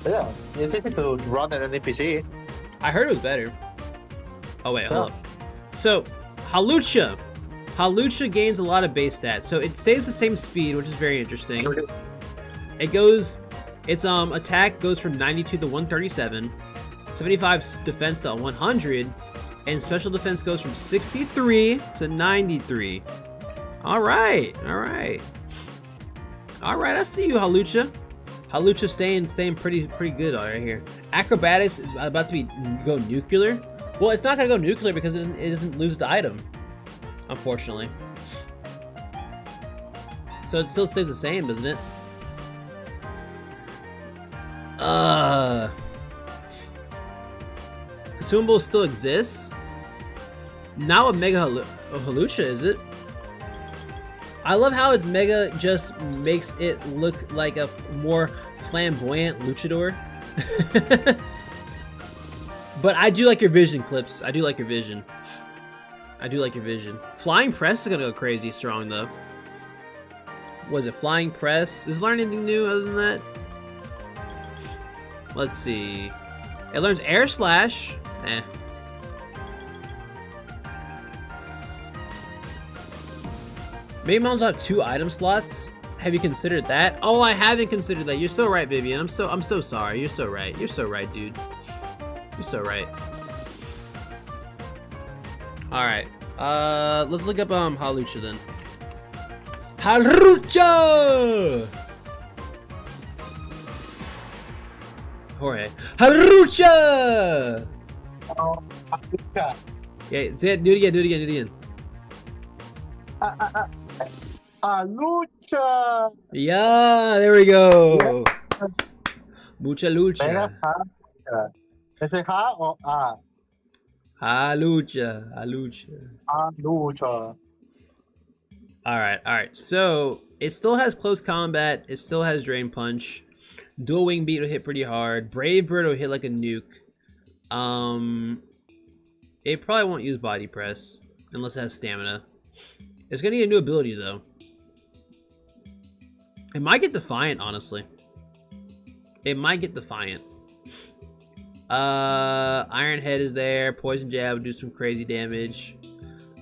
Yeah, it's easy to run at an NPC. I heard it was better. Oh wait, hold up. So, Hawlucha. Hawlucha gains a lot of base stats, so it stays the same speed, which is very interesting. Its attack goes from 92 to 137, 75 defense to 100, and special defense goes from 63 to 93. All right, I see you, Hawlucha. Hawlucha staying pretty good right here. Acrobatics is about to go nuclear. Well, it's not gonna go nuclear because it doesn't lose the item, unfortunately. So it still stays the same, doesn't it? Consumables still exists. Not with Mega Halucha, is it? I love how its Mega just makes it look like a more flamboyant luchador. But I do like your vision, Clips. I do like your vision. I do like your vision. Flying Press is gonna go crazy strong though. Was it Flying Press? Does it learn anything new other than that? Let's see. It learns Air Slash. Eh. Maybe Moms will have 2 item slots. Have you considered that? Oh, I haven't considered that. You're so right, Vivian. I'm so sorry. You're so right. You're so right, dude. You're so right. All right. Let's look up Halucha then. Halucha! Jorge. Halucha! Yeah, say it. Do it again. Lucha! Yeah, there we go. Mucha lucha. Is it ha or ah? Halucha. Lucha. All right. So it still has close combat. It still has Drain Punch. Dual Wing Beat will hit pretty hard. Brave Bird will hit like a nuke. It probably won't use Body Press unless it has stamina. It's gonna need a new ability though. It might get Defiant, honestly. It might get Defiant. Iron Head is there. Poison Jab will do some crazy damage.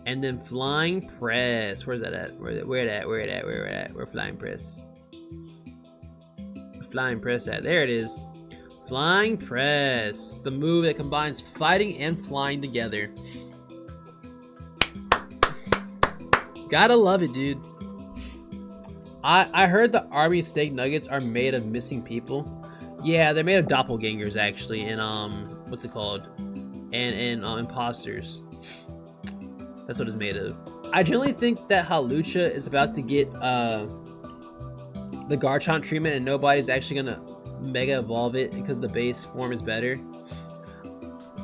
And then Flying Press. Where's that at? Where it at? Where Flying Press? Flying Press at? There it is. Flying Press. The move that combines fighting and flying together. Gotta love it, dude. I heard the army steak nuggets are made of missing people. Yeah, they're made of doppelgangers actually, and what's it called? And imposters. That's what it's made of. I generally think that Halucha is about to get the Garchomp treatment, and nobody's actually gonna Mega Evolve it because the base form is better.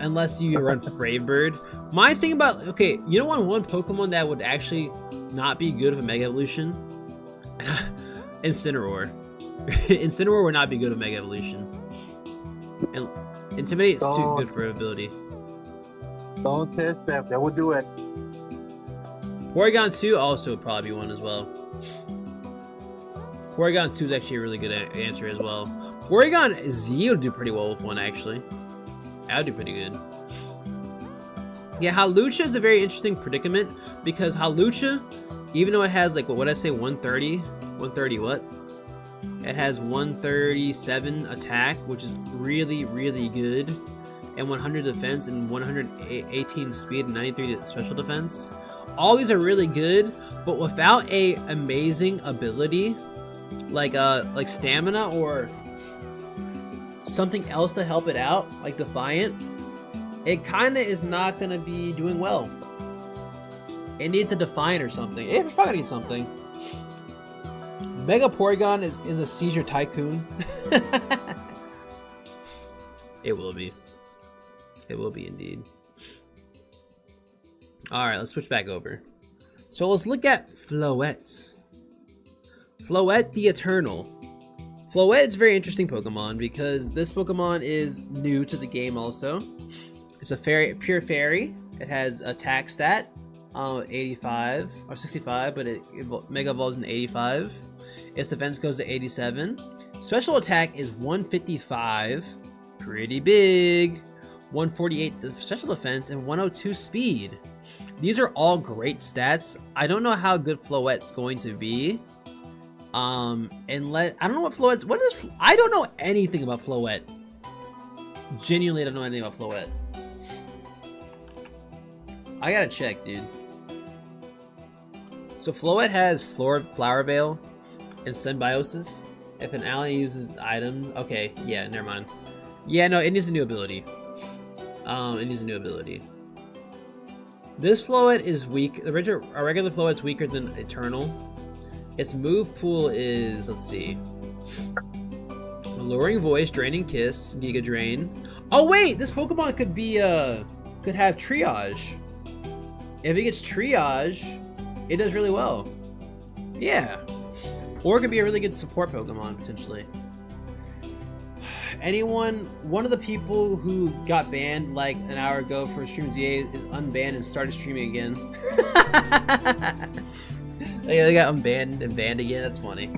Unless you run Brave Bird. My thing about, okay, you know one Pokemon that would actually not be good of a Mega Evolution? Incineroar. Incineroar would not be good of Mega Evolution. And Intimidate's too good for ability. Don't test them, they will do it. Porygon 2 also would probably be one as well. Porygon 2 is actually a really good answer as well. Porygon Z would do pretty well with one actually. That would do pretty good. Yeah, Halucha is a very interesting predicament because Halucha, even though it has like, what would I say, 130? 130 what? It has 137 attack, which is really, really good. And 100 defense and 118 speed and 93 special defense. All these are really good, but without a amazing ability, like stamina or something else to help it out, like Defiant, it kind of is not going to be doing well. It needs a Defiant or something. It probably needs something. Mega Porygon is a seizure tycoon. It will be. It will be indeed. Alright, let's switch back over. So let's look at Floette. Floette the Eternal. Floette is a very interesting Pokemon because this Pokemon is new to the game also. It's a fairy, pure fairy. It has attack stat 85 or 65, but it Mega Evolves in 85. Its defense goes to 87. Special attack is 155, pretty big. 148 the special defense and 102 speed. These are all great stats. I don't know how good Floette's going to be. I don't know what Floette's. I don't know anything about Floette. Genuinely don't know anything about Floette. I gotta check, dude. So Floette has Flower Veil and Symbiosis. If an ally uses an item, okay, yeah, never mind. Yeah, no, it needs a new ability. It needs a new ability. This Floette is weak. A regular Floette's weaker than Eternal. Its move pool is, let's see. Alluring Voice, Draining Kiss, Giga Drain. Oh wait, this Pokemon could be could have Triage. If it gets Triage, it does really well. Yeah. Or it could be a really good support Pokemon, potentially. One of the people who got banned like an hour ago for dreamsWGH is unbanned and started streaming again. They got unbanned and banned again, that's funny.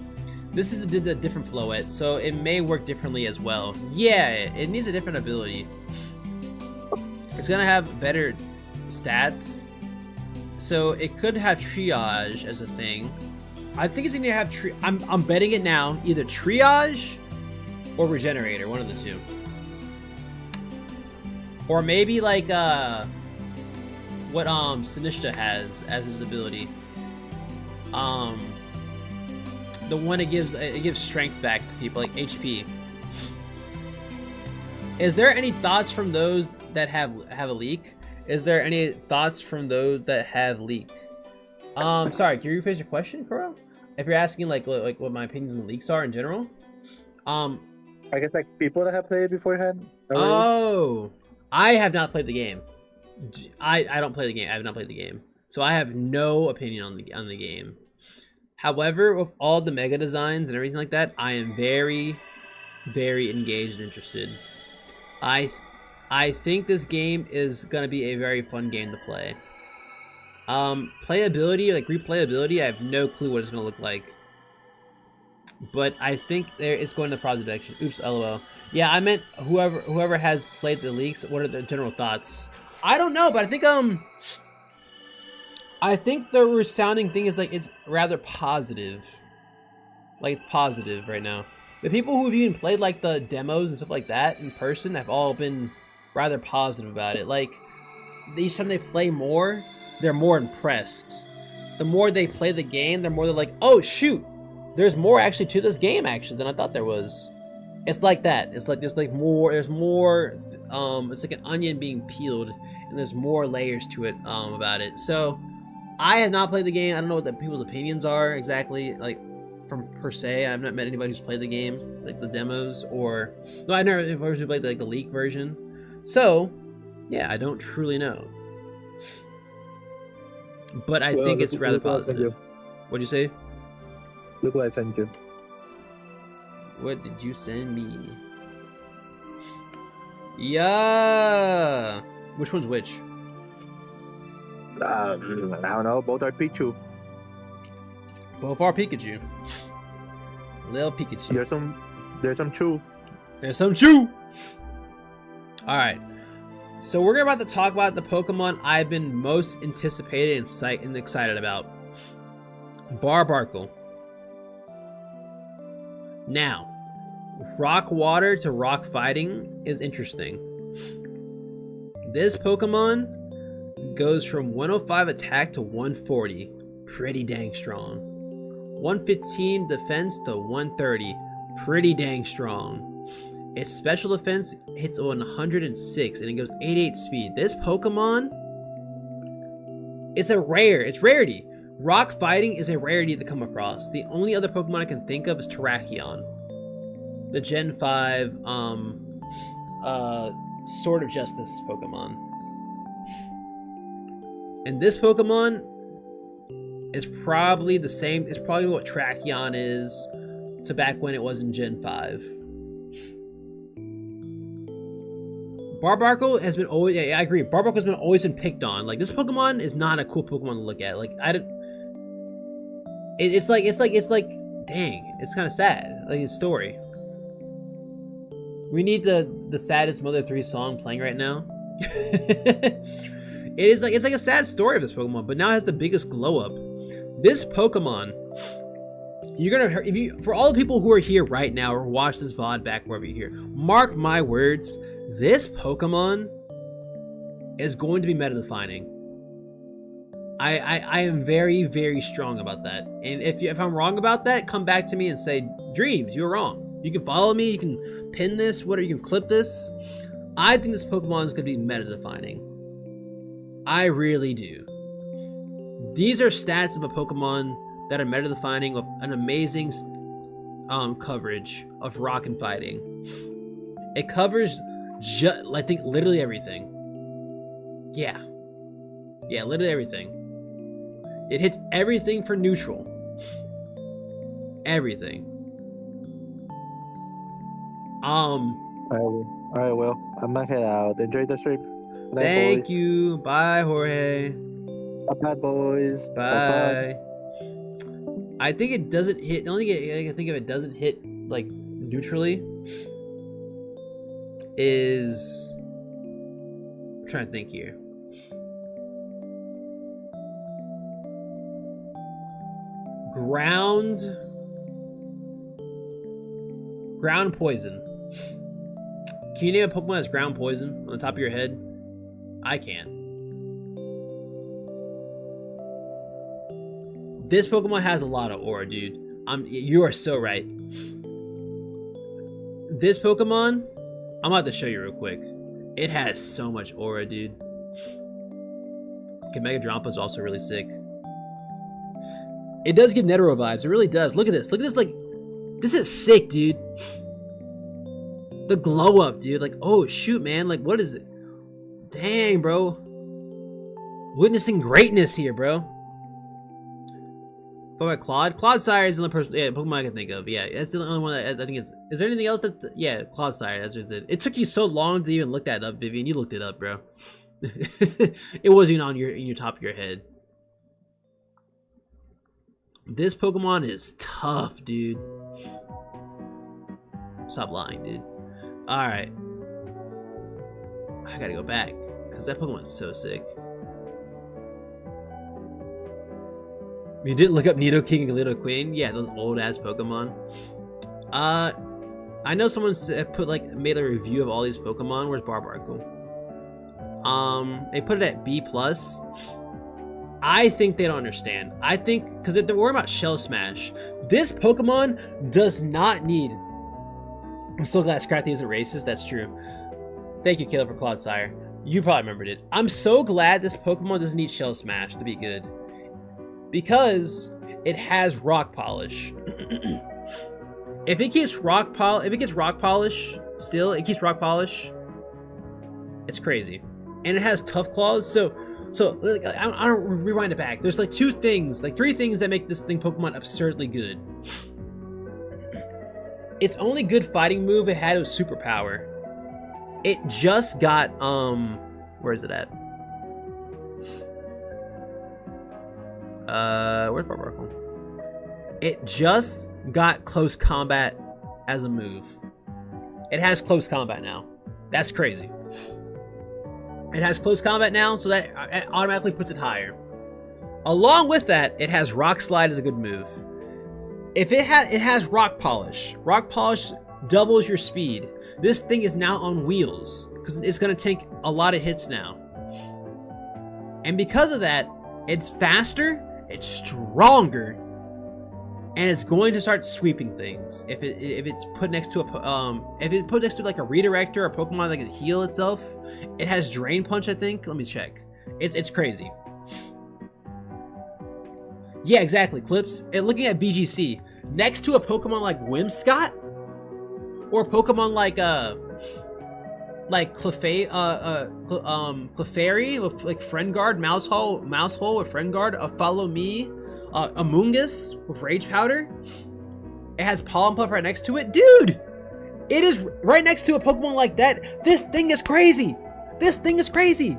This is the different Floette, so it may work differently as well. Yeah, it needs a different ability. It's gonna have better stats, so it could have Triage as a thing. I think it's gonna have I'm betting it now, either Triage or Regenerator, one of the two. Or maybe like what Sinnoh has as his ability. The one it gives strength back to people, like HP. Is there any thoughts from those that have a leak? Is there any thoughts from those that have leak? Sorry, can you rephrase your question, Kuro? If you're asking like what my opinions on leaks are in general. I guess like people that have played beforehand. Oh, I have not played the game. I don't play the game. I have not played the game, so I have no opinion on the game. However, with all the mega designs and everything like that, I am very, very engaged and interested. I think this game is gonna be a very fun game to play. Playability, like replayability, I have no clue what it's gonna look like. But I think it's going in the positive direction. Oops, LOL. Yeah, I meant whoever has played the leaks. What are their general thoughts? I don't know, but I think the resounding thing is like it's rather positive. Like it's positive right now. The people who've even played like the demos and stuff like that in person have all been rather positive about it. Like each time they play more, they're more impressed. The more they play the game, the more they're like, oh shoot, there's more actually to this game actually than I thought there was. It's like that. It's like there's more. It's like an onion being peeled, and there's more layers to it about it. So I have not played the game. I don't know what the people's opinions are exactly, like from per se. I've not met anybody who's played the game, like the demos, or no, I never played like the leak version. So yeah, I don't truly know, but I think it's rather positive. What'd you say? Look what I sent you. What did you send me? Yeah. Which one's which? I don't know. Both are Pikachu. Both are Pikachu. Little Pikachu. There's some Chew. There's some Chew. All right. So we're about to talk about the Pokemon I've been most anticipated and excited about. Barbarkle. Now, rock water to rock fighting is interesting. This Pokemon goes from 105 attack to 140. Pretty dang strong. 115 defense to 130. Pretty dang strong. Its special defense hits on 106 and it goes 88 speed. This Pokemon, it's rarity. Rock fighting is a rarity to come across. The only other Pokemon I can think of is Terrakion. The Gen 5 Sword of Justice Pokemon. And this Pokemon is probably the same. It's probably what Terrakion is to back when it was in Gen 5. Barbarkle has been always, yeah, I agree. Barbarkle has always been picked on. Like this Pokemon is not a cool Pokemon to look at. Like it's like, dang, it's kind of sad. Like his story. We need the saddest Mother 3 song playing right now. It's like a sad story of this Pokemon, but now it has the biggest glow up. This Pokemon, you're gonna, for all the people who are here right now or watch this VOD back wherever you're here, mark my words, this Pokemon is going to be meta defining. I am very, very strong about that. And if I'm wrong about that, come back to me and say, Dreams, you're wrong. You can follow me, you can pin this, you can clip this. I think this Pokemon is going to be meta defining. I really do. These are stats of a Pokemon that are meta defining with an amazing coverage of rock and fighting. It covers I think literally everything. Yeah, literally everything. It hits everything for neutral. Everything. Alright, well, I'm gonna head out. Enjoy the stream. Bye, Thank boys. you. Bye, Jorge. Bye, boys. Have fun. Bye. I think it doesn't hit. The only thing I can think of it doesn't hit like neutrally is. I'm trying to think here. Ground poison. Can you name a Pokemon that's ground poison on the top of your head? I can't. This Pokemon has a lot of aura, dude. You are so right. This Pokemon, I'm about to show you real quick. It has so much aura, dude. Okay, Mega Drampa is also really sick. It does give Netero vibes. It really does. Look at this. Look at this. Like, this is sick, dude. The glow up, dude. Like, oh shoot, man. Like, what is it? Dang, bro. Witnessing greatness here, bro. What about Claude? Clodsire is the only person, yeah, Pokemon I can think of. Yeah, that's the only one that I think is. Is there anything else that? Yeah, Clodsire. That's just it. It took you so long to even look that up, Vivian. You looked it up, bro. It wasn't on in your top of your head. This Pokemon is tough, dude. Stop lying, dude. All right, I gotta go back because that Pokemon's so sick. You didn't look up Nidoking and Nidoqueen? Yeah, those old ass Pokemon. I know someone made a review of all these Pokemon. Where's Barbarcool? They put it at B+. I think they don't understand. I think because they're worried about Shell Smash. This Pokemon does not need. I'm so glad Scrappy isn't racist. That's true. Thank you, Caleb, for Clodsire. You probably remembered it. I'm so glad this Pokemon doesn't need Shell Smash to be good. Because it has rock polish. If it keeps rock polish, it's crazy. And it has tough claws, so I don't rewind it back. There's like three things that make this thing Pokemon absurdly good. Its only good fighting move it had was superpower. It just got where is it at? Where's Barbarcool? It just got close combat as a move. It has close combat now. That's crazy. It has close combat now, so that automatically puts it higher. Along with that, it has Rock Slide as a good move. If it has Rock Polish. Rock Polish doubles your speed. This thing is now on wheels because it's going to take a lot of hits now. And because of that, it's faster, it's stronger, and it's going to start sweeping things. If it's put next to like a redirector or a Pokemon that can heal itself, it has Drain Punch. I think. Let me check. It's crazy. Yeah, exactly. Clips. And looking at BGC, next to a Pokemon like Whimsicott, or a Pokemon like Clefairy, like Friend Guard, Mousehole with Friend Guard, a Follow Me, Amoonguss with Rage Powder. It has Pollen Puff right next to it. Dude! It is right next to a Pokemon like that. This thing is crazy! This thing is crazy!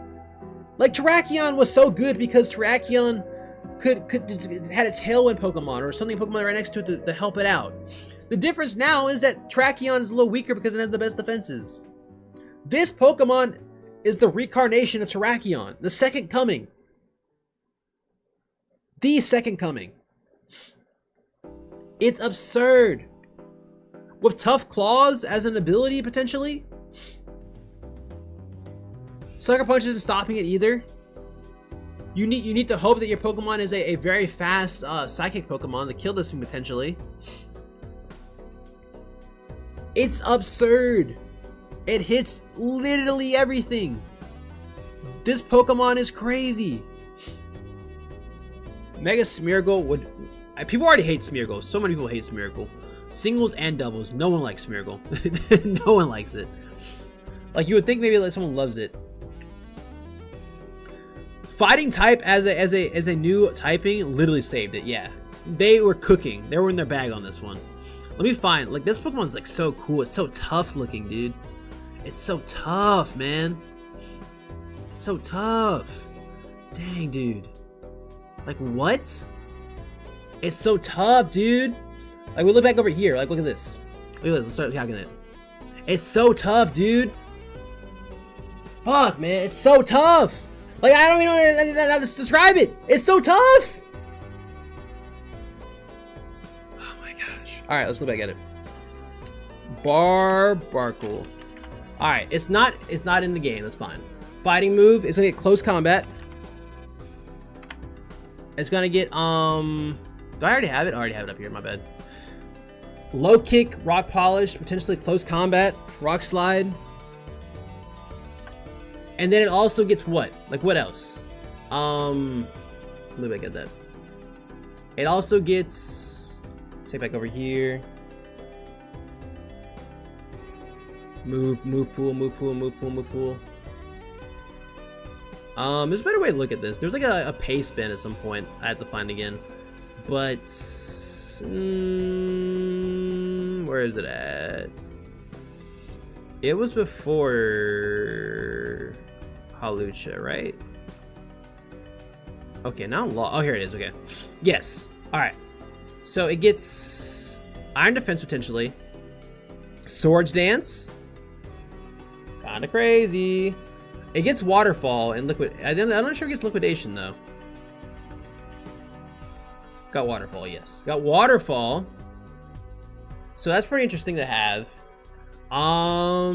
Like, Terrakion was so good because Terrakion had a Tailwind Pokemon or something Pokemon right next to it to help it out. The difference now is that Terrakion is a little weaker because it has the best defenses. This Pokemon is the reincarnation of Terrakion, the second coming. The second coming. It's absurd. With Tough Claws as an ability, potentially. Sucker Punch isn't stopping it either. You need to hope that your Pokemon is a very fast Psychic Pokemon to kill this thing, potentially. It's absurd. It hits literally everything. This Pokemon is crazy. Mega Smeargle would... People already hate Smeargle. So many people hate Smeargle. Singles and doubles. No one likes Smeargle. No one likes it. Like, you would think maybe like someone loves it. Fighting type as a new typing literally saved it. Yeah, they were cooking. They were in their bag on this one. Let me find, like, this Pokemon's like so cool. It's so tough looking, dude. It's so tough, man. It's so tough. Dang, dude. Like, what? It's so tough, dude. Like, we look back over here. Like, look at this. Look at this. Let's start calculating it. It's so tough, dude. Fuck, man. It's so tough. Like, I don't even know how to describe it. It's so tough. Oh my gosh. All right, let's look back at it. Barbarkle. All right, it's not in the game. That's fine. Fighting move. It's gonna get close combat. It's gonna get do I already have it? I already have it up here. My bad. Low kick, rock polish, potentially close combat, rock slide. And then it also gets what? Like, what else? Let me get that. It also gets, let's take back over here. Move pool. There's a better way to look at this. There's like a pace spin at some point I have to find again. But where is it at? It was before Halucha, right? Okay, now I'm lost. Oh, here it is. Okay. Yes. All right. So it gets Iron Defense potentially. Swords Dance. Kind of crazy. It gets Waterfall and Liquid. I'm not sure it gets Liquidation though. Got Waterfall, yes. Got Waterfall. So that's pretty interesting to have. Yeah,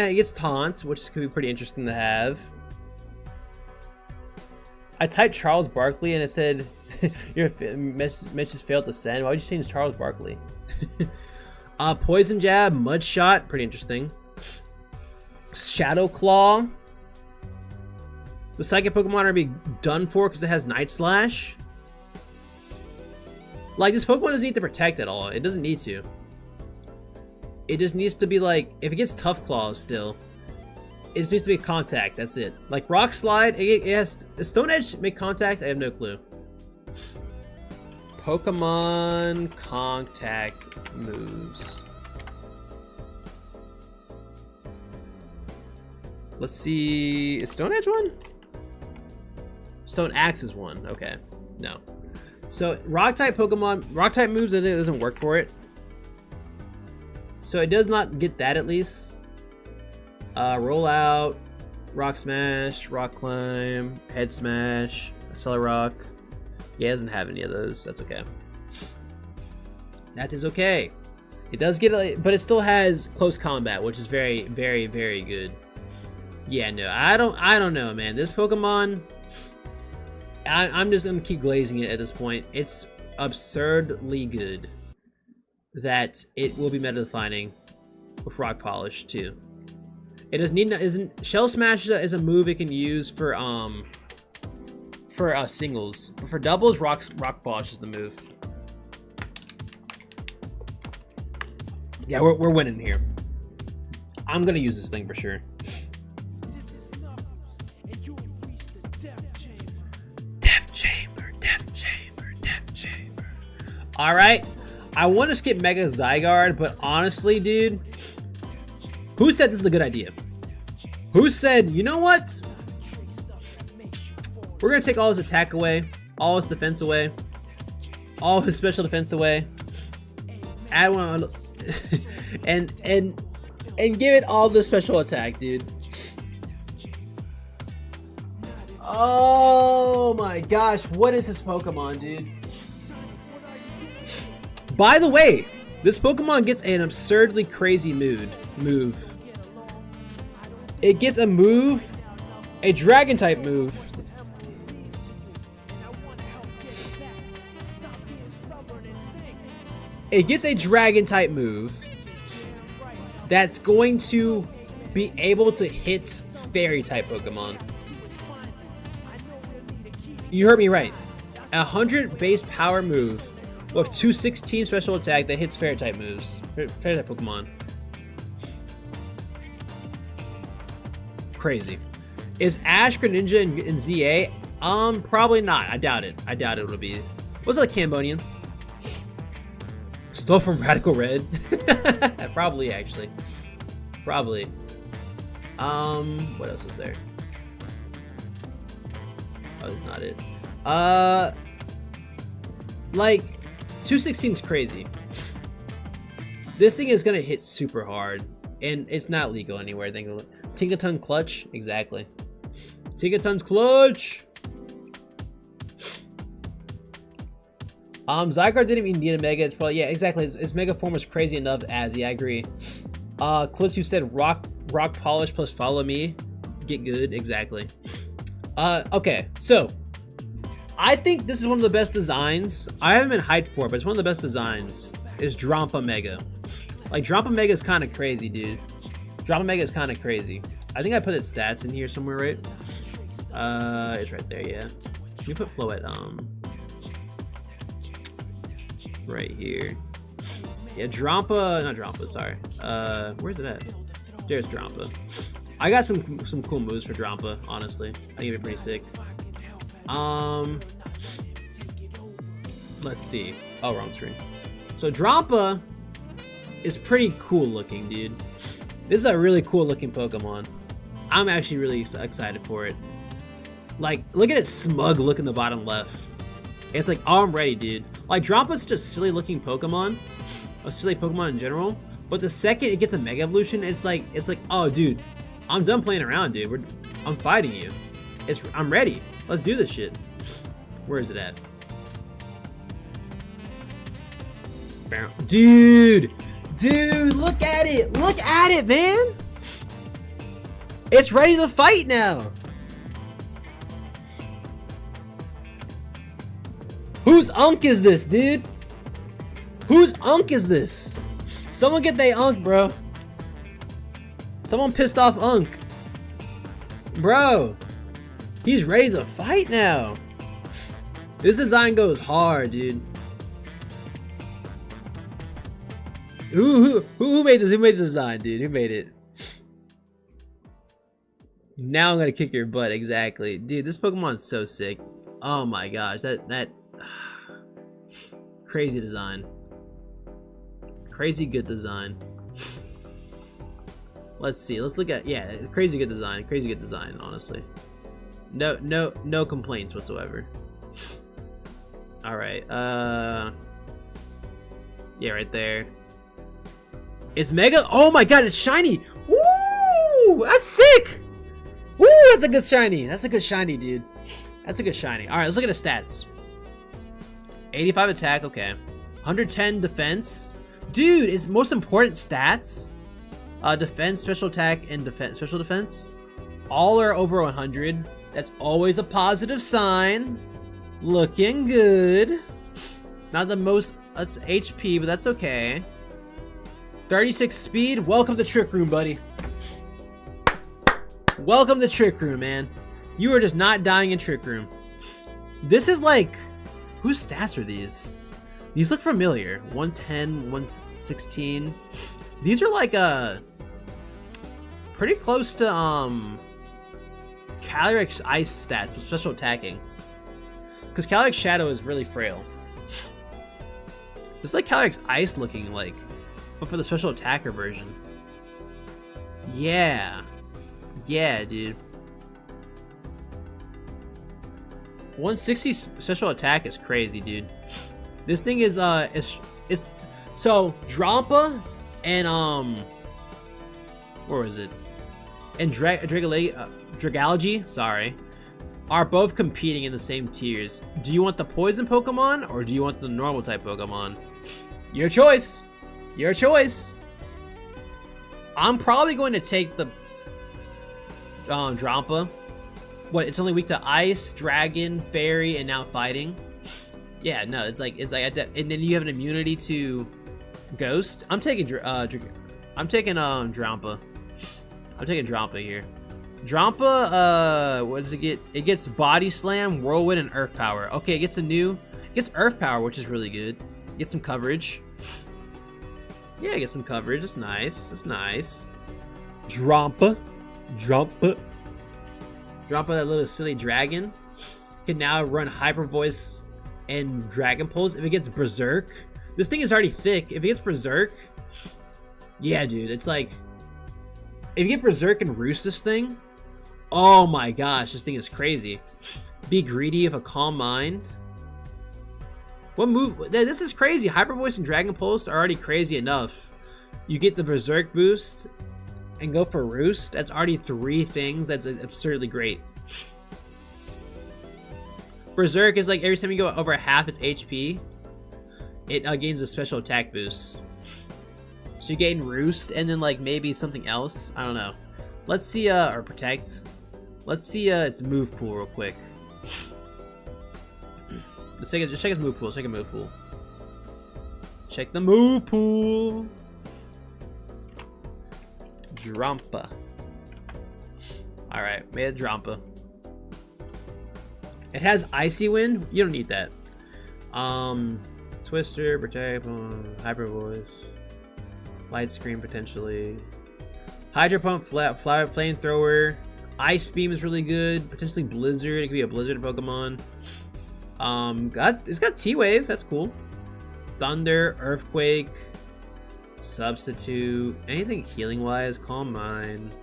it gets Taunt, which could be pretty interesting to have. I typed Charles Barkley and it said your message failed to send. Why would you change Charles Barkley? Poison Jab, Mud Shot, pretty interesting. Shadow Claw. The Psychic Pokemon are gonna be done for because it has Night Slash. Like, this Pokemon doesn't need to protect at all. It doesn't need to. It just needs to be like, if it gets Tough Claws still, it just needs to be contact. That's it. Like Rock Slide, it has Stone Edge make contact. I have no clue. Pokemon contact moves. Let's see. Is Stone Edge one? Stone Axe is one. Okay. No. So Rock type Pokemon, Rock type moves, it doesn't work for it. So it does not get that at least. Roll Out, Rock Smash, Rock Climb, Head Smash, Stellar Rock. Yeah, it doesn't have any of those. That's okay. That is okay. It does get, but it still has Close Combat, which is very, very, very good. Yeah, no, I don't know, man. This Pokemon, I'm just gonna keep glazing it at this point. It's absurdly good that it will be meta defining with Rock Polish too. It doesn't need, Shell Smash is a move it can use for singles, but for doubles, Rock Polish is the move. Yeah, we're winning here. I'm gonna use this thing for sure. Death Chamber. All right, I want to skip Mega Zygarde, but honestly, dude, who said this is a good idea? Who said, you know what? We're gonna take all his attack away, all his defense away, all his special defense away, add one, and give it all the special attack, dude. Oh my gosh, what is this Pokemon, dude? By the way, this Pokemon gets an absurdly crazy move. It gets a move, a Dragon type move. It gets a Dragon type move that's going to be able to hit Fairy type Pokemon. You heard me right. 100 base power move With 216 special attack that hits fairy type moves. Fairy type Pokemon. Crazy. Is Ash Greninja in ZA? Probably not. I doubt it. I doubt it will be. What's that, Cambodian? Stole from Radical Red? Probably, actually. Probably. What else is there? Oh, that's not it. Like, 216 is crazy. This thing is gonna hit super hard, and it's not legal anywhere. Tinkaton Clutch, exactly. Tinkaton's Clutch. Zygarde didn't even need a Mega. It's probably, yeah, exactly. His Mega form was crazy enough. As yeah, I agree. Clips, you said rock polish plus follow me, get good, exactly. Okay, so I think this is one of the best designs. I haven't been hyped for it, but it's one of the best designs. Is Drampa Mega. Like, Drampa Mega is kind of crazy, dude. Drampa Mega is kind of crazy. I think I put its stats in here somewhere, right? It's right there, yeah. Let me put flow at right here. Yeah, Drampa, not Drampa, sorry. Where's it at? There's Drampa. I got some cool moves for Drampa, honestly. I think it'd be pretty sick. Let's see. Oh, wrong screen. So Drampa is pretty cool looking, dude. This is a really cool looking Pokemon. I'm actually really excited for it. Like, look at its smug look in the bottom left. It's like, oh, I'm ready, dude. Like, Drampa's such a silly looking Pokemon. A silly Pokemon in general. But the second it gets a Mega Evolution, it's like, oh, dude, I'm done playing around, dude. I'm fighting you. I'm ready. Let's do this shit. Where is it at? Dude, look at it. Look at it, man. It's ready to fight now. Whose Unk is this, dude? Whose Unk is this? Someone get they Unk, bro. Someone pissed off Unk. Bro, he's ready to fight now. This design goes hard, dude. Who made this? Who made the design, dude? Who made it? Now I'm gonna kick your butt, exactly. Dude, this Pokemon's so sick. Oh my gosh, that crazy design. Crazy good design. Let's see. Let's look at, yeah, crazy good design. Crazy good design, honestly. No complaints whatsoever. All right. Yeah, right there. It's Mega. Oh my god, it's shiny. Woo! That's sick. Woo! That's a good shiny. That's a good shiny, dude. That's a good shiny. All right, let's look at the stats. 85 attack. Okay. 110 defense. Dude, its most important stats. Defense, special attack, and special defense. All are over 100. That's always a positive sign. Looking good. Not the most, that's HP, but that's okay. 36 speed. Welcome to Trick Room, buddy. Welcome to Trick Room, man. You are just not dying in Trick Room. This is like, whose stats are these? These look familiar. 110, 116. These are like pretty close to Calyrex Ice stats with special attacking. Because Calyrex Shadow is really frail. It's like Calyrex Ice looking like, but for the special attacker version. Yeah. Yeah, dude. 160 special attack is crazy, dude. This thing is it's so Drampa and where was it? And Dragalogy, sorry, are both competing in the same tiers. Do you want the poison Pokemon or do you want the normal type Pokemon? Your choice. Your choice. I'm probably going to take the Drampa. What? It's only weak to Ice, Dragon, Fairy, and now Fighting. Yeah, no, it's like and then you have an immunity to Ghost. I'm taking Drampa. I'm taking Drampa here. Drampa, what does it get? It gets Body Slam, Whirlwind, and Earth Power. Okay, it gets Earth Power, which is really good. Get some coverage. Yeah, get some coverage. That's nice. That's nice. Drampa. Drampa. Drampa, that little silly dragon. Can now run Hyper Voice and Dragon Pulse. If it gets Berserk. This thing is already thick. If it gets Berserk. Yeah, dude. It's like. If you get Berserk and Roost this thing. Oh my gosh. This thing is crazy. Be Greedy of a Calm Mind. What move? This is crazy. Hyper Voice and Dragon Pulse are already crazy enough. You get the Berserk boost and go for Roost. That's already 3 things. That's absurdly great. Berserk is like every time you go over half its HP, it gains a special attack boost. So you gain Roost and then like maybe something else. I don't know. Let's see, or Protect. Let's see its move pool real quick. Let's take it. Just check its move pool. Check a move pool. Check the move pool. Drampa. All right, made a Drampa. It has Icy Wind. You don't need that. Twister, Protect, Hyper Voice, Light Screen potentially. Hydro Pump, Flamethrower. Ice Beam is really good. Potentially Blizzard. It could be a Blizzard Pokemon. It's got T-Wave. That's cool. Thunder, Earthquake, Substitute. Anything healing wise? Calm Mind.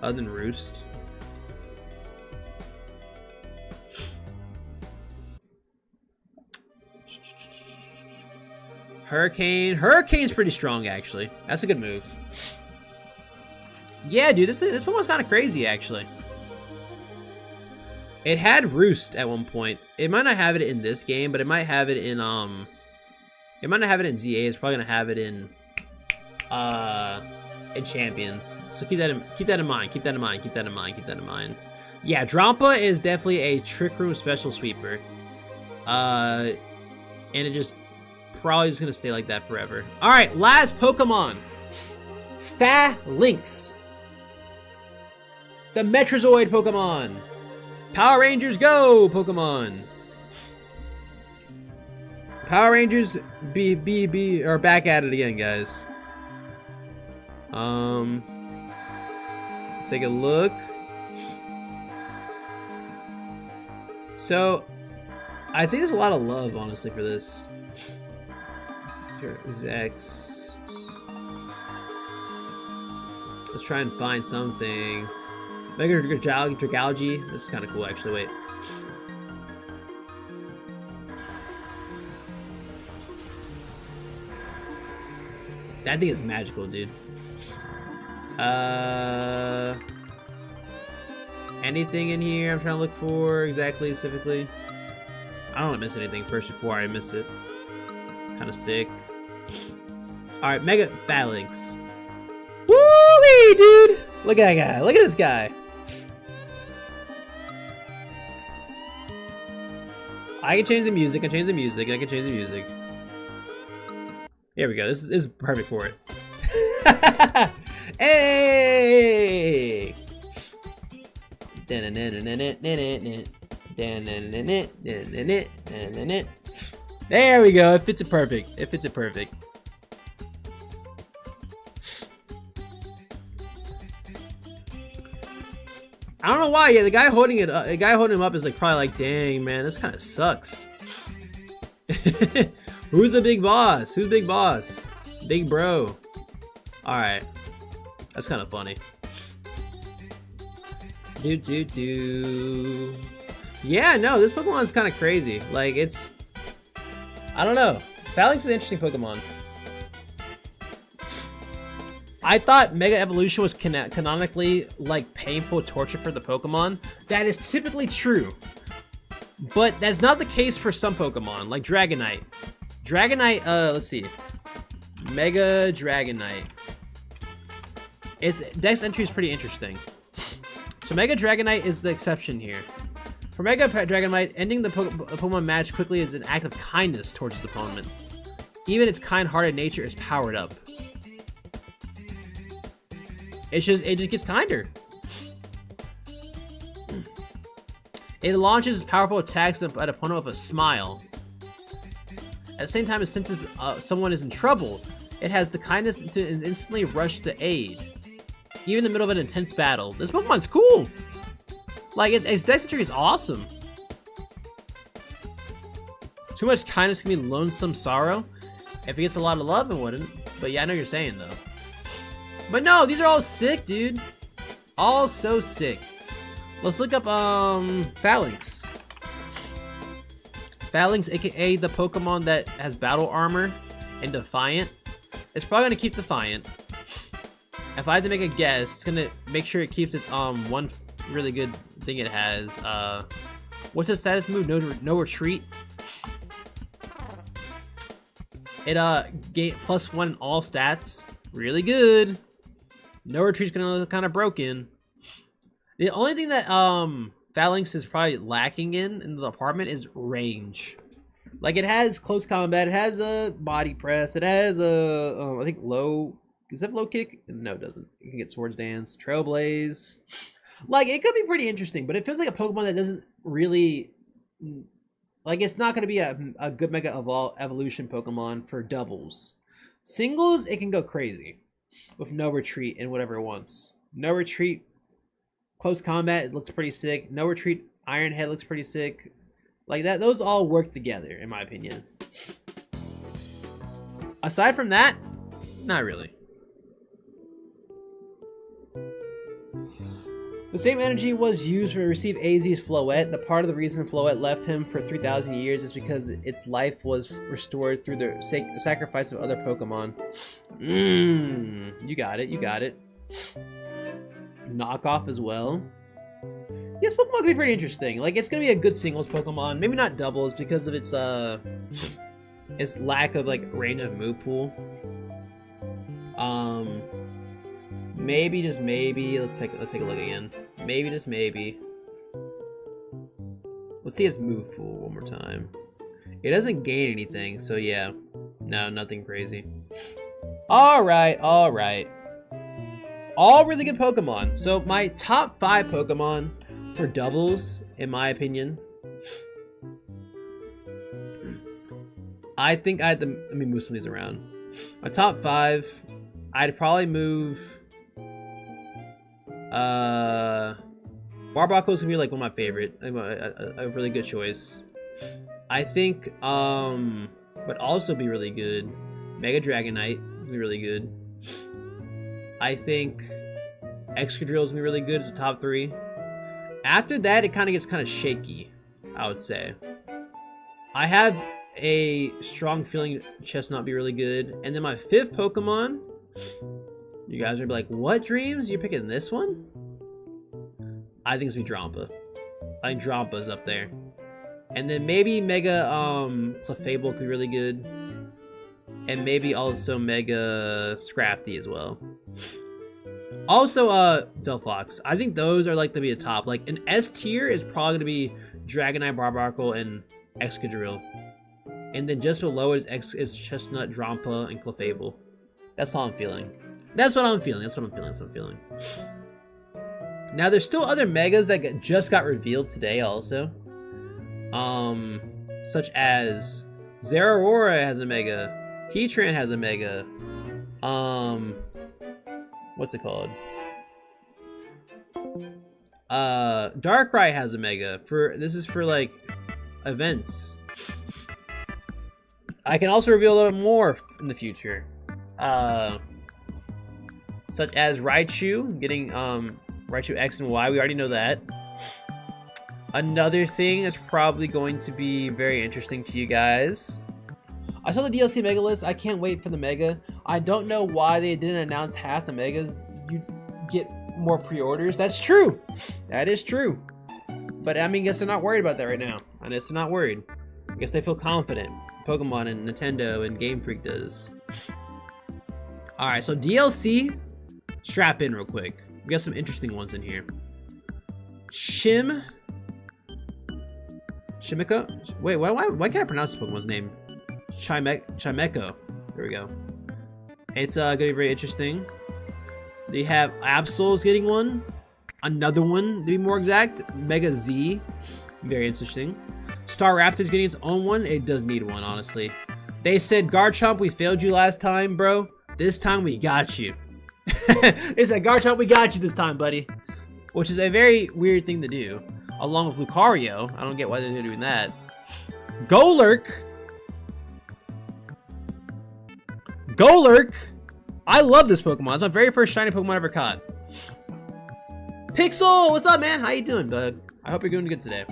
Other than Roost. Hurricane. Hurricane's pretty strong actually. That's a good move. Yeah, dude, this Pokemon's kind of crazy, actually. It had Roost at one point. It might not have it in this game, but it might have it in it might not have it in ZA. It's probably gonna have it in Champions. So keep that in mind. Keep that in mind. Keep that in mind. Keep that in mind. Yeah, Drampa is definitely a Trick Room Special Sweeper. And it just probably just gonna stay like that forever. All right, last Pokemon. Phalanx. The Metrozoid Pokemon. Power Rangers go, Pokemon. Power Rangers are back at it again, guys. Let's take a look. So, I think there's a lot of love, honestly, for this. Here is X. Let's try and find something. Mega Dragalgy. This is kind of cool, actually. Wait. That thing is magical, dude. Anything in here I'm trying to look for exactly, specifically? I don't want to miss anything first before I miss it. Kind of sick. Alright, Mega Phalanx. Woo-wee, dude! Look at that guy. Look at this guy. I can change the music. I can change the music. I can change the music. Here we go. This is perfect for it. Hey! There we go. It fits it perfect. It fits it perfect. I don't know why. Yeah, the guy holding it, the guy holding him up is like probably like, dang man, this kind of sucks. Who's the big boss? Who's big boss? Big bro. All right, that's kind of funny. Yeah, no, this Pokemon's kind of crazy. Like it's, I don't know. Phalanx is an interesting Pokemon. I thought Mega Evolution was canonically like painful torture for the Pokemon. That is typically true, but that's not the case for some Pokemon, like Dragonite. Dragonite, let's see, Mega Dragonite. Its Dex entry is pretty interesting. So Mega Dragonite is the exception here. For Mega Dragonite, ending the Pokemon match quickly is an act of kindness towards its opponent. Even its kind-hearted nature is powered up. It just gets kinder. It launches powerful attacks at opponent with a smile. At the same time, it senses someone is in trouble. It has the kindness to instantly rush to aid, even in the middle of an intense battle. This Pokemon's cool. Like, its dexterity is awesome. Too much kindness can be lonesome sorrow. If it gets a lot of love, it wouldn't. But yeah, I know what you're saying, though. But no, these are all sick, dude. All so sick. Let's look up, Phalanx. Phalanx, aka the Pokemon that has battle armor and Defiant. It's probably gonna keep Defiant. If I had to make a guess, it's gonna make sure it keeps its, one really good thing it has. What's its status move? No retreat. It gain +1 in all stats. Really good. No retreat's gonna look kind of broken. The only thing that Phalanx is probably lacking in the department is range. Like, it has close combat, it has a body press, it has a I think low. Does it have low kick? No, it doesn't. You can get Swords Dance, Trailblaze. Like, it could be pretty interesting, but it feels like a Pokemon that doesn't really. Like, it's not going to be a good Mega Evolution Pokemon for doubles. Singles, it can go crazy with no retreat and whatever it wants. No retreat, close combat, it looks pretty sick. No retreat, Iron Head looks pretty sick. Like that, those all work together, in my opinion. Aside from that, not really. The same energy was used to receive AZ's Floette. The part of the reason Floette left him for 3,000 years is because its life was restored through the sacrifice of other Pokemon. You got it, you got it. Knockoff as well. Yes, Pokemon could be pretty interesting. Like, it's gonna be a good singles Pokemon. Maybe not doubles because of its lack of, like, range of move pool. Maybe, just maybe, let's take a look again. Maybe, just maybe. Let's see its move pool one more time. It doesn't gain anything, so yeah. No, nothing crazy. Alright, alright. All really good Pokemon. So my top 5 Pokemon for doubles, in my opinion. I think I had to, let me move some of these around. My top 5, I'd probably move Barbaco's gonna be like one of my favorite, a really good choice. I think would also be really good. Mega Dragonite is gonna be really good. I think Excadrill is gonna be really good as a top 3. After that, it kind of gets kind of shaky, I would say. I have a strong feeling Chestnut be really good, and then my 5th Pokemon. You guys are like, what, Dreams? You're picking this one? I think it's gonna be Drampa. I think Drampa's up there. And then maybe Mega Clefable could be really good. And maybe also Mega Scrafty as well. Also, Delphox. I think those are like to be a top. Like, an S tier is probably gonna be Dragonite, Barbarcle, and Excadrill. And then just below is Chestnut, Drampa, and Clefable. That's how I'm feeling. That's what I'm feeling. That's what I'm feeling. That's what I'm feeling. Now, there's still other Megas that just got revealed today also. Such as Zeraora has a Mega. Heatran has a Mega. What's it called? Darkrai has a Mega. This is for, like, events. I can also reveal a little more in the future. Such as Raichu, getting Raichu X and Y, we already know that. Another thing that's probably going to be very interesting to you guys. I saw the DLC Mega list, I can't wait for the Mega. I don't know why they didn't announce half the Megas. You get more pre-orders, that's true. That is true. But I mean, I guess they're not worried about that right now. I guess they're not worried. I guess they feel confident. Pokemon and Nintendo and Game Freak does. Alright, so DLC, strap in real quick. We got some interesting ones in here. Chimeko? Wait, why can't I pronounce this Pokemon's name? Chimeko. There we go. It's gonna be very interesting. They have Absol's getting one. Another one, to be more exact. Mega Z. Very interesting. Star Raptor's getting its own one. It does need one, honestly. They said, Garchomp, we failed you last time, bro. This time we got you. They said, Garchomp, we got you this time, buddy. Which is a very weird thing to do. Along with Lucario. I don't get why they're doing that. Golurk. Golurk. I love this Pokemon. It's my very first shiny Pokemon I ever caught. Pixel, what's up, man? How you doing, bud? I hope you're doing good today.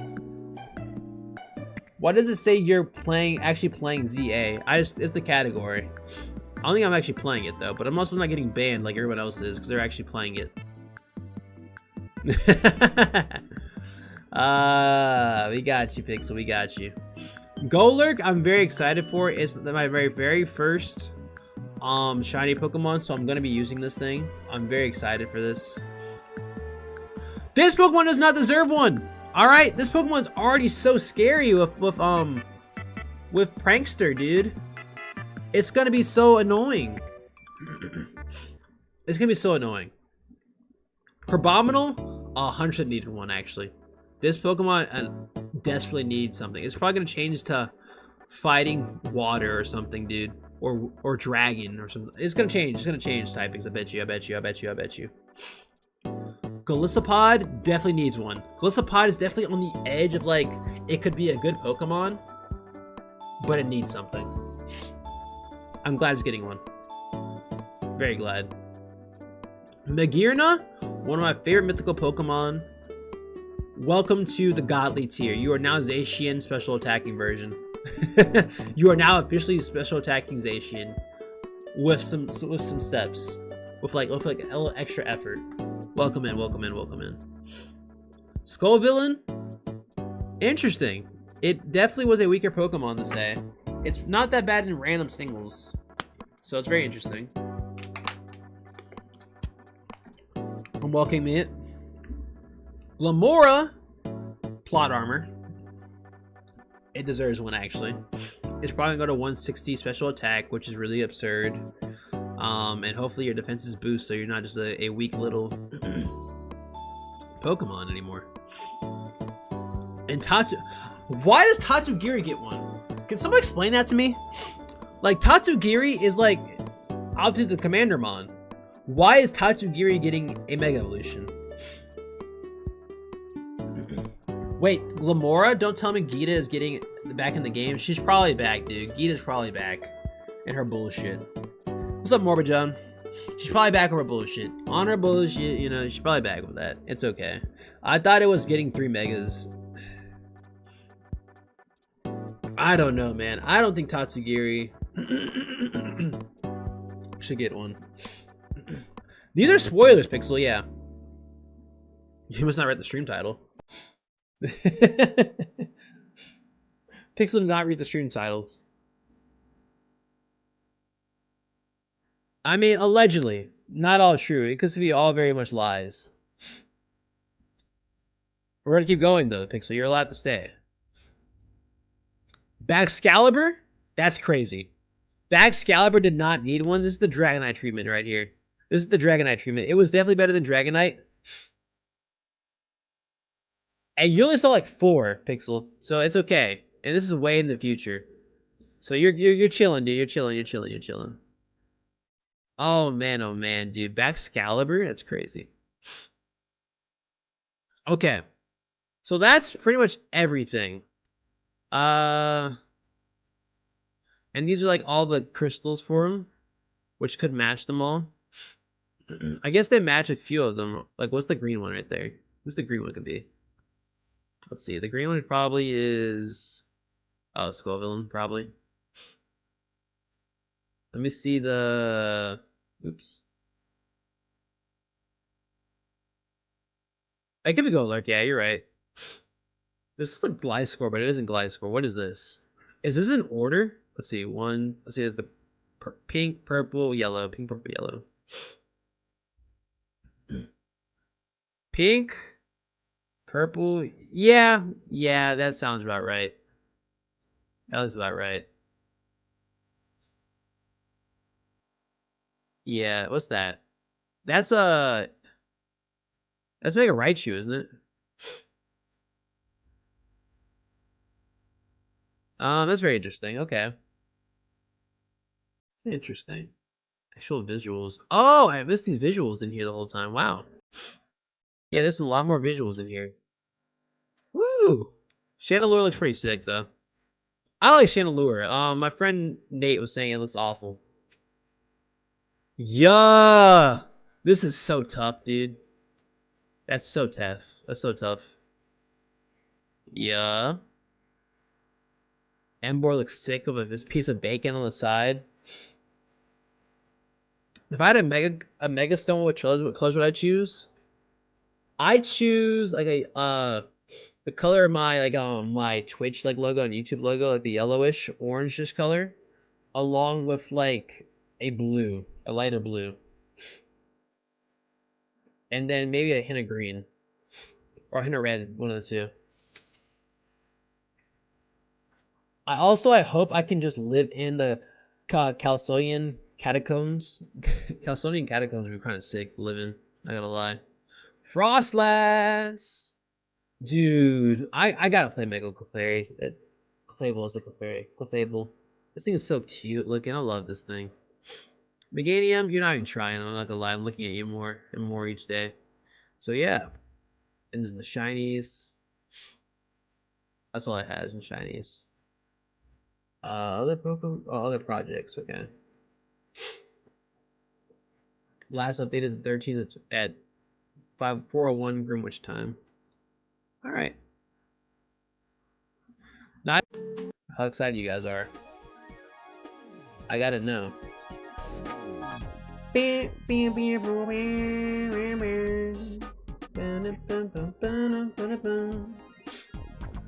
Why does it say you're actually playing ZA? It's the category. I don't think I'm actually playing it though, but I'm also not getting banned like everyone else is because they're actually playing it. We got you, Pixel. We got you. Golurk, I'm very excited for. It's my very first shiny Pokemon, so I'm gonna be using this thing. I'm very excited for this. This Pokemon does not deserve one. All right, this Pokemon's already so scary with Prankster, dude. It's gonna be so annoying. It's gonna be so annoying. Herbominal, 100% needed one actually. This Pokemon desperately needs something. It's probably gonna change to fighting water or something, dude, or dragon or something. It's gonna change. It's gonna change typings. I bet you. I bet you. I bet you. I bet you. Golisopod definitely needs one. Golisopod is definitely on the edge of like, it could be a good Pokemon, but it needs something. I'm glad it's getting one. Very glad. Magearna, one of my favorite mythical Pokemon. Welcome to the godly tier. You are now Zacian special attacking version. You are now officially special attacking Zacian with some steps, with like a little extra effort. Welcome in, welcome in, welcome in. Skull Villain, interesting. It definitely was a weaker Pokemon to say. It's not that bad in random singles, so it's very interesting. I'm welcoming it. Lamora, plot armor. It deserves one actually. It's probably gonna go to 160 special attack, which is really absurd. And hopefully your defense is boost, so you're not just a weak little Pokemon anymore. And why does Tatsugiri get one? Can someone explain that to me? Like, Tatsugiri is like, obviously the Commandermon. Why is Tatsugiri getting a Mega Evolution? Wait, Glamora? Don't tell me Geeta is getting back in the game. She's probably back, dude. Geeta's probably back in her bullshit. What's up, Morbid John? She's probably back with her bullshit. On her bullshit, you know, she's probably back with that. It's okay. I thought it was getting 3 Megas. I don't know, man. I don't think Tatsugiri should get one. These are spoilers, Pixel, yeah. You must not read the stream title. Pixel did not read the stream titles. I mean, allegedly. Not all true. It could be all very much lies. We're gonna keep going, though, Pixel. You're allowed to stay. Baxcalibur? That's crazy. Baxcalibur did not need one. This is the Dragonite treatment right here. This is the Dragonite treatment. It was definitely better than Dragonite. And you only saw like 4, Pixel. So it's okay. And this is way in the future. So you're chilling, dude. You're chilling. Oh man, dude. Baxcalibur? That's crazy. Okay. So that's pretty much everything. And these are like all the crystals for them, which could match them all. I guess they match a few of them. Like, what's the green one right there? What's the green one could be? Let's see. The green one probably is... Oh, Skullvillain, probably. Let me see the... Oops. I could be Golurk. Yeah, you're right. This is like Gliscor, but it isn't Gliscor. What is this? Is this in order? Let's see. Let's see. There's the pink, purple, yellow. Pink, purple, yellow. Pink, purple. Yeah, that sounds about right. That was about right. Yeah, what's that? That's Mega Raichu, isn't it? That's very interesting. Okay. Interesting. Actual visuals. Oh, I missed these visuals in here the whole time. Wow. Yeah, there's a lot more visuals in here. Woo! Chandelure looks pretty sick though. I like Chandelure. My friend Nate was saying it looks awful. Yeah, this is so tough, dude. That's so tough. That's so tough. Yeah. Embor looks sick with this piece of bacon on the side. If I had a mega stone, what colors would I choose? I choose like a the color of my my Twitch logo and YouTube logo, like the yellowish orangish color, along with like a lighter blue, and then maybe a hint of green or a hint of red, one of the two. I hope I can just live in the Chalcedonian catacombs. Chalcedonian catacombs would be kind of sick living. Not gonna lie. Frostlass, dude, I gotta play Mega Clefairy. Clefable is a Clefairy. Clefable. This thing is so cute looking. I love this thing. Meganium, you're not even trying. I'm not gonna lie. I'm looking at you more and more each day. So yeah, and then the shinies. That's all I had in shinies. Other Pokemon, other projects. Okay. Last updated the 13th at 4:01 Greenwich time. All right. Not how excited you guys are. I gotta know.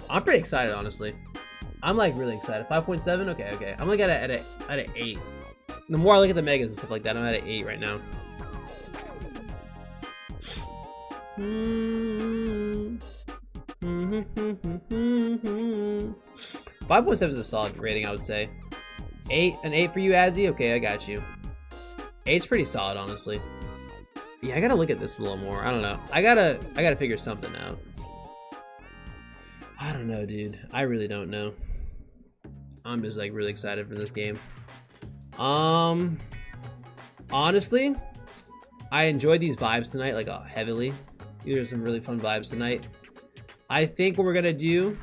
I'm pretty excited, honestly. I'm like really excited. 5.7. Okay. I'm like at an 8. The more I look at the megas and stuff like that, I'm at an 8 right now. 5.7 is a solid rating, I would say. An 8 for you, Azzy? Okay, I got you. 8's pretty solid, honestly. Yeah, I gotta look at this a little more. I don't know. I gotta figure something out. I don't know, dude. I really don't know. I'm just like really excited for this game. Honestly, I enjoyed these vibes tonight, like heavily. These are some really fun vibes tonight. I think what we're gonna do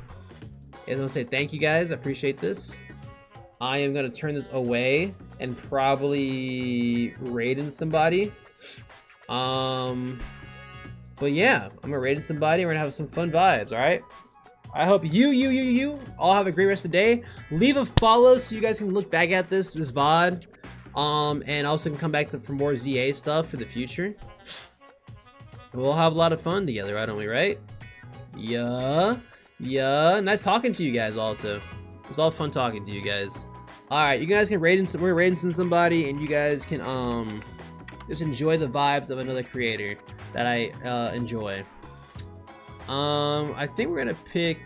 is I'm gonna say thank you guys. I appreciate this. I am gonna turn this away and probably raid in somebody. But yeah, I'm gonna raid in somebody. We're gonna have some fun vibes. All right. I hope you all have a great rest of the day. Leave a follow so you guys can look back at this VOD. And also can come back for more ZA stuff for the future. We'll have a lot of fun together, why don't we, right? Yeah. Nice talking to you guys also. It's all fun talking to you guys. Alright, you guys can raid in we're raiding somebody and you guys can just enjoy the vibes of another creator that I enjoy. I think we're gonna pick,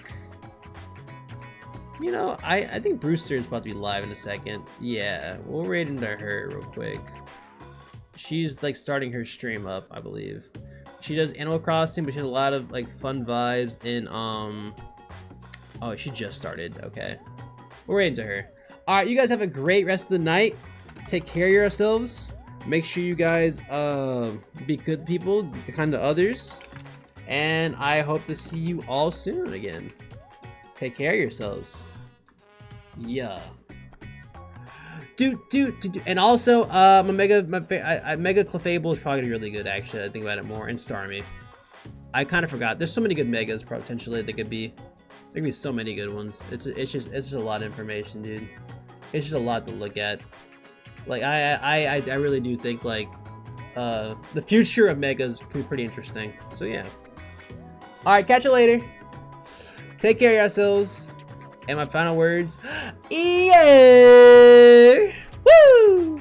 you know, I think Brewster is about to be live in a second. Yeah, we'll raid into her real quick. She's like starting her stream up, I believe. She does Animal Crossing, but she has a lot of like fun vibes in oh, she just started. Okay, we'll raid into her. All right, you guys have a great rest of the night. Take care of yourselves. Make sure you guys be good people, be kind to others. And I hope to see you all soon again. Take care of yourselves. Yeah. And also, Mega Clefable is probably really good. Actually, I think about it more. And Starmie. I kind of forgot. There's so many good megas potentially. There could be so many good ones. It's just a lot of information, dude. It's just a lot to look at. Like I really do think like the future of megas could be pretty interesting. So yeah. All right, catch you later. Take care of yourselves. And my final words, yeah! Woo!